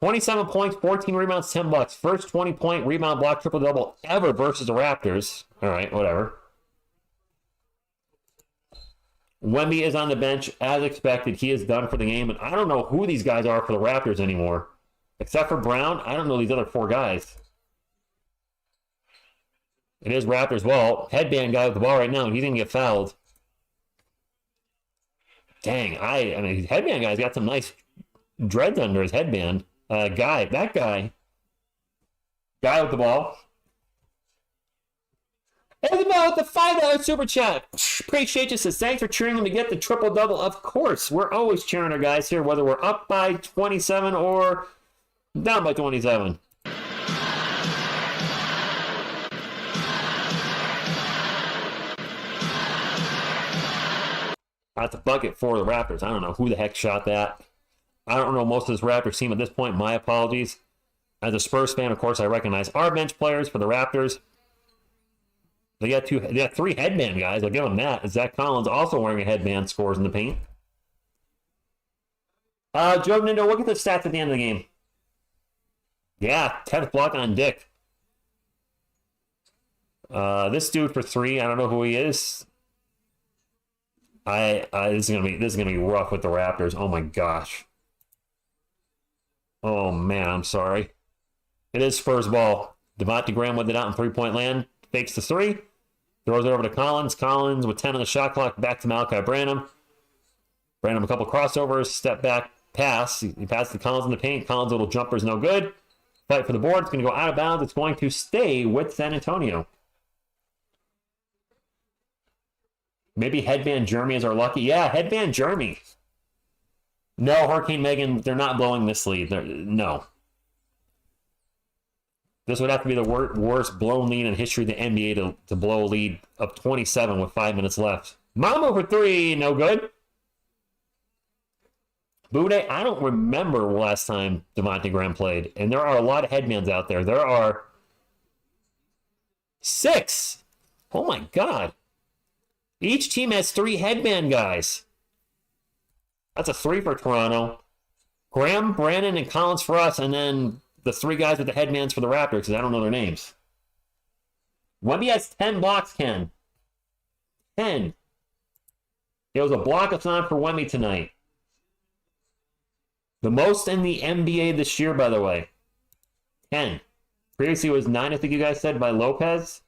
27 points, 14 rebounds, 10 blocks. First 20-point rebound block triple-double ever versus the Raptors. All right, whatever. Wemby is on the bench as expected. He is done for the game, and I don't know who these guys are for the Raptors anymore. Except for Brown, I don't know these other 4 guys. It is Raptors. Well, headband guy with the ball right now, and he's going to get fouled. Dang, I mean, headband guy's got some nice dreads under his headband. That guy with the ball. Isabel with the $5 super chat. Appreciate you. Says thanks for cheering him to get the triple-double. Of course, we're always cheering our guys here, whether we're up by 27 or down by 27. That's a bucket for the Raptors. I don't know who the heck shot that. I don't know most of this Raptors team at this point. My apologies. As a Spurs fan, of course, I recognize our bench players for the Raptors. They got 3 headband guys. I'll give them that. Zach Collins also wearing a headband, scores in the paint. Joe Nindo, look at the stats at the end of the game. Yeah, 10th block on Dick. This dude for 3, I don't know who he is. This is gonna be rough with the Raptors. Oh my gosh. Oh man, I'm sorry. It is Spurs ball. Devontae Graham with it out in 3-point land. Fakes the 3. Throws it over to Collins. Collins with 10 on the shot clock. Back to Malachi Branham. Branham a couple crossovers. Step back pass. He passed to Collins in the paint. Collins' little jumper is no good. Fight for the board. It's going to go out of bounds. It's going to stay with San Antonio. Maybe Headband Jeremy is our lucky. Yeah, Headband Jeremy. No, Hurricane Megan, they're not blowing this lead. No. This would have to be the worst blown lead in history of the NBA to blow a lead of 27 with 5 minutes left. Mambo for 3, no good. Boudet, I don't remember last time Devontae Graham played. And there are a lot of headbands out there. There are 6. Oh my God. Each team has 3 headband guys. That's a 3 for Toronto. Graham, Brandon, and Collins for us, and then the 3 guys with the headbands for the Raptors, because I don't know their names. Wemby has 10 blocks, Ken. 10. It was a block-a-thon for Wemby tonight. The most in the NBA this year, by the way. 10. Previously it was 9, I think you guys said, by Lopez.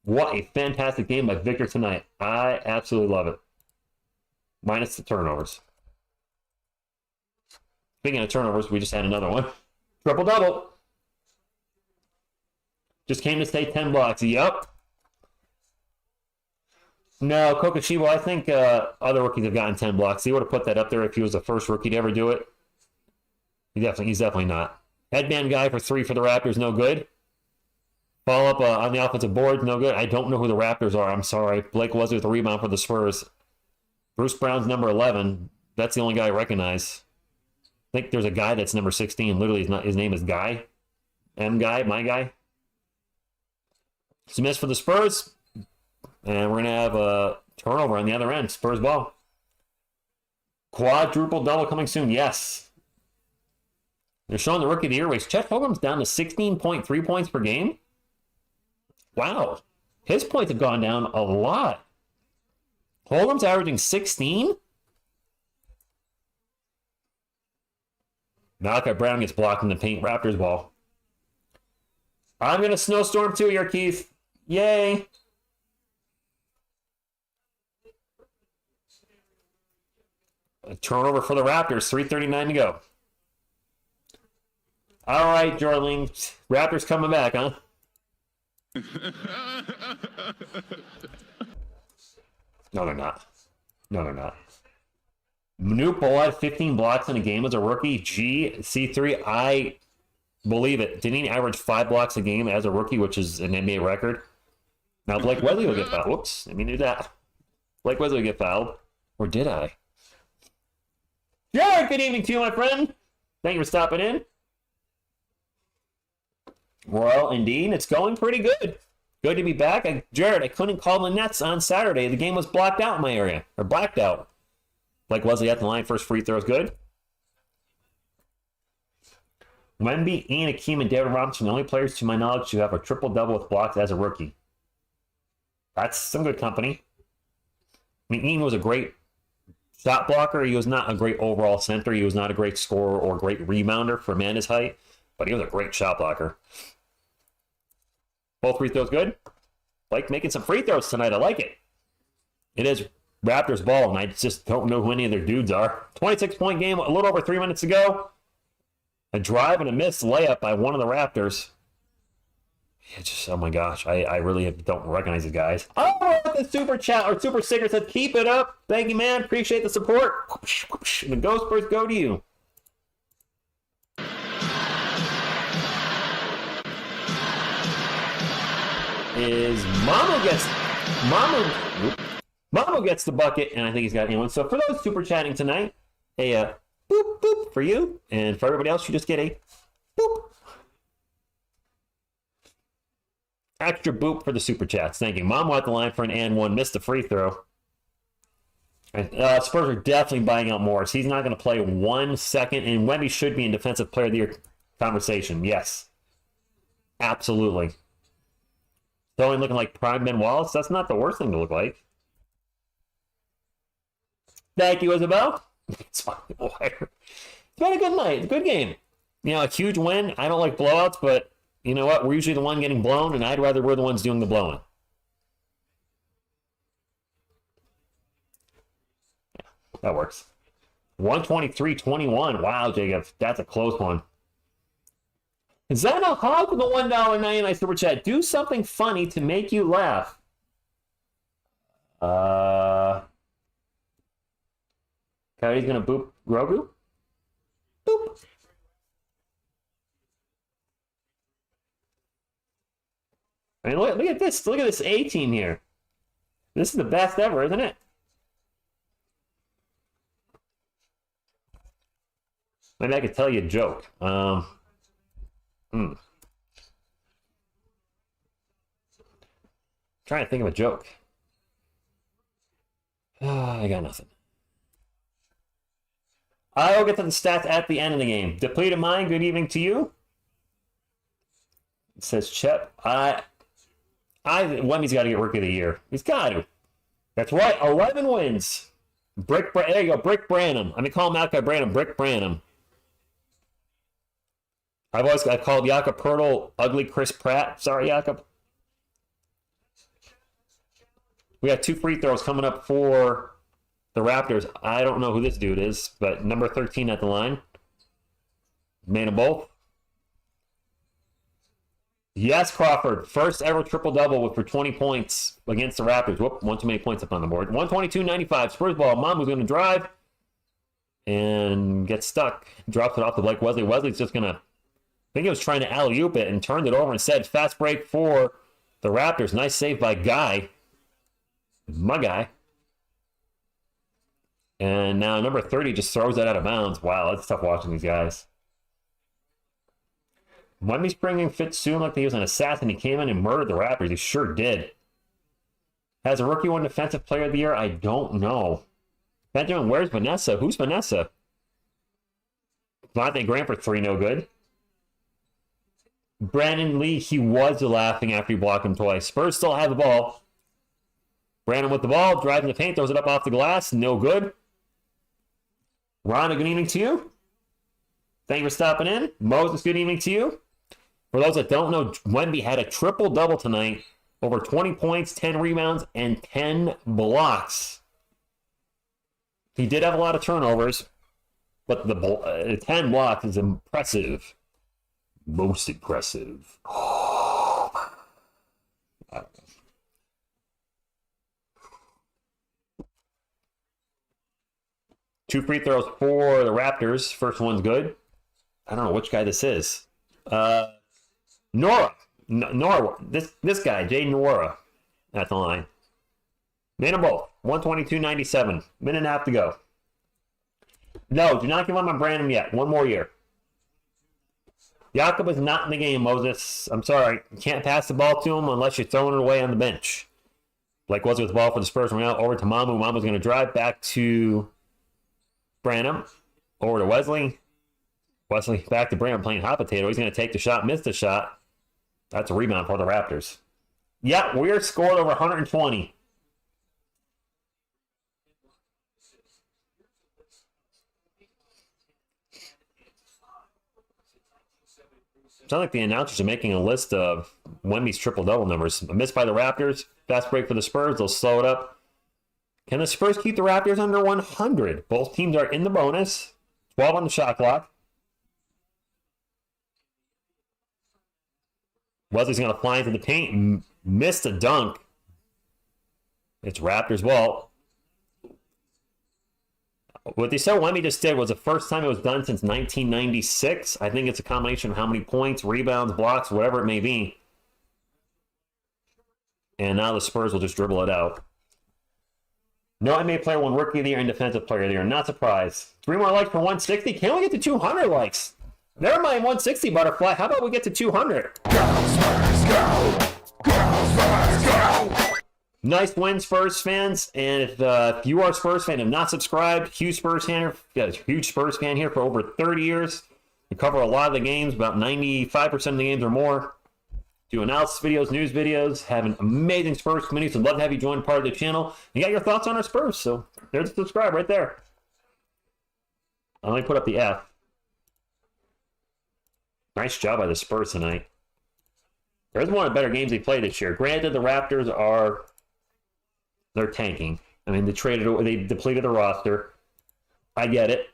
What a fantastic game by Victor tonight. I absolutely love it. Minus the turnovers. Speaking of turnovers, we just had another one. Triple-double. Just came to say 10 blocks. Yup. No, Kokoshibo, I think other rookies have gotten 10 blocks. He would have put that up there if he was the first rookie to ever do it. He's definitely not. Headband guy for 3 for the Raptors, no good. Follow up on the offensive board, no good. I don't know who the Raptors are. I'm sorry. Blake was with the rebound for the Spurs. Bruce Brown's number 11. That's the only guy I recognize. I think there's a guy that's number 16. Literally, his name is Guy. M Guy, my guy. It's a miss for the Spurs. And we're going to have a turnover on the other end. Spurs ball. Quadruple double coming soon. Yes. They're showing the rookie of the year race. Chet Holmgren's down to 16.3 points per game. Wow. His points have gone down a lot. Holmgren's averaging 16. Malachi Brown gets blocked in the paint. Raptors ball. I'm going to snowstorm too here, Keith. Yay. A turnover for the Raptors. 3:39 to go. All right, Jorling. Raptors coming back, huh? No, they're not. No, they're not. Manute Bol had 15 blocks in a game as a rookie. C3, I believe it. Didn't he average 5 blocks a game as a rookie, which is an NBA record? Now, Blake Wesley will get fouled. Whoops, I mean, do that. Blake Wesley will get fouled. Or did I? Jared, good evening to you, my friend. Thank you for stopping in. Well, indeed, it's going pretty good. Good to be back. Jared, I couldn't call the Nets on Saturday. The game was blocked out in my area. Or blacked out. Like Wesley at the line. First free throw is good. Wemby, Ian Akeem, and David Robinson, the only players to my knowledge to have a triple-double with blocks as a rookie. That's some good company. I mean, Ian was a great shot blocker. He was not a great overall center. He was not a great scorer or great rebounder for a man his height. But he was a great shot blocker. Both free throws good. Like making some free throws tonight. I like it. It is Raptors ball, and I just don't know who any of their dudes are. 26-point game, a little over 3 minutes to go. A drive and a missed layup by one of the Raptors. It's just, oh my gosh, I really don't recognize the guys. Oh, the super chat or super sticker said, keep it up. Thank you, man. Appreciate the support. And the Ghost Spurs go to you. Is Mamo gets the bucket, and I think he's got anyone. So for those super chatting tonight, a boop boop for you, and for everybody else, you just get a boop. Extra boop for the super chats. Thank you. Mamo at the line for an and one, missed the free throw. Spurs are definitely buying out Morris. He's not going to play 1 second, and Wemby should be in Defensive Player of the Year conversation. Yes, absolutely. Throwing looking like prime Ben Wallace. That's not the worst thing to look like. Thank you, Isabel. It's been a good night. A good game. You know, a huge win. I don't like blowouts, but you know what? We're usually the one getting blown, and I'd rather we're the ones doing the blowing. Yeah, that works. 123-21. Wow, Jacob. That's a close one. Zeno Hog with the $1.99 super chat. Do something funny to make you laugh. Coyote's gonna boop Grogu? Boop. I mean, look at this. Look at this A team here. This is the best ever, isn't it? Maybe I could tell you a joke. Trying to think of a joke. I got nothing. I will get to the stats at the end of the game. Depleted mind, good evening to you. It says Chet. Wemmy's got to get Rookie of the Year. He's got to. That's right. 11 wins. There you go. Brick Branham. I mean, call him Malachi Branham. Brick Branham. I called Jakob Pertl ugly Chris Pratt. Sorry, Jakob. We got 2 free throws coming up for the Raptors. I don't know who this dude is, but number 13 at the line. Made them both. Yes, Crawford. First ever triple-double for 20 points against the Raptors. Whoop, one too many points up on the board. 122-95. Spurs ball. Mamu's going to drive and get stuck. Drops it off to Blake Wesley. Wesley's just going to... I think he was trying to alley-oop it and turned it over instead. Fast break for the Raptors. Nice save by Guy. My guy. And now number 30 just throws that out of bounds. Wow, that's tough watching these guys. Wemby's bringing fit soon like he was an assassin. He came in and murdered the Raptors. He sure did. Has a rookie won Defensive Player of the Year? I don't know. Benjamin, where's Vanessa? Who's Vanessa? Devontae Graham for 3, no good. Brandon Lee, he was laughing after he blocked him twice. Spurs still have the ball. Brandon with the ball, driving the paint, throws it up off the glass, no good. Ron, a good evening to you. Thank you for stopping in. Moses, good evening to you. For those that don't know, Wemby had a triple-double tonight. Over 20 points, 10 rebounds, and 10 blocks. He did have a lot of turnovers, but the 10 blocks is impressive. Most impressive. I don't know. Two free throws for the Raptors. First one's good. I don't know which guy this is. Nora. This guy, Jay Nora, at the line. Made them both. 122-97. Minute and a half to go. No, do not give up on Brandon yet. One more year. Jakob is not in the game, Moses. I'm sorry. You can't pass the ball to him unless you're throwing it away on the bench. Like was with the ball for the Spurs. We're now over to Mamu. Mamu's going to drive back to Branham. Over to Wesley. Wesley back to Branham playing hot potato. He's going to take the shot, miss the shot. That's a rebound for the Raptors. Yeah, we're scored over 120. Sounds like the announcers are making a list of Wemby's triple-double numbers. A miss by the Raptors. Fast break for the Spurs. They'll slow it up. Can the Spurs keep the Raptors under 100? Both teams are in the bonus. 12 on the shot clock. Wesley's going to fly into the paint and miss the dunk. It's Raptors' ball. What they said Wemby just did was the first time it was done since 1996. I think it's a combination of how many points, rebounds, blocks, whatever it may be. And now the Spurs will just dribble it out. No NBA player won Rookie of the Year and Defensive Player of the Year. Not surprised. 3 more likes for 160. Can we get to 200 likes? Never mind 160, Butterfly. How about we get to 200? Nice win, Spurs fans. And if you are a Spurs fan and have not subscribed, huge Spurs fan here for over 30 years. We cover a lot of the games, about 95% of the games or more. Do analysis videos, news videos, have an amazing Spurs community. So I'd love to have you join part of the channel. You got your thoughts on our Spurs, so there's a subscribe right there. I'll only put up the F. Nice job by the Spurs tonight. There's one of the better games they played this year. Granted, the Raptors they're tanking. I mean, they depleted the roster. I get it.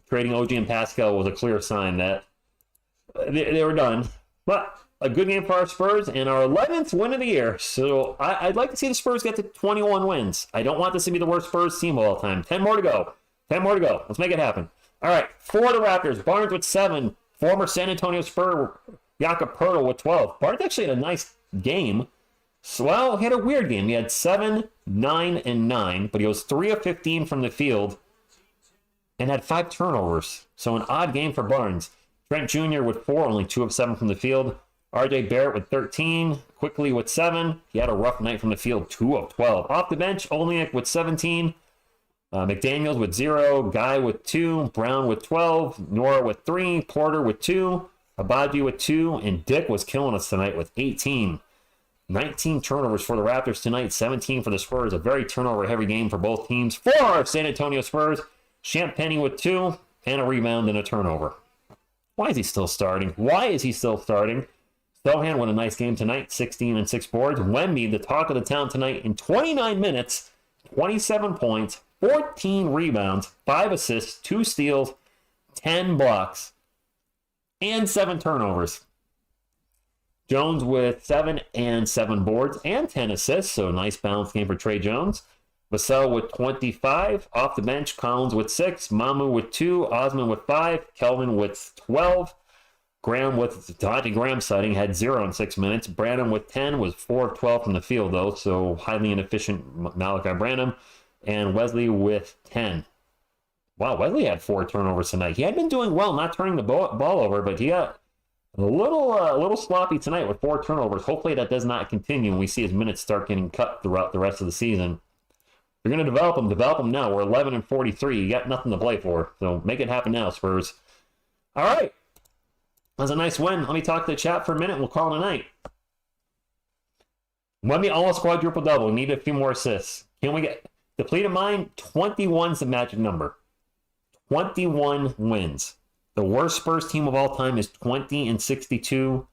Trading OG and Pascal was a clear sign that they were done. But a good game for our Spurs and our 11th win of the year. So I'd like to see the Spurs get to 21 wins. I don't want this to be the worst Spurs team of all time. 10 more to go. Let's make it happen. All right, for the Raptors, Barnes with 7. Former San Antonio Spur, Jakob Pertl with 12. Barnes actually had a nice game. So, well, he had a weird game. He had 7, 9, and 9, but he was 3 of 15 from the field and had 5 turnovers. So an odd game for Barnes. Trent Jr. with 4, only 2 of 7 from the field. RJ Barrett with 13, Quickly with 7. He had a rough night from the field, 2 of 12. Off the bench, Olenek with 17. McDaniels with 0, Guy with 2, Brown with 12, Nora with 3, Porter with 2, Abaji with 2, and Dick was killing us tonight with 18. 19 turnovers for the Raptors tonight, 17 for the Spurs. A very turnover-heavy game for both teams. For our San Antonio Spurs, Champ Penny with 2, and a rebound and a turnover. Why is he still starting? Sohan with a nice game tonight, 16 and 6 boards. Wemby, the talk of the town tonight, in 29 minutes, 27 points, 14 rebounds, 5 assists, 2 steals, 10 blocks, and 7 turnovers. Jones with 7 and 7 boards and 10 assists, so nice balanced game for Trey Jones. Vassell with 25. Off the bench, Collins with 6. Mamu with 2. Osman with 5. Kelvin with 12. Graham with Devontae Graham sighting had 0 in 6 minutes. Branham with 10 was 4 of 12 from the field, though, so highly inefficient Malachi Branham. And Wesley with 10. Wow, Wesley had 4 turnovers tonight. He had been doing well, not turning the ball over, but he got a little sloppy tonight with 4 turnovers. Hopefully that does not continue and we see his minutes start getting cut throughout the rest of the season. If you're going to develop him now. We're 11 and 43. You got nothing to play for, so make it happen now, Spurs. All right. That was a nice win. Let me talk to the chat for a minute and we'll call it a night. Wemby almost quadruple double. Need a few more assists. Can we get depleted mind? 21's the magic number. 21 wins. The worst Spurs team of all time is 20 and 62.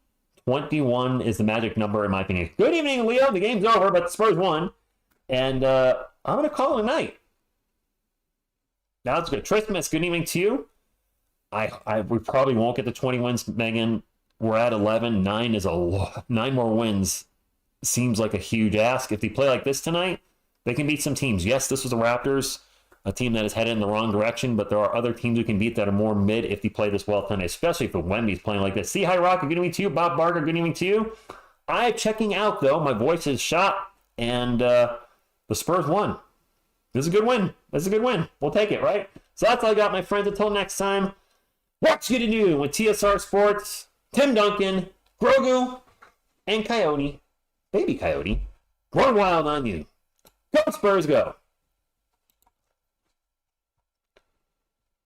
21 is the magic number in my opinion. Good evening, Leo. The game's over, but the Spurs won. And I'm going to call it a night. That's good. Tristan, good evening to you. We probably won't get to 20 wins, Megan. We're at 11. 9 is a lot. 9 more wins seems like a huge ask. If they play like this tonight, they can beat some teams. Yes, this was the Raptors, a team that is headed in the wrong direction, but there are other teams who can beat that are more mid if they play this well tonight, especially if Wemby's playing like this. See, hi, Rocket, good evening to you. Bob Barker, good evening to you. I'm checking out, though. My voice is shot, and the Spurs won. This is a good win. We'll take it, right? So that's all I got, my friends. Until next time, what's good to do with TSR Sports, Tim Duncan, Grogu, and Coyote, baby Coyote, run wild on you. Go Spurs, go!